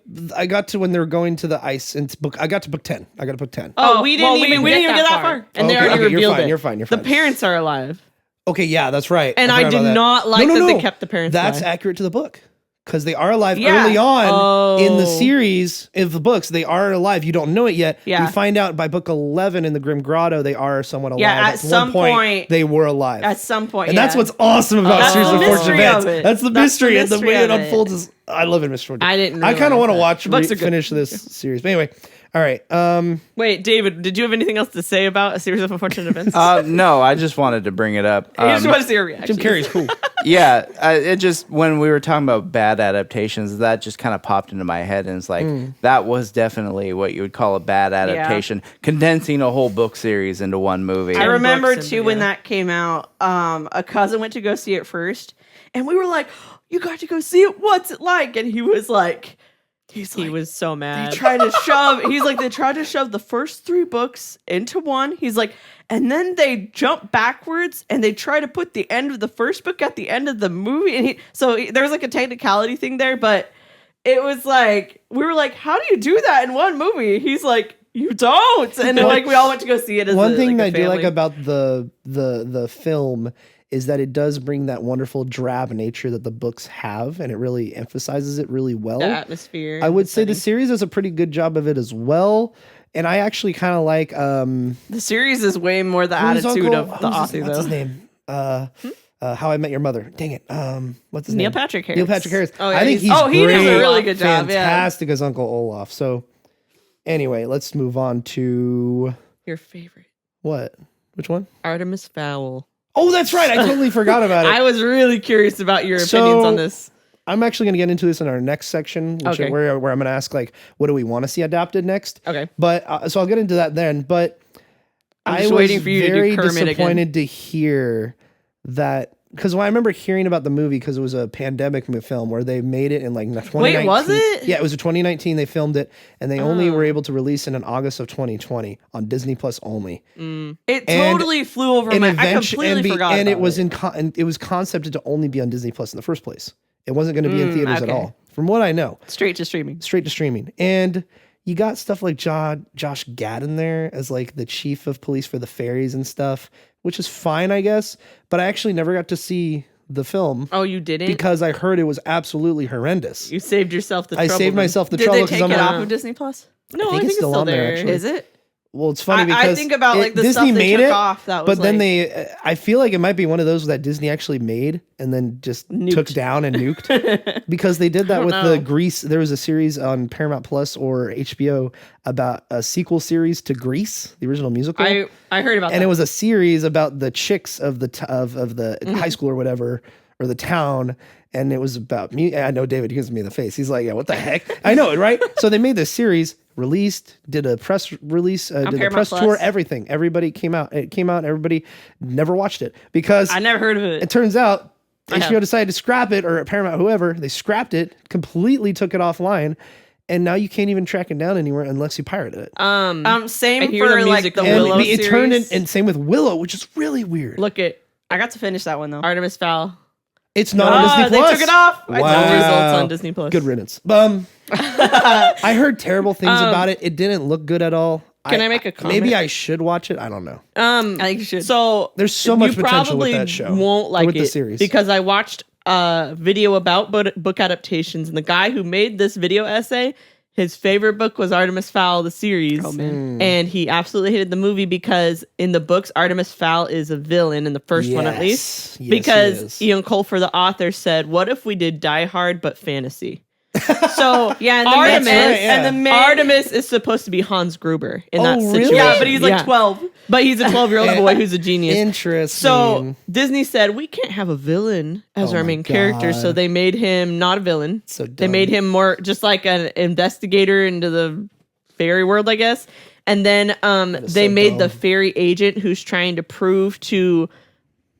to when they were going to the ice and I got to book 10. I got to book 10. Oh, we didn't even we get didn't that get that far. far. And they Okay, already okay, revealed it. You're fine. The parents are alive. Okay, yeah, that's right. And I forgot did about that. not like that they kept the parents That's alive. accurate to the book. Because they are alive Yeah. early on in the Oh. series of the books. They are alive. You don't know it yet. Yeah. You find out by book 11 in the Grim Grotto, they are somewhat alive. Yeah, at some one point- they were alive. At some point, and yeah. that's what's awesome about That's series the of unfortunate mystery events. of it. That's the That's mystery, the and the mystery way it of it. unfolds is. I love it, Mystery. I didn't I kind of realize want to that. watch Books are good. finish this series. But anyway, all right. Wait, David, did you have anything else to say about a series of unfortunate events? No, I just wanted to bring it up. I just want to see your reaction. Jim Carrey's cool. Yeah, it just, when we were talking about bad adaptations, that just kind of popped into my head, and it's like, that was definitely what you would call a bad adaptation, condensing a whole book series into one movie. I remember books too and- when yeah. that came out. A cousin went to go see it first, and we were like, "You got to go see it. What's it like?" And he was like, He was so mad. they tried to shove the first 3 books into one. He's like, and then they jump backwards and they try to put the end of the first book at the end of the movie. And there was like a technicality thing there, but it was like, we were like, how do you do that in one movie? He's like, you don't. And then like we all went to go see it as One thing like, that a I do like family. about the film is that it does bring that wonderful drab nature that the books have, and it really emphasizes it really well. the atmosphere. I would say the setting. series does a pretty good job of it as well. And I actually kind of like The series is way more the who's attitude Uncle- of the who's his- author, what's his though. name? How I Met Your Mother. Dang it. What's his Neil name? Patrick Harris. Neil Patrick Harris. Oh, yeah, I think he's- he's Oh, he does a great, really good job, yeah. fantastic as Uncle Olaf. So anyway, let's move on to Your favorite. what? Which one? Artemis Fowl. Oh, that's right. I totally forgot about it. I was really curious about your So- opinions on this. I'm actually going to get into this in our next section, which Okay. where I'm going to ask like, what do we want to see adapted next? Okay. But so I'll get into that then. But I'm I just was waiting for you to do very Kermit again. disappointed to hear that because I remember hearing about the movie because it was a pandemic film where they made it in like 2019. Wait, was it? Yeah, it was 2019. They filmed it and they only Oh. were able to release it in August of 2020 on Disney Plus only. It And- totally flew over my. I completely forgot. and about it was it. and it was concepted to only be on Disney Plus in the first place. It wasn't going to be in theaters at okay. all, from what I know. Straight to streaming. Straight to streaming. And you got stuff like Josh Gad in there as like the chief of police for the fairies and stuff, which is fine, I guess. But I actually never got to see the film Oh, you didn't? because I heard it was absolutely horrendous. You saved yourself the I trouble. saved then. myself the Did trouble they because take I'm it like, off of Disney Plus? No, I think it's still on there, actually. Is it? well, it's funny I because think about like the Disney stuff they made took it, off. That was but then like, I feel like it might be one of those that Disney actually made and then just took down and nuked because they did that with the know. Grease. There was a series on Paramount Plus or HBO about a sequel series to Grease, the original musical. I heard about and that. it was a series about the chicks of the of the Mm-hmm. high school or whatever or the town, and it was about me. I know David gives me the face. He's like, "Yeah, what the heck?" I know it, right? So they made this series, released, did a press release, did a Paramount press Plus. tour, everything. Everybody came out. It came out. Everybody never watched it because I never heard of it. it turns out I HBO have. decided to scrap it, or Paramount, whoever, they scrapped it, completely took it offline. And now you can't even track it down anywhere unless you pirated it. Same I hear for the like music the of And Willow it turned in, series. and same with Willow, which is really weird. Look at I got to finish that one though. Artemis Fowl. It's not on Disney They Plus. took it off. Wow. No results on Disney Plus. Good riddance. I heard terrible things about it. It didn't look good at all. Can I make a comment? Maybe I should watch it. I don't know. I think you should. So There's so much you potential with probably that show. Won't like with it the series. because I watched a video about book adaptations, and the guy who made this video essay, his favorite book was Artemis Fowl, the series. Oh, man. And he absolutely hated the movie because in the books, Artemis Fowl is a villain in the first one, at least. Yes, Because he is. Ian Colfer, the author, said, "What if we did Die Hard but fantasy?" So yeah, and the Artemis, right, yeah. and the man, Artemis is supposed to be Hans Gruber in that really? situation. yeah, but he's like Yeah. 12. But he's a 12-year-old boy who's a genius. Interesting. So Disney said we can't have a villain as Oh our my main character, so God. they made him not a villain. So They dumb. made him more just like an investigator into the fairy world, I guess. And then is they so made the dumb. fairy agent who's trying to prove to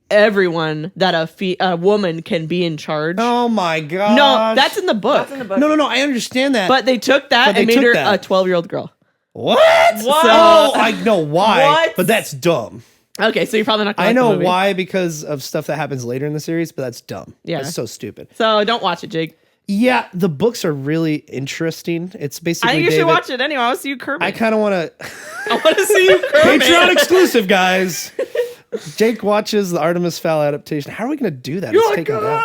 everyone that a woman can be in charge. Oh my god. No, that's in the book. No. I understand that. But they took that But they and made took her that. a 12-year-old girl. what? What? Oh, I know why. What? But that's dumb. Okay, so you're probably not gonna I like the know movie. why because of stuff that happens later in the series, but that's dumb. Yeah. That's so stupid. So don't watch it, Jake. Yeah, the books are really interesting. It's basically I think you should David- watch it anyway. I want to see you Kermit. I kind of want to I want to see you Patreon exclusive, guys. Jake watches the Artemis Fowl adaptation. How are we going to do that? It's taking down.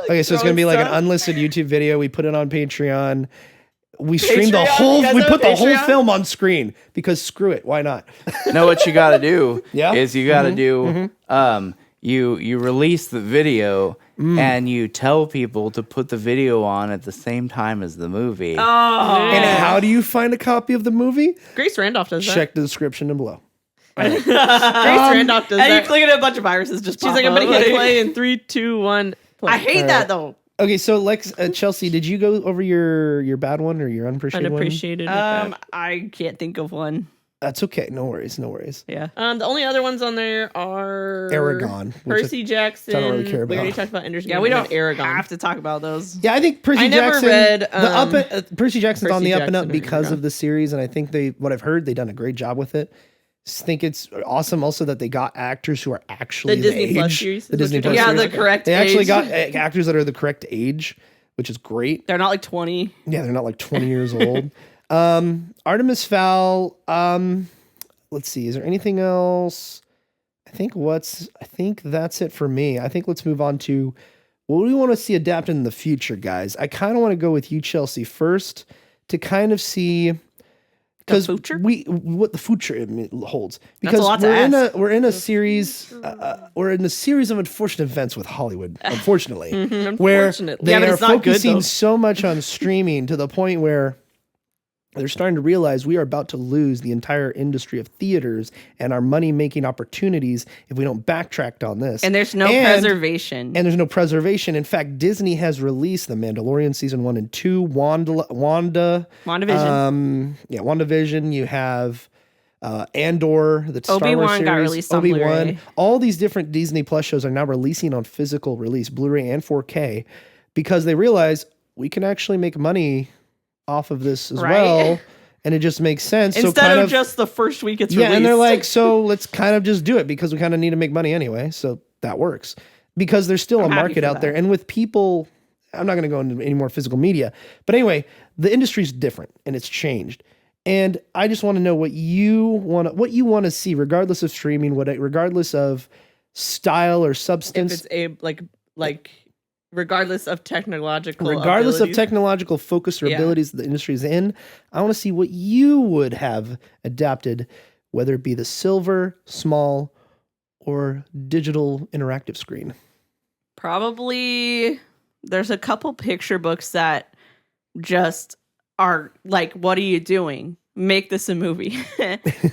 Okay, so it's going to be like an unlisted YouTube video. We put it on Patreon. We stream the Patreon? whole. You guys We have put a the whole Patreon? film on screen because screw it. Why not? know what you got to do Yeah? is you got to do you release the video and you tell people to put the video on at the same time as the movie. And how do you find a copy of the movie? Grace Randolph does that. Check the description and below. Grace Randolph does and that. you click at a bunch of viruses. Just She's pop like, I'm gonna up. hit play in 3, 2, 1. Play. I hate that though. Okay, so Lex, Chelsea, did you go over your bad one or your unappreciated one? Unappreciated. I can't think of one. That's okay. No worries. No worries. Yeah. The only other ones on there are Aragon, which Percy Jackson. I don't really care We already about. talked about Ender's Yeah, Game. we and don't Aragon. have to talk about those. Yeah, I think Percy I never Jackson. read, Percy Jackson's on Percy the up and up Jackson or because Aragon. of the series, and I think what I've heard, they've done a great job with it. Just think it's awesome also that they got actors who are actually The Disney age. Plus series is The what Disney you're Plus talking Yeah, series. the correct They actually age. got actors that are the correct age, which is great. They're not like 20. Yeah, they're not like 20 years old. Artemis Fowl. Let's see. Is there anything else? I think that's it for me. I think let's move on to what we want to see adapted in the future, guys. I kind of want to go with you, Chelsea, first to kind of see because future? what the future holds. That's a Because lot to we're in a series of unfortunate events with Hollywood, unfortunately, where Unfortunately. they Yeah, but are it's not good, focusing though. so much on streaming to the point where they're starting to realize we are about to lose the entire industry of theaters and our money-making opportunities if we don't backtrack on this. And there's no preservation. And there's no preservation. In fact, Disney has released The Mandalorian season 1 and 2, WandaVision. WandaVision. You have Andor, the Star Wars Obi-Wan series. got released on Obi-Wan. Blu-ray. All these different Disney Plus shows are now releasing on physical release, Blu-ray and 4K, because they realize we can actually make money off of this as Right. well, and it just makes sense. Instead so kind of just the first week it's yeah, released. and they're like, so let's kind of just do it because we kind of need to make money anyway. So that works because there's still I'm a happy market for out there, that. and with people, I'm not going to go into any more physical media, but anyway, the industry's different and it's changed. And I just want to know what you want to see, regardless of streaming, regardless of style or If substance. it's like regardless of technological Regardless of technological focus or Yeah. abilities that the industry is in, I want to see what you would have adapted, whether it be the silver, small, or digital interactive screen. Probably there's a couple picture books that just are like, what are you doing? Make this a movie.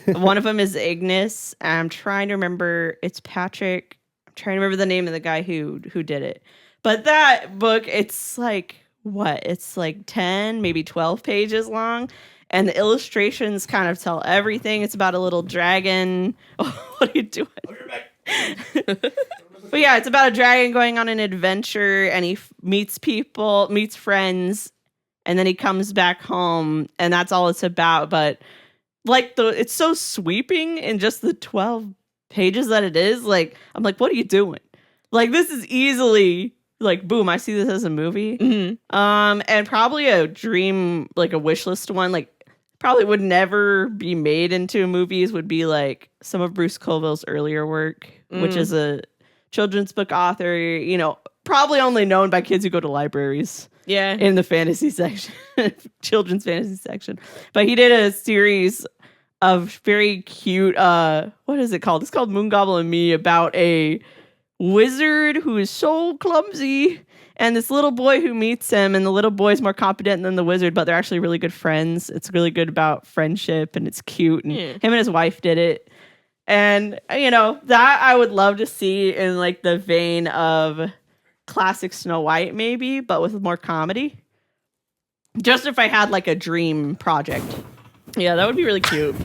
One of them is Ignis. I'm trying to remember. It's Patrick. I'm trying to remember the name of the guy who did it. But that book, it's like what? It's like 10, maybe 12 pages long. And the illustrations kind of tell everything. It's about a little dragon. Oh, what are you doing? But yeah, it's about a dragon going on an adventure, and he meets people, meets friends, and then he comes back home, and that's all it's about. But like it's so sweeping in just the 12 pages that it is. Like, I'm like, what are you doing? Like, this is easily like, boom, I see this as a movie. Mm-hmm. And probably a dream, like a wish list one, like probably would never be made into movies, would be like some of Bruce Colville's earlier work, which is a children's book author, you know, probably only known by kids who go to libraries. Yeah. In the fantasy section, children's fantasy section. But he did a series of very cute, what is it called? It's called Moon Goblin and Me, about a wizard who is so clumsy and this little boy who meets him, and the little boy is more competent than the wizard, but they're actually really good friends. It's really good about friendship, and it's cute, and him and his wife did it. And, you know, that I would love to see in like the vein of classic Snow White, maybe, but with more comedy. Just if I had like a dream project. Yeah, that would be really cute.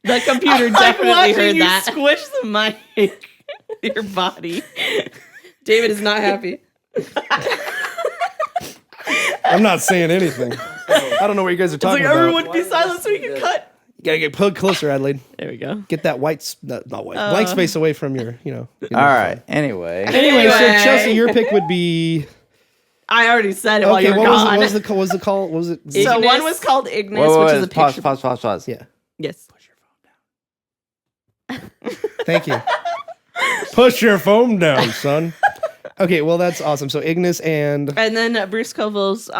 The computer definitely heard you that. Squish the mic. Your body. David is not happy. I'm not saying anything. I don't know what you guys are It's talking like about. everyone be silent so we can cut. You gotta get put closer, Adelaide. There we go. Get that not white, blank space away from your, you know. All right. Anyway. Anyway, so Chelsea, your pick would be. I already said it while you Okay, were what gone. was the call? What was it? So Ignis? one was called Ignis, Wait, which is a picture. Pause. Yeah. Yes. Thank you. Push your phone down, son. Okay, well that's awesome. So Ignis and then Bruce Colville's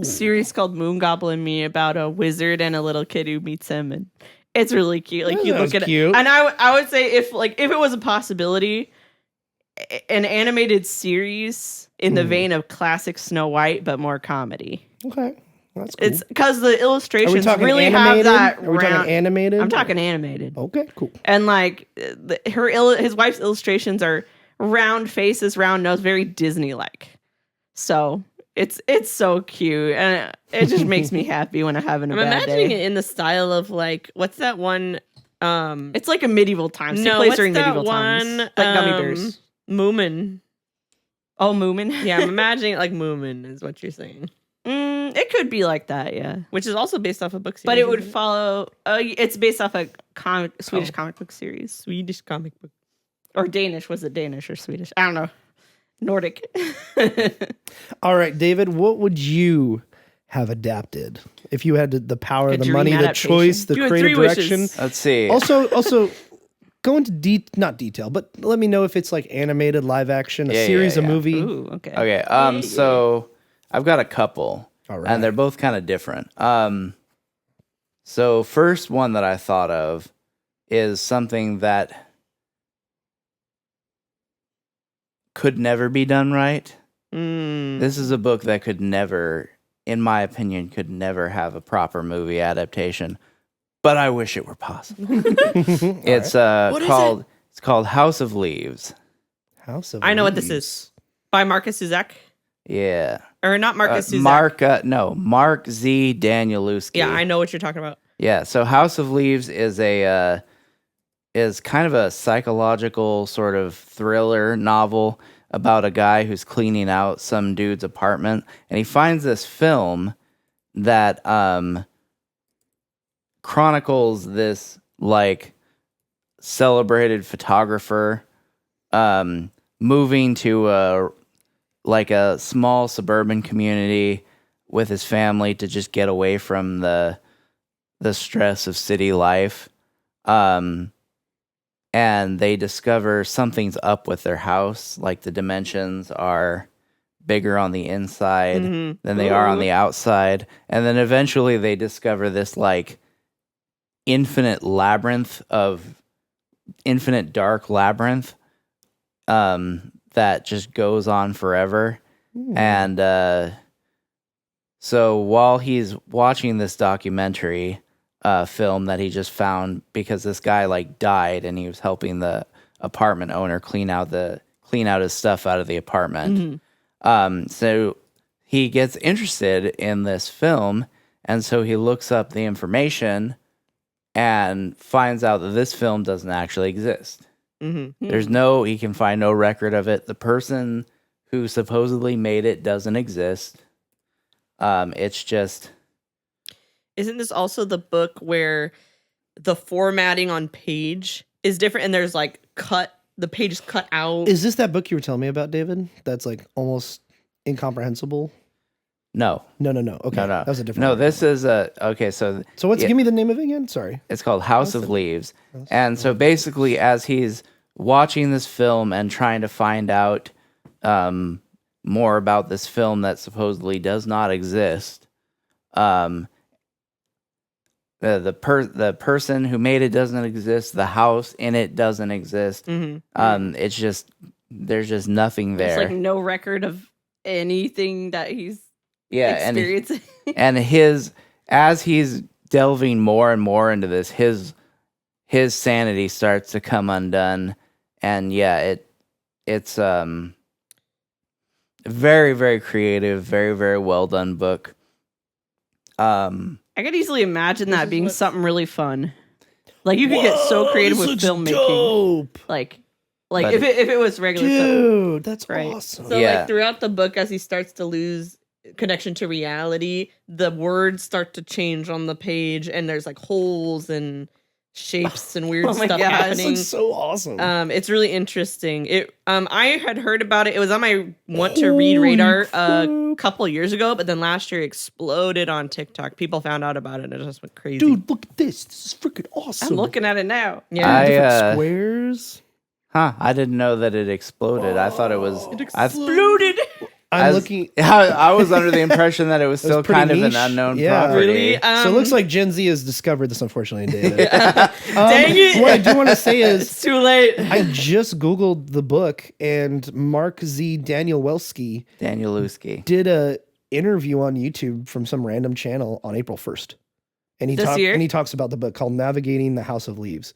series called Moon Goblin and Me, about a wizard and a little kid who meets him, and it's really cute. Like, That you sounds look at cute. it, and I would say if it was a possibility, an animated series in the vein of classic Snow White, but more comedy. okay, that's cool. It's because the Are we illustrations talking really animated? have that. Are we talking animated? I'm talking animated. Okay, cool. And like his wife's illustrations are round faces, round nose, very Disney-like. So it's so cute, and it just makes me happy when I'm having a I'm bad imagining day. it in the style of like, what's that one? It's like a medieval times. No, Take place what's during that medieval one? times, like Gummy Bears. Moomin. Oh, Moomin. Yeah, I'm imagining it like Moomin is what you're saying, It could be like that, yeah. which is also based off a book series. But it would isn't follow. It's based off a Swedish comic book series, Swedish comic book. or Danish. Was it Danish or Swedish? I don't know. Nordic. All right, David, what would you have adapted if you had the power, A the dream money, the adaptation. choice, the You had creative 3 wishes. direction? Let's see. Also, go into not detail, but let me know if it's like animated, live action, a Yeah, series, yeah, a yeah. movie. Ooh, okay. Okay. So I've got a couple, All right. and they're both kind of different. So first one that I thought of is something that could never be done right. This is a book that could never, in my opinion, could never have a proper movie adaptation. But I wish it were possible. It's called it's called House of Leaves. House of I know what this Leaves. is. By Marcus Zuzak. Yeah. Or not Marcus Zuzak. Mark Z. Danielewski. Yeah, I know what you're talking about. Yeah, so House of Leaves is is kind of a psychological sort of thriller novel about a guy who's cleaning out some dude's apartment, and he finds this film that chronicles this like celebrated photographer moving to a small suburban community with his family to just get away from the stress of city life. And they discover something's up with their house, like the dimensions are bigger on the inside than they are on the outside. And then eventually they discover this like infinite dark labyrinth that just goes on forever. And so while he's watching this documentary film that he just found, because this guy like died and he was helping the apartment owner clean out his stuff out of the apartment. So he gets interested in this film, and so he looks up the information and finds out that this film doesn't actually exist. He can find no record of it. The person who supposedly made it doesn't exist. It's just... Isn't this also the book where the formatting on page is different and there's like cut the page is cut out. Is this that book you were telling me about, David? That's like almost incomprehensible. No. Okay, No. that was a different. No, one. this is okay. So what's? yeah, Give me the name of it again. Sorry. it's called House of Leaves. And so basically, as he's watching this film and trying to find out more about this film that supposedly does not exist, the person who made it doesn't exist. The house in it doesn't exist. It's just there's just nothing there. There's like no record of anything that he's experiencing. And as he's delving more and more into this, his sanity starts to come undone, and it's very, very creative, very, very well done book. I could easily imagine that being something really fun. Like you could get so creative with filmmaking. Dope. Like But if it was regular film. Dude, that's Right. awesome. So Yeah. like throughout the book, as he starts to lose connection to reality, the words start to change on the page, and there's like holes and shapes and weird Oh my stuff gosh. This happening. looks so awesome. It's really interesting. I had heard about it. It was on my want to read radar a couple years ago, but then last year it exploded on TikTok. People found out about it and it just went crazy. Dude, look at this. This is freaking awesome. I'm looking at it now. yeah. Different squares. I didn't know that it exploded. I thought it was. Exploded. I'm looking. I was under the impression that it was still pretty kind of an niche. unknown Yeah. property. Really? So it looks like Gen Z has discovered this, unfortunately, David. Dang it. What I do want to say It's is, too late. I just Googled the book, and Mark Z. Danielewski Danielewski. did a interview on YouTube from some random channel on April 1st. And This year? he talks about the book called Navigating the House of Leaves.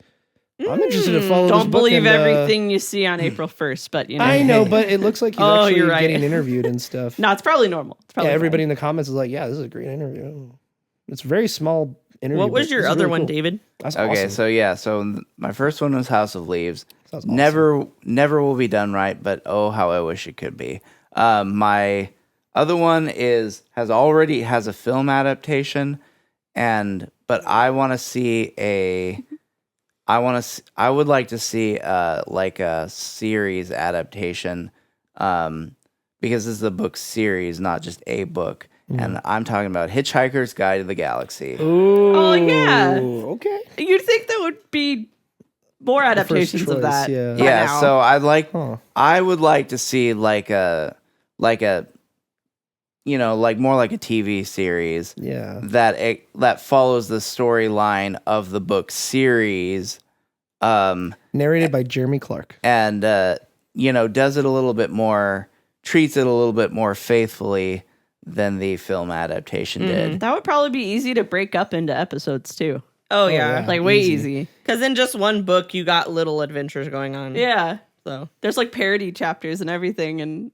I'm interested to follow this Don't book believe and, everything you see on April 1st, but you know. I know, but it looks like he's Oh, actually you're right. getting interviewed and stuff. No, it's probably normal. It's Yeah, probably everybody fine. in the comments is like, yeah, this is a great interview. It's a very small interview. What was but your this is other really one, cool. David? That's Okay, awesome. so my first one was House of Leaves. Sounds awesome. Never will be done right, but oh, how I wish it could be. My other one has a film adaptation, but I want to see I would like to see like a series adaptation, because this is a book series, not just a book. And I'm talking about Hitchhiker's Guide to the Galaxy. Ooh, Oh, yeah. Okay. You'd think there would be more adaptations of choice, that. yeah. by Yeah, now. so Huh. I would like to see like a more like a TV series Yeah. that follows the storyline of the book series, Narrated by Jeremy Clark. and does it a little bit more, treats it a little bit more faithfully than the film adaptation did. that would probably be easy to break up into episodes too. Oh, yeah. yeah. Like way Easy. easy. Because in just one book, you got little adventures going on. Yeah. So There's like parody chapters and everything, and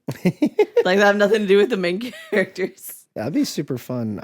like that have nothing to do with the main characters. That'd be super fun.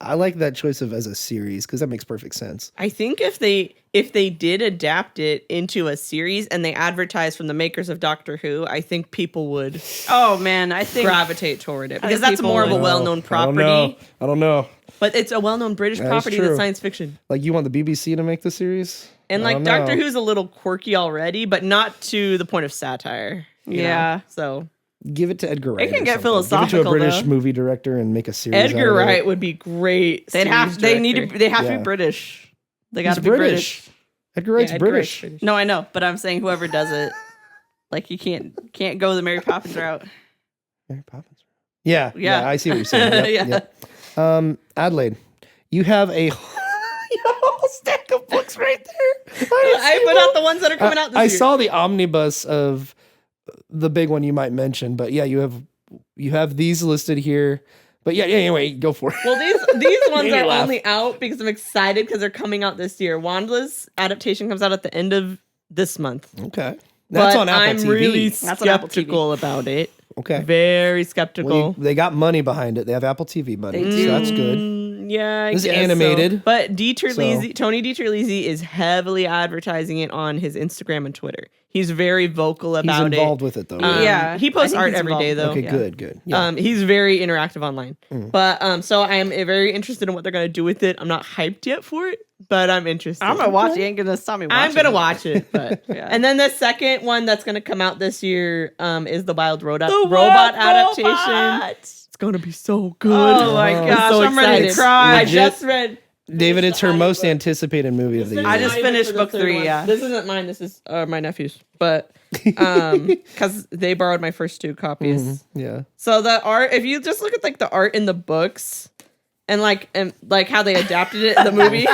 I like that choice of as a series because that makes perfect sense. I think if they did adapt it into a series and they advertised from the makers of Doctor Who, I think people would Oh man, I think gravitate toward it I because think that's people more of a would. well-known I don't property. know. But it's a well-known British That is property true. that's science fiction. Like you want the BBC to make the series? And I like don't Doctor know. Who's a little quirky already, but not to the point of satire. you Yeah. know? So Give it to Edgar Wright. It can or get something. Give it to philosophical, a British though. movie director and make a series. out Edgar of it. Wright would be great. they have to Yeah. be British. They He's got to be British. Edgar Wright's Edgar British. Wright's No, I know, but I'm saying whoever does it, like you can't go the Mary Poppins route. Mary Poppins. Yeah, Yeah. I see what you're saying. Yep, Yeah. yep. Adelaide, you have a whole stack of books right there. I put out the ones that are coming out this I year. saw the omnibus of the big one you might mention, but yeah, you have these listed here. But yeah, anyway, go for it. Well, these ones Made me are laugh. only out because I'm excited because they're coming out this year. Wanda's adaptation comes out at the end of this month. Okay, that's but on Apple I'm TV. really That's on Apple TV. skeptical about it. Okay, Very skeptical. well, they got money behind it. They have Apple TV money, so that's good. Yeah, I This is guess animated, So. But so- Tony DiTerlizzi is heavily advertising it on his Instagram and Twitter. He's very vocal He's about involved with it though. Yeah, he I posts think art he's every day though. Okay, Yeah. good. Yeah. He's very interactive online. Mm. But so I am very interested in what they're gonna do with it. I'm not hyped yet for it, but I'm interested. I'm gonna watch it. You ain't gonna stop me watching I'm gonna watch it, but Yeah. and then the second one that's gonna come out this year is the Wild Robot Wild adaptation. Robot! It's gonna be so good. Oh my Oh. gosh, so I'm ready to excited. cry. I Legit. just read. David, it's her most anticipated movie of the year. I just finished book 3, one. yeah. This isn't mine. This is my nephew's, but because they borrowed my first 2 copies. Mhm, yeah. So the art, if you just look at like the art in the books, and like how they adapted it in the movie,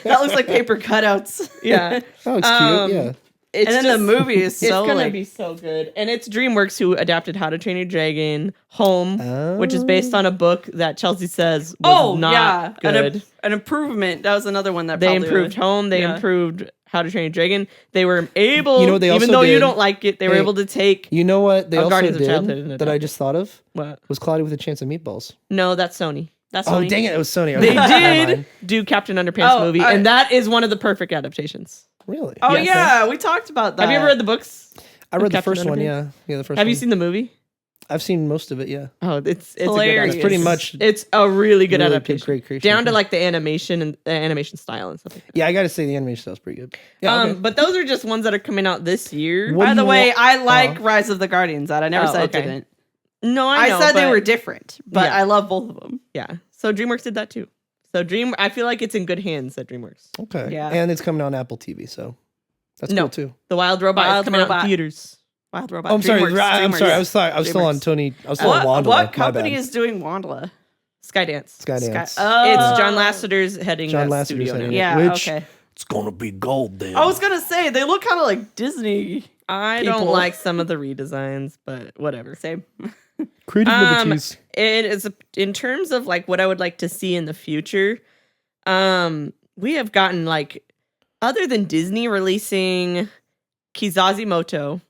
That looks like paper cutouts. yeah, Oh, it's Um, cute. Yeah. it's And then the movie is It's so gonna like be so good, and it's DreamWorks who adapted How to Train Your Dragon Home, which is based on a book that Chelsea says was not good. An improvement. That was another one that They probably improved Home. They Yeah. improved How to Train Your Dragon. They were able, You know what they even also though you did? don't like it, they were Hey, able to take You know what they Oh, also Guardians of Childhood did and that I Adapted. just thought of what? was Cloudy with a Chance of Meatballs. No, that's Sony. That's Oh, Sony. dang it. It was Sony. They Okay, never did mind. do Captain Underpants movie, and that is one of the perfect adaptations. Really? Oh Yes. yeah, we talked about that. Have you ever read the books? I read the Captain first one, Underpants? yeah. Yeah, the first Have one. you seen the movie? I've seen most of it, yeah. Oh, it's a good Hilarious. adaptation. It's pretty much It's a really good really adaptation. great creation. Down to like the animation and the animation style and stuff like that. Yeah, I gotta say the animation style's pretty good. Yeah, okay. But those are just ones that are coming out this year. What By do the you way, want- I like Rise of the Guardians. That I never Oh, said okay. I didn't. No, I know, said they but- were different, but Yeah. I love both of them. Yeah. So DreamWorks did that too. So I feel like it's in good hands at DreamWorks. Okay. Yeah. And it's coming on Apple TV, so that's No. cool too. The Wild Robot is Wild coming out Robot. in theaters. Wild Robot. Oh, I'm sorry. DreamWorks, I'm sorry. I DreamWorks. was still on DreamWorks. Tony. I was still on Wanda. What My company bad. is doing Wandla? Skydance. Skydance. It's John Lasseter's heading John that Lasseter's studio heading now. it. Yeah. Which- Okay. It's gonna be gold then. I was gonna say they look kind of like Disney. I People. don't like some of the redesigns, but whatever. Same. Creative liberties. It is in terms of like what I would like to see in the future. We have gotten like other than Disney releasing Kizazi Moto,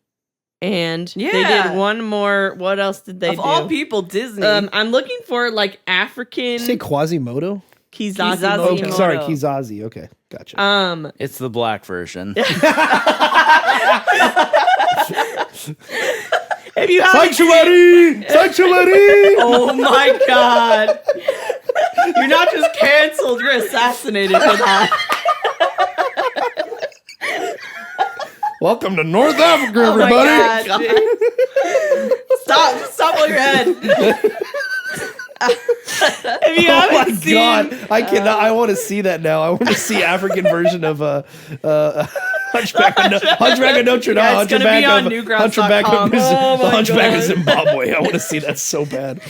and they Yeah. did one more. What else did they Of do? all people, Disney. I'm looking for like African Did you say Quasimodo? Kizazi Kizazi Oh, Moto. Moto. sorry, Kizazi. Okay, gotcha. It's the black version. If you haven't Sanctuary! Sanctuary! oh my god! You're not just canceled; you're assassinated for that. Welcome to North Africa, Oh my everybody. god! Stop while you're ahead. if you Oh haven't my seen god! I cannot. I want to see that now. I want to see African version of Hunchback of Notre Dame. Yeah, it's gonna be on Hunchback newgrounds.com. of Oh my Hunchback of God. Zimbabwe. I want to see that so bad.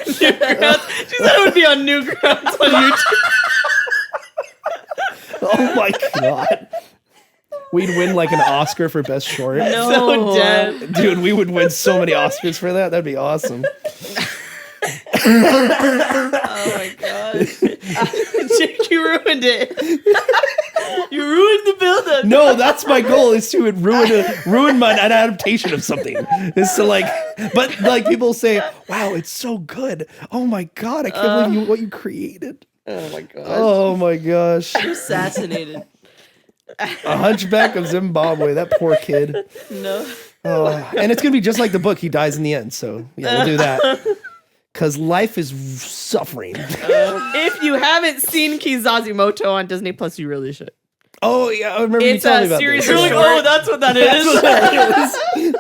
She said it would be on Newgrounds on YouTube. Oh my god! We'd win like an Oscar for best short. So dead. Dude, we would win so many Oscars for that. That'd be awesome. Oh my god! Jake, you ruined it. You ruined the build-up. No, that's my goal is to ruin my an adaptation of something. Is to like, but like people say, wow, it's so good. Oh my god, I can't believe what you created. Oh my god. Oh my gosh, Assassinated. a Hunchback of Zimbabwe. That poor kid. No. And it's gonna be just like the book. He dies in the end. So yeah, we'll do that. Because life is suffering. If you haven't seen Kizazi Moto on Disney Plus, you really should. Oh yeah, I remember It's you telling me a about series this. of Yeah. that's what that is.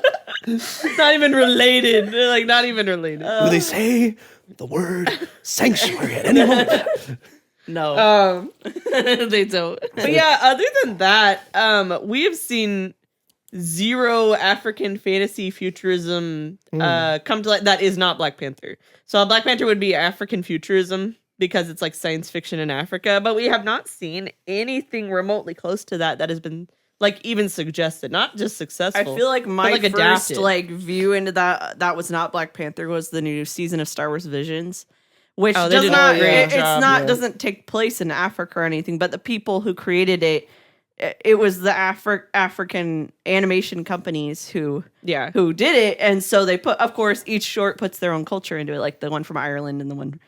It's not even related. They're like not even related. Where they say the word sanctuary at any moment. No. They don't. But yeah, other than that, we have seen zero African fantasy futurism come to light that is not Black Panther. So Black Panther would be African futurism because it's like science fiction in Africa, but we have not seen anything remotely close to that has been like even suggested, not just successful. I feel like my like, first adapted. like view into that was not Black Panther was the new season of Star Wars Visions, which Oh, they does did a not great it's job. not Yeah. doesn't take place in Africa or anything, but the people who created it it was the African animation companies who did it, and so they put, of course, each short puts their own culture into it, like the one from Ireland and the one.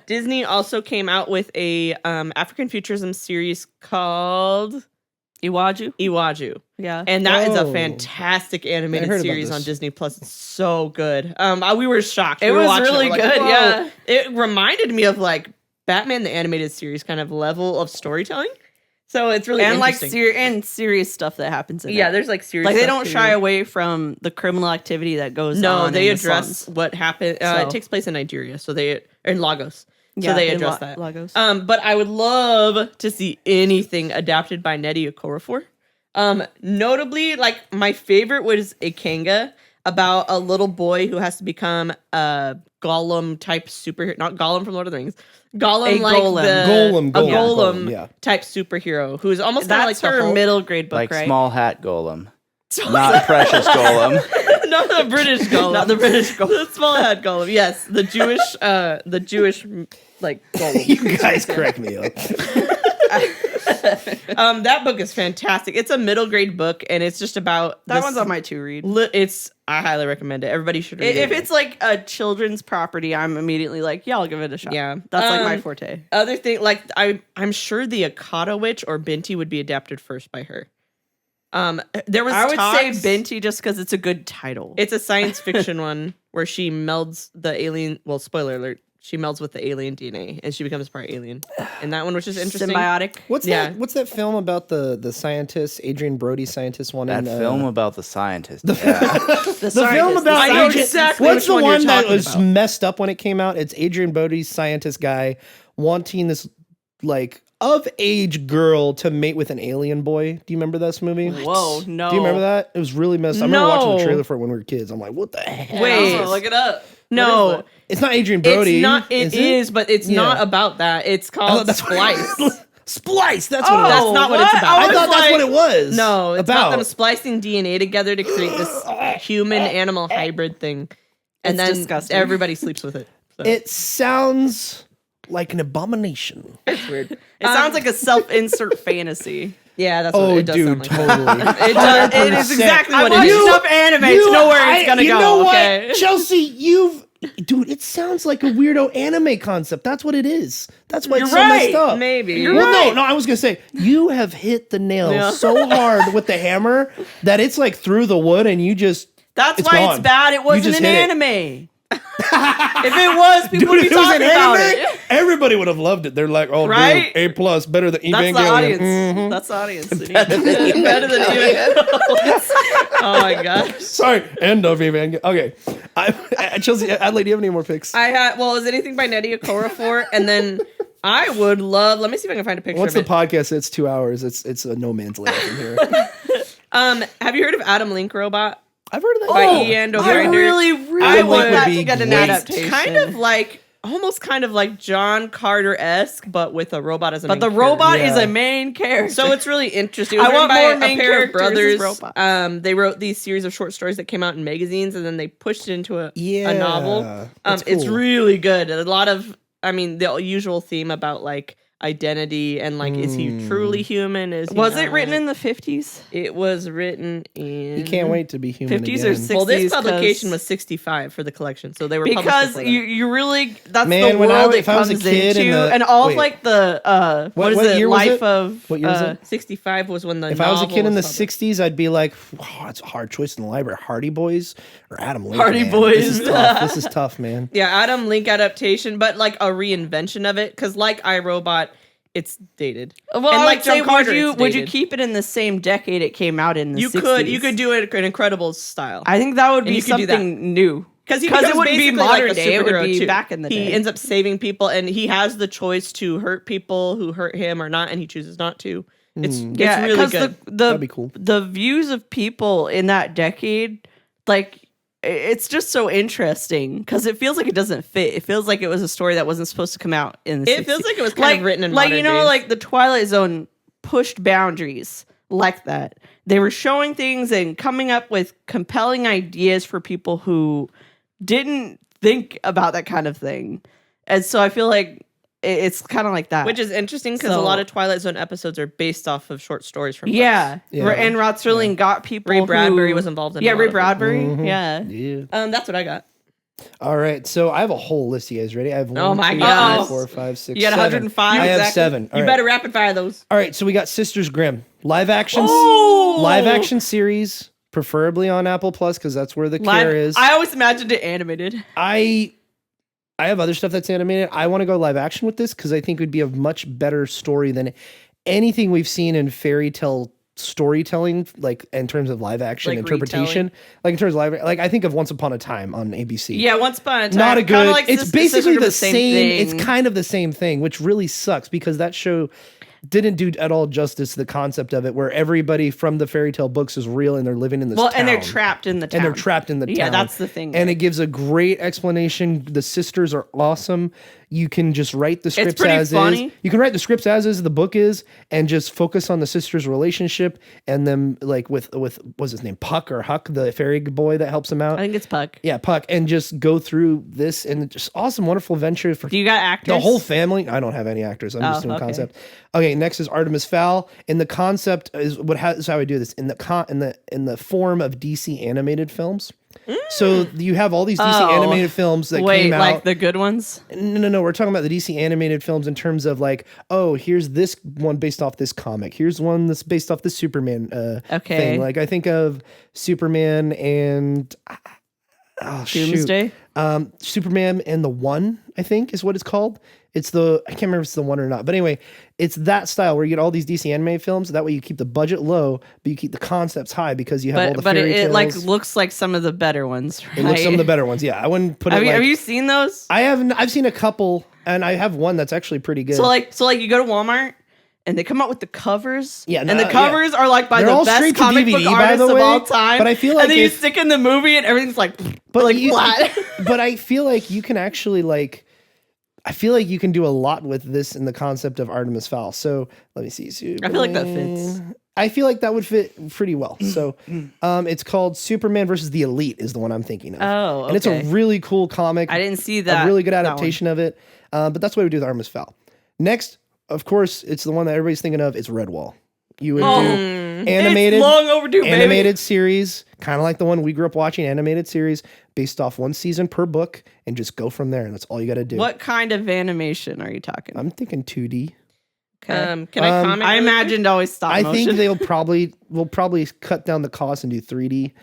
Disney also came out with a African futurism series called Iwaju. Yeah, and that is a fantastic animated series on Disney Plus. It's so good. We were shocked. It was really good. Yeah, it reminded me of like Batman the Animated Series kind of level of storytelling. So it's really interesting. And serious stuff that happens in it. Yeah, there's like serious like they stuff don't shy away from the criminal activity that goes on. No, they in address what happened. It takes place in Nigeria, in Lagos. So they address that. Lagos. But I would love to see anything adapted by Nnedi Okorafor. Notably, like my favorite was a Kanga about a little boy who has to become a Gollum type superhero, not Gollum from Lord of the Rings. Gollum type superhero who's almost kind of like her middle grade book, like right? Small Hat Golem, not Precious Golem, not the British Gollum, not the British Gollum, the Small Hat Golem. Yes, the Jewish like Gollum. You guys correct me up. That book is fantastic. It's a middle grade book, and it's just about that one's on my to read. I highly recommend it. Everybody should read it. If it's like a children's property, I'm immediately like, yeah, I'll give it a shot. Yeah, that's like my forte. Other thing, like I'm sure the Akata Witch or Binti would be adapted first by her. There was I would say Binti just because it's a good title. It's a science fiction one where she melds the alien. Well, spoiler alert. She melds with the alien DNA and she becomes part alien. And that one was just interesting. Symbiotic. What's that film about the scientist, Adrian Brody scientist one? That film about the scientist. The film about I know exactly what's which the one that was about. messed up when it came out? It's Adrian Brody's scientist guy wanting this like of age girl to mate with an alien boy. Do you remember this movie? Whoa, no. Do you remember that? It was really messed up. I remember watching the trailer for it when we were kids. I'm like, what the heck? Wait, look it up. No, it's not Adrian Brody. It's not. It is, but it's not about that. It's called Splice. Splice. That's what. That's not what it's about. I thought that's what it was. No, it's about them splicing DNA together to create this human-animal hybrid thing, and then disgusting. everybody sleeps with it. So. It sounds like an abomination. It's weird. It sounds like a self-insert fantasy. Yeah, that's what it does sound like. Totally. It is exactly what it I is. watched enough anime to know where it's gonna go. You know what, okay? Chelsea? Dude, it sounds like a weirdo anime concept. That's what it is. That's why it's You're so right. messed up. Maybe. You're Well, right. no, I was gonna say you have hit the nail so hard with the hammer that it's like through the wood, and you just. That's it's why gone. it's bad. It wasn't just an hit it. anime. If it was, people would be If it was talking an about anime, it. everybody would have loved it. They're like, oh, Right? dude, A+ better than Evangelion. That's the audience. Mhm. That's the audience. Better than Oh my gosh. Sorry, end of Evangelion. Okay, Chelsea, Adelaide, do you have any more picks? Is anything by Nnedi Okorafor? And then I would love. Let me see if I can find a picture. Once of the podcast hits 2 hours, it's a no man's land in here. Have you heard of Adam Link Robot? I've heard of that. By Ian I O'Grinder. really I want would that be to get an great. adaptation. Kind of like, almost kind of like John Carter-esque, but with a robot as a main But the character. robot is Yeah. a main character. So it's really interesting. It was I written want by more a main pair of characters as brothers. robots. They wrote these series of short stories that came out in magazines, and then they pushed it into a Yeah, novel. that's It's cool. really good. A lot of, the usual theme about like identity and like, is he truly human? Is he was it not? written in the 50s? It was written in. You can't wait to be human 50s again. or 60s? Well, this 'cause- publication was 65 for the collection, so they were published Because before that. you really that's Man, the when world it if I was comes a kid into, in the- and all wait. of like the What what is it? year was Life it? of What year was it? 65 was when the If I was a novel kid in the was published. 60s, I'd be like, oh, it's a hard choice in the library. Hardy Boys or Adam Link. Hardy man. Boys. This is tough. This is tough, man. Yeah, Adam Link adaptation, but like a reinvention of it, because like iRobot, it's dated. Well, and I like would say, John Carter, would you dated. keep it in the same decade it came out in? The You 60s? could do it an incredible style. I think that would And be you could do that. something new. Because it wouldn't be modern day, it would be back in the day. He ends up saving people, and he has the choice to hurt people who hurt him or not, and he chooses not to. It's really 'cause good. That'd be cool. The views of people in that decade, like it's just so interesting because it feels like it doesn't fit. It feels like it was a story that wasn't supposed to come out in the 60s. It feels like it was kind of written in like modern you know, days. like the Twilight Zone pushed boundaries like that. They were showing things and coming up with compelling ideas for people who didn't think about that kind of thing. And so I feel like it's kind of like that. Which is interesting because a So- lot of Twilight Zone episodes are based off of short stories from books. yeah. Yeah. And Rod Serling got people. Ray Bradbury who- was involved in Yeah, a lot Ray of it. Bradbury. Mhm. Yeah. Yeah. That's what I got. All right. So I have a whole list. You guys ready? I have Oh one, my 2, gosh. 3, 4, 5, 6, You got 7. 105. I have exactly. 7. All You right. better rapid fire those. All right. So we got Sisters Grimm live action. Oh! Live action series, preferably on Apple Plus because that's where the care is. I always imagined it animated. I have other stuff that's animated. I want to go live action with this because I think it would be a much better story than anything we've seen in fairy tale storytelling, like in terms of live action Like interpretation. retelling? Like in terms of live, like I think of Once Upon a Time on ABC. Yeah, Once Upon a Time. Not a Kinda good. like It's Sisters basically of the same. thing. It's kind of the same thing, which really sucks because that show didn't do at all justice to the concept of it, where everybody from the fairy tale books is real and they're living in this town. and they're trapped in the town. And they're trapped in the town. Yeah, that's the thing. And it gives a great explanation. The sisters are awesome. You can just write the scripts pretty as funny. is. You can write the scripts as is the book is, and just focus on the sisters' relationship and them like with what's his name, Puck or Huck, the fairy boy that helps him out. I think it's Puck. Yeah, Puck, and just go through this and just awesome, wonderful adventure for Do you got actors? the whole family. I don't have any actors. I'm just Oh, doing okay. concept. Okay, next is Artemis Fowl. And the concept is is how I do this in the form of DC animated films. So you have all these DC Oh. animated films that Wait, came out. like the good ones? No. We're talking about the DC animated films in terms of like, oh, here's this one based off this comic. Here's one that's based off the Superman Okay. thing. Like I think of Superman and Doomsday? Superman and the One, I think is what it's called. I can't remember if it's the One or not. But anyway, it's that style where you get all these DC animated films. That way you keep the budget low, but you keep the concepts high because you have all the But fairy it tales. like looks like some of the better ones, right? It looks some of the better ones. Yeah, I wouldn't put it Have like... you seen those? I've seen a couple, and I have one that's actually pretty good. So like you go to Walmart and they come out with the covers. Yeah, and no, the covers are like by They're all the best straight to comic book DVD, by artists the of way, all time. but I feel like and then you if- stick in the movie and everything's like you- flat. But I feel like you can actually like... I feel like you can do a lot with this in the concept of Artemis Fowl. So let me see. I feel like that fits. I feel like that would fit pretty well. So it's called Superman versus the Elite is the one I'm thinking of. Oh, And it's a okay. really cool comic. I didn't see that. A really good that one. adaptation of it. But that's what we do with Artemis Fowl. Next, of course, it's the one that everybody's thinking of. It's Redwall. You would do animated, It's long overdue, baby. animated series, kind of like the one we grew up watching, animated series based off one season per book, and just go from there. And that's all you got to do. What kind of animation are you talking? I'm thinking 2D. Can I comment? I really quick? imagined always stop I motion. think we'll probably cut down the cost and do 3D,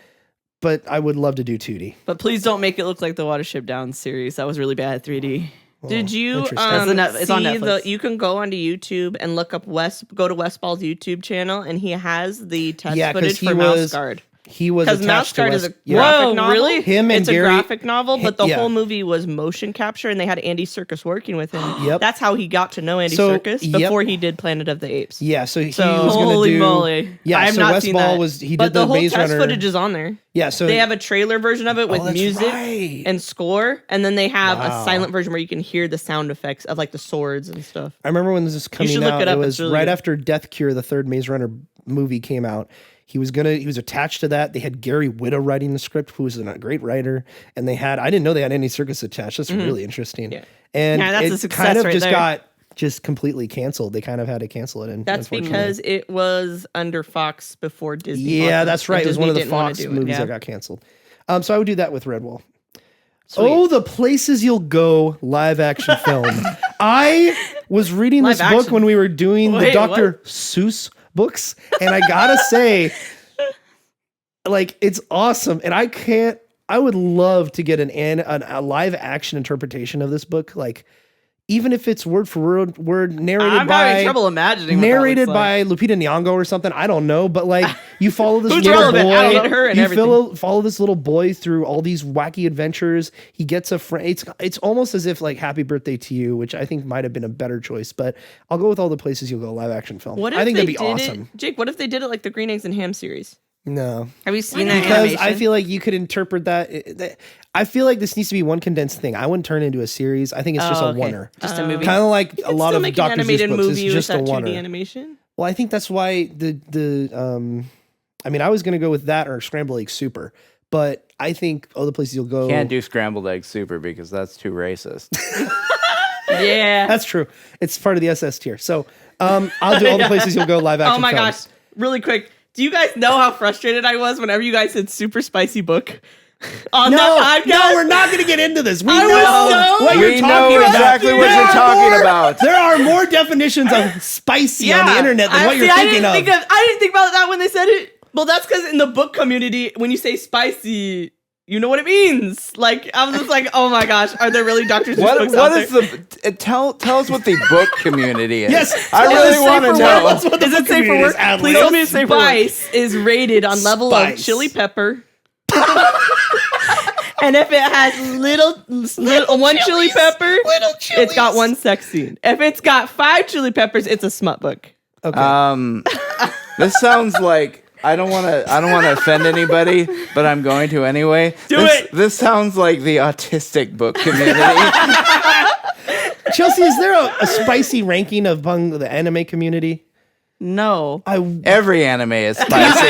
but I would love to do 2D. But please don't make it look like the Watership Down series. That was really bad 3D. Did you interesting. It's on see Netflix. you can go onto YouTube and look up go to Westball's YouTube channel and he has the test Yeah, 'cause footage he for was Mouse Guard. He was Because Mouse attached to Guard West. is a Yeah. graphic Whoa, novel. really? Him and it's Gary- a graphic novel, but the yeah. whole movie was motion capture, and they had Andy Serkis working with him. Yep. That's how he got to know Andy So, Serkis yep. before he did Planet of the Apes. Yeah, so he So- was going to Holy do. moly. Yeah, I have so not West seen Ball that. he But did the the whole Maze test Runner. footage is on there. Yeah, so They have a trailer version of it with that's music right. and score, and then they have Wow. a silent version where you can hear the sound effects of like the swords and stuff. I remember when this was coming should look out. it up, It it's was really right good. after Death Cure, the third Maze Runner movie came out. He was attached to that. They had Gary Whitta writing the script, who was a great writer, and I didn't know they had any circus attached. That's really interesting. Yeah. And Yeah, that's a it success kind of right just there. got completely canceled. They kind of had to cancel it. And That's unfortunately- because it was under Fox before Disney. yeah, bought that's them, right. and It was one of the Disney didn't wanna Fox do it. movies Yeah. that got canceled. So I would do that with Redwall. Oh, the places you'll go live action film. I was reading this Live book action. when we were doing the Wait, Dr. Seuss books, and I gotta say, like, it's awesome. And I would love to get a live action interpretation of this book. Like, even if it's word for word narrated I'm having trouble imagining. what that narrated looks like. by Lupita Nyong'o or something. I don't know, but like you follow this Who's little relevant? I don't boy. know. Her and You everything. follow this little boy through all these wacky adventures. He gets a friend. It's almost as if like Happy Birthday to You, which I think might have been a better choice. But I'll go with All the Places You'll Go live action film. What if I think they that'd be did awesome. it, Jake? What if they did it like the Green Eggs and Ham series? No, Have you seen that because animation? I feel like you could interpret that. I feel like this needs to be one condensed thing. I wouldn't turn it into a series. I think it's just a okay. oneer. Just a movie. Kind of like You a could lot still of make Dr. an animated Seuss books. movie It's just with a that 2D oneer. animation. Well, I think that's why I mean, I was going to go with that or Scrambled Egg Super, but I think the places you'll go. Can't do scrambled egg super because that's too racist. Yeah. That's true. It's part of the SS tier. So I'll do all the places you'll go live action Oh my films. gosh. Really quick. Do you guys know how frustrated I was whenever you guys said super spicy book on that podcast? No, we're not going to get into this. We I know was so- what you're We talking know about. exactly what There you're are talking more- about. There are more definitions of spicy on the internet than what you're thinking of. I didn't think about that when they said it. Well, that's because in the book community, when you say spicy, you know what it means. Like, I was just like, oh my gosh, are there really Dr. Seuss books out What there? is the tell us what the book community is? Yes, I tell us really safe want to for know. work. That's what the Is book it safe for community work? is, Adelaide. Please tell me it's safe for work. Spice is rated on level of Spice. chili pepper. And if it has little one chili pepper, it's got one sex scene. If it's got 5 chili peppers, it's a smut book. Okay. This sounds like I don't want to offend anybody, but I'm going to anyway. This sounds like the autistic book community. Chelsea, is there a spicy ranking among the anime community? No. Every anime is spicy.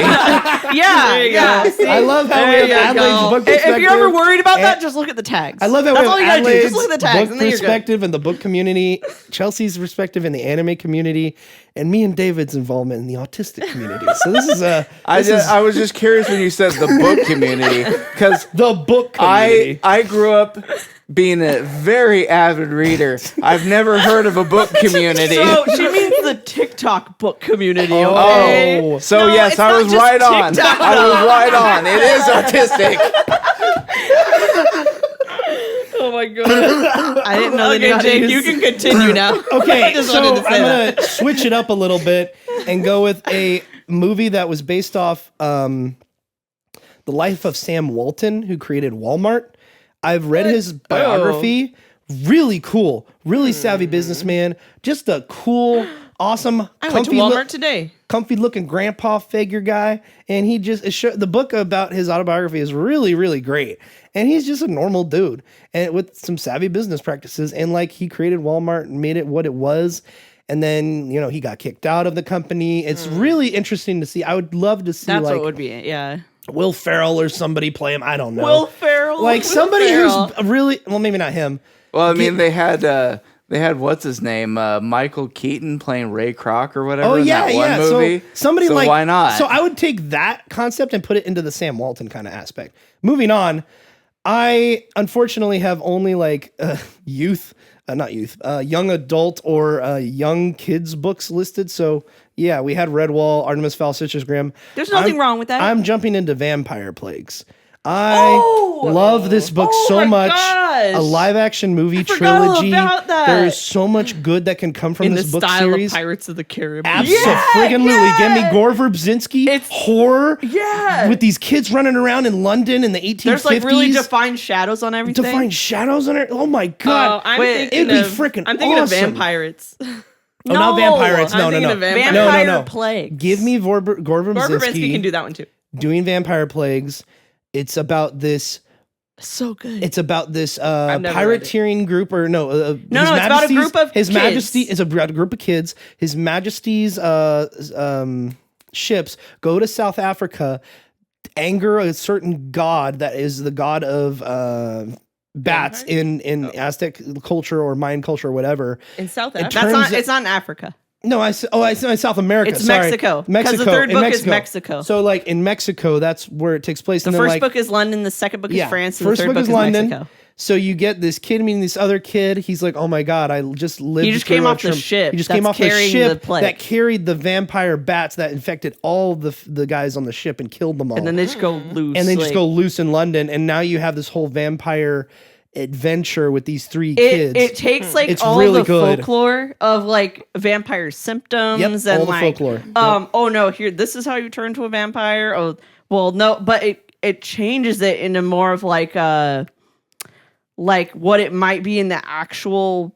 Yeah. See? I love how we have Adelaide's book perspective. If you're ever worried about that, just look at the tags. I love how That's we all have you gotta do. Adelaide's Just look at the tags, book and then you're good. perspective in the book community, Chelsea's perspective in the anime community, and me and David's involvement in the autistic community. So this is I was just curious when you said the book community because the book community. I grew up being a very avid reader. I've never heard of a book community. So she means the TikTok book community. Okay. Oh, so No, yes, it's I not was just right on. TikTok. I was right on. It is autistic. Oh my god. I didn't know Okay, Jake, you can continue now. I Okay, just so wanted to say I'm that. gonna switch it up a little bit and go with a movie that was based off the life of Sam Walton, who created Walmart. I've read his biography. Really cool, really savvy businessman. Just a cool, awesome, I went to Walmart today. comfy looking grandpa figure guy, and he just the book about his autobiography is really, really great. And he's just a normal dude, and with some savvy business practices, and like he created Walmart and made it what it was. And then, he got kicked out of the company. It's really interesting to see. I would love to see That's like what would be it. Yeah. Will Ferrell or somebody play him. I don't know. Will Ferrell. like Will somebody Ferrell. who's really, well, maybe not him. Well, I mean, they had what's his name, Michael Keaton playing Ray Kroc or whatever. Oh in yeah, that one yeah. movie. So somebody So like why not? So I would take that concept and put it into the Sam Walton kind of aspect. Moving on, I unfortunately have only like young adult or young kids books listed. So yeah, we had Redwall, Artemis Fowl, Citrus Graham. There's nothing wrong with that. I'm jumping into Vampire Plagues. I love this book so my much. gosh. A live action movie forgot all trilogy. about that. There is so much good that can come from In the this book style series. of Pirates of the Caribbean. Absolutely. Give me Gore Verbinski. It's- horror. Yeah. With these kids running around in London in the 1850s. There's like really defined shadows on everything. Defined shadows on it. Oh my god. I'm Wait, thinking it'd be of, freaking I'm thinking awesome. of Vampirates. Oh, not Vampires. I'm No, no, thinking no. of Vampire. Vampire No. Plague. Give me Gore Gore Verbinski can Verbinski do that one too. doing Vampire Plagues. It's about this. So good. It's about this never read it. pirateering group, or no? No, it's about a group of His kids. Majesty is about a group of kids. His Majesty's ships go to South Africa, anger a certain god that is the god of bats in Aztec culture or Mayan culture or whatever. In South It Africa. That's turns not. It's not in Africa. No, I said in South America. It's sorry. Mexico. 'Cause the Mexico. third in book is Mexico. So like in Mexico, that's where it takes place. The and then, first like, book is London. The second book is France. And First the third book is is London. Mexico. So you get this kid meeting this other kid. He's like, "Oh my god, I just lived." He just through came a off the trum- ship He just that's came off the carrying ship the plague. that carried the vampire bats that infected all the guys on the ship and killed them all. And then they just go loose. And they just like- go loose in London. And now you have this whole vampire adventure with these three kids. It takes like It's all really the good. folklore of like vampire symptoms Yep, and all the like folklore. oh no, here this is how you turn to a vampire. Oh well no, but it changes it into more of like what it might be in the actual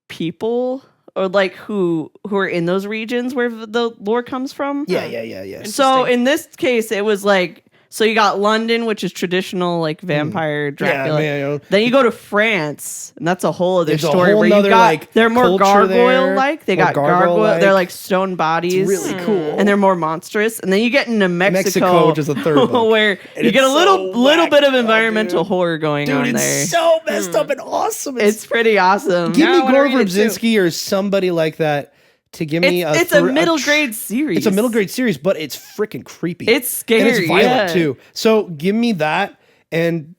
people or like who are in those regions where the lore comes from. yeah. So in this case, it was like So you got London, which is traditional like vampire Dracula. man, Then you go to France, and that's a whole other There's a story whole where you nother, got like, they're more culture there, gargoyle-like. They more got gargoyle-like. They're like stone bodies. It's really cool. And they're more monstrous. And then you get into Mexico, which is the third book. where And you get a it's little so little bit of whacked up, environmental dude. horror going on Dude, it's there. so messed up and awesome. It's pretty awesome. Give Now me I wanna Gore read it too. Verbinski or somebody like that to give me It's a middle grade series. It's a middle grade series, but it's freaking creepy. It's scary. And it's violent yeah. too. So give me that and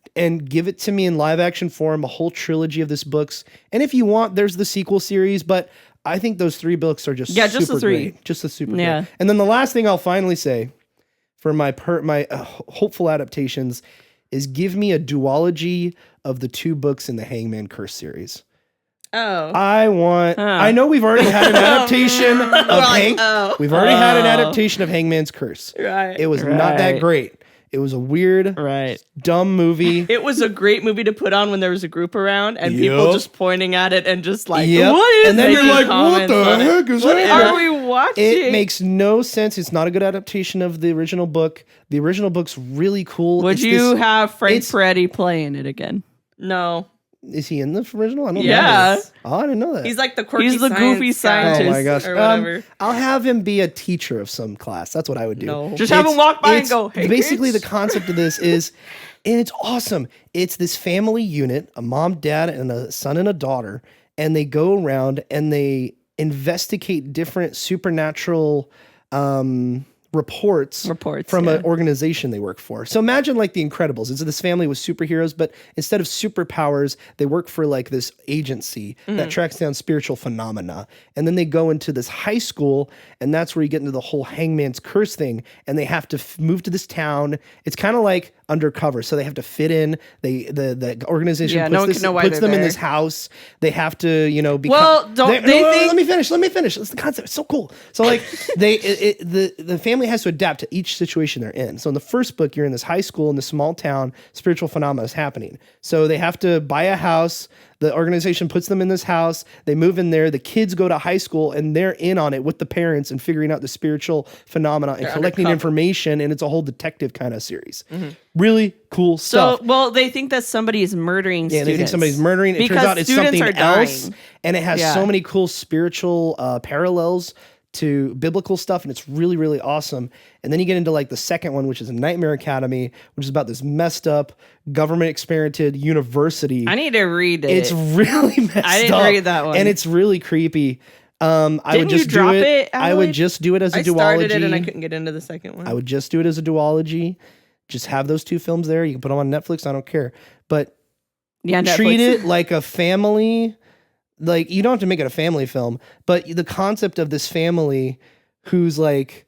give it to me in live action form, a whole trilogy of this books. And if you want, there's the sequel series, but I think those 3 books are just just the super 3. great. Just the super Yeah. great. And then the last thing I'll finally say for my hopeful adaptations is give me a duology of the 2 books in the Hangman Curse series. Oh. I know we've already had an adaptation of We've already had an adaptation of Hangman's Curse. Right. It was not that Right. great. It was a weird, Right. dumb movie. It was a great movie to put on when there was a group around and people Yup. just pointing at it and just like, Yep. what is And then you're making like, what comments the on it? heck is What that? are we watching? It makes no sense. It's not a good adaptation of the original book. The original book's really cool. Would It's you this- have Frank it's- Peretti playing it again? No. Is he in the original? I don't Yeah. know. Oh, I didn't know that. He's like the quirky He's the goofy science guy Oh scientist. my gosh. or whatever. I'll have him be a teacher of some class. That's what I would do. No. Just have him walk by and It's- go, hey, basically, kids. the concept of this is, and it's awesome. It's this family unit, a mom, dad, and a son and a daughter, and they go around and they investigate different supernatural reports from yeah. an organization they work for. So imagine like the Incredibles. It's this family with superheroes, but instead of superpowers, they work for like this agency that tracks down spiritual phenomena. And then they go into this high school, and that's where you get into the whole Hangman's Curse thing. And they have to move to this town. It's kind of like undercover, so they have to fit in. The organization Yeah, no one can know why puts they're them in there. this house. They have to, become. Well, don't they they think- let me finish. It's the concept. It's so cool. So like the family has to adapt to each situation they're in. So in the first book, you're in this high school in this small town. Spiritual phenomena is happening. So they have to buy a house. The organization puts them in this house. They move in there. The kids go to high school and they're in on it with the parents and figuring out the spiritual phenomena and collecting undercover. information. And it's a whole detective kind of series. Really cool So, stuff. well, they think that somebody is murdering Yeah, students. they think somebody's murdering. It turns Because out it's students something are dying. else. And it has Yeah. so many cool spiritual parallels to biblical stuff. And it's really, really awesome. And then you get into like the second one, which is Nightmare Academy, which is about this messed up government experimented university. I need to read it. It's really messed up. I didn't read that one. And it's really creepy. I would Didn't you just drop do it. it, I would Adelaide? just do it as a I duology. started it and I couldn't get into the second one. I would just do it as a duology. Just have those 2 films there. You can put them on Netflix. I don't care. But yeah, treat Netflix. it like a family. Like, you don't have to make it a family film, but the concept of this family who's like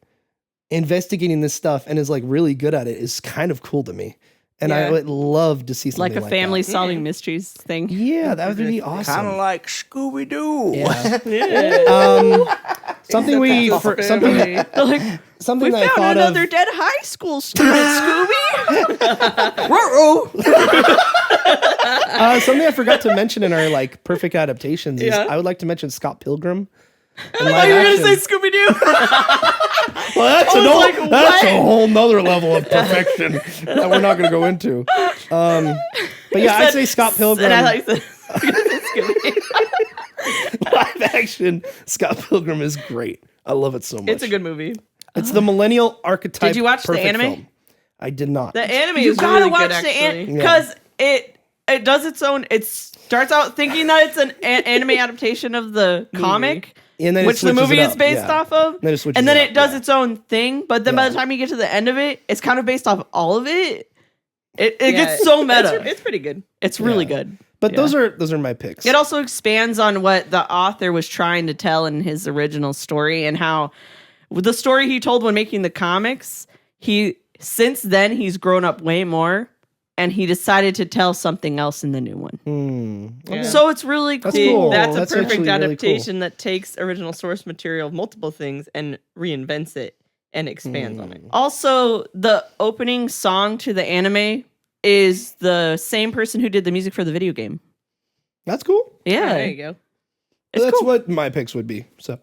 investigating this stuff and is like really good at it is kind of cool to me. And I Yeah. would love to see something like a family solving mysteries thing. that. Yeah, that would be awesome. Kind of like Scooby Doo. Yeah. Something we That's for, a something family. Like, something we that I found thought another of. dead high school student, Scooby. Something I forgot to mention in our like perfect adaptations is Yeah. I would like to mention Scott Pilgrim. I thought you were going to say Scooby Doo. Well, that's, I was like, that's a what? whole nother level of perfection that we're not going to go into. But yeah, I'd say Scott Pilgrim. And I thought you said Scooby. Live action Scott Pilgrim is great. I love it so much. It's a good movie. It's the millennial archetype. Did you watch the perfect anime? film. I did not. The anime You is gotta really watch good, the actually. anime because it does its own. It starts out thinking that it's an anime adaptation of the comic, And then it which the switches movie it is up, based yeah. off of. Then it switches and then it it up, does yeah. its own thing. But then by Yeah. the time you get to the end of it, it's kind of based off all of it. It Yeah, gets so meta. It's pretty good. It's really Yeah. good. But Yeah. those are my picks. It also expands on what the author was trying to tell in his original story and how the story he told when making the comics, since then he's grown up way more and he decided to tell something else in the new one. Yeah. So it's really cool. That's cool. That's a That's perfect actually really adaptation that takes original source material of multiple things and reinvents it and expands on it. Also, the opening song to the anime is the same person who did the music for the video game. That's cool. Yeah. There you go. It's That's cool. what my picks would be. So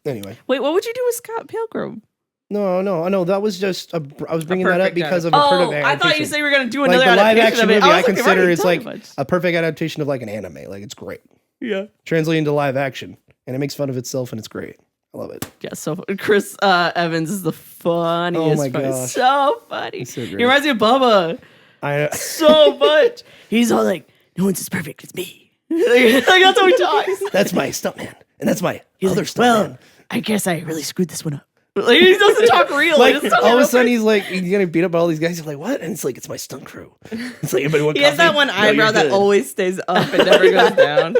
anyway, Wait, what would you do with Scott Pilgrim? No. That was just I was bringing that up perfect because of a Oh, perfect I adaptation. thought you said we were gonna do like another the live adaptation action of it. movie. I was like, consider right, is tell like me much. a perfect adaptation of like an anime. Like it's great. Yeah. Translating to live action, and it makes fun of itself, and it's great. I love it. Yeah, so Chris Evans is the funniest. Oh my part. gosh. So funny. He's so He great. reminds me of Bubba I so much. He's all like, no one's as perfect as me. Like that's how he talks. that's my stuntman, and that's my other stuntman. Well, I guess I really screwed this one up. Like he doesn't talk real. Like He doesn't talk all of a real sudden he's like he's getting beat up by all these guys. He's like, what? And it's like it's my stunt crew. It's like anybody want He has coffee? that one No, eyebrow you're that good. always stays up and never goes down.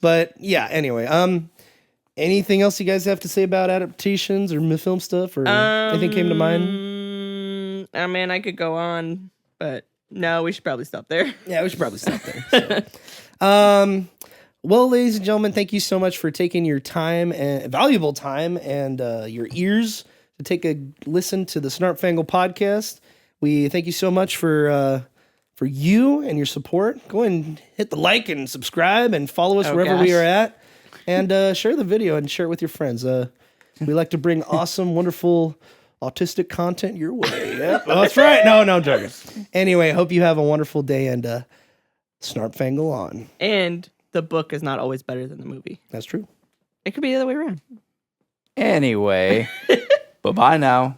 But yeah, anyway, anything else you guys have to say about adaptations or film stuff or anything came to mind? I mean, I could go on, but no, we should probably stop there. Yeah, we should probably stop there. So. Well, ladies and gentlemen, thank you so much for taking your time and valuable time and your ears to take a listen to the Snarp Fangle podcast. We thank you so much for you and your support. Go and hit the like and subscribe and follow us wherever we gosh. are at, and share the video and share it with your friends. We like to bring awesome, wonderful, autistic content your way. Yep. Oh, that's right. No, I'm joking. Anyway, hope you have a wonderful day and Snarp Fangle on. And the book is not always better than the movie. That's true. It could be the other way around. Anyway, bye-bye now.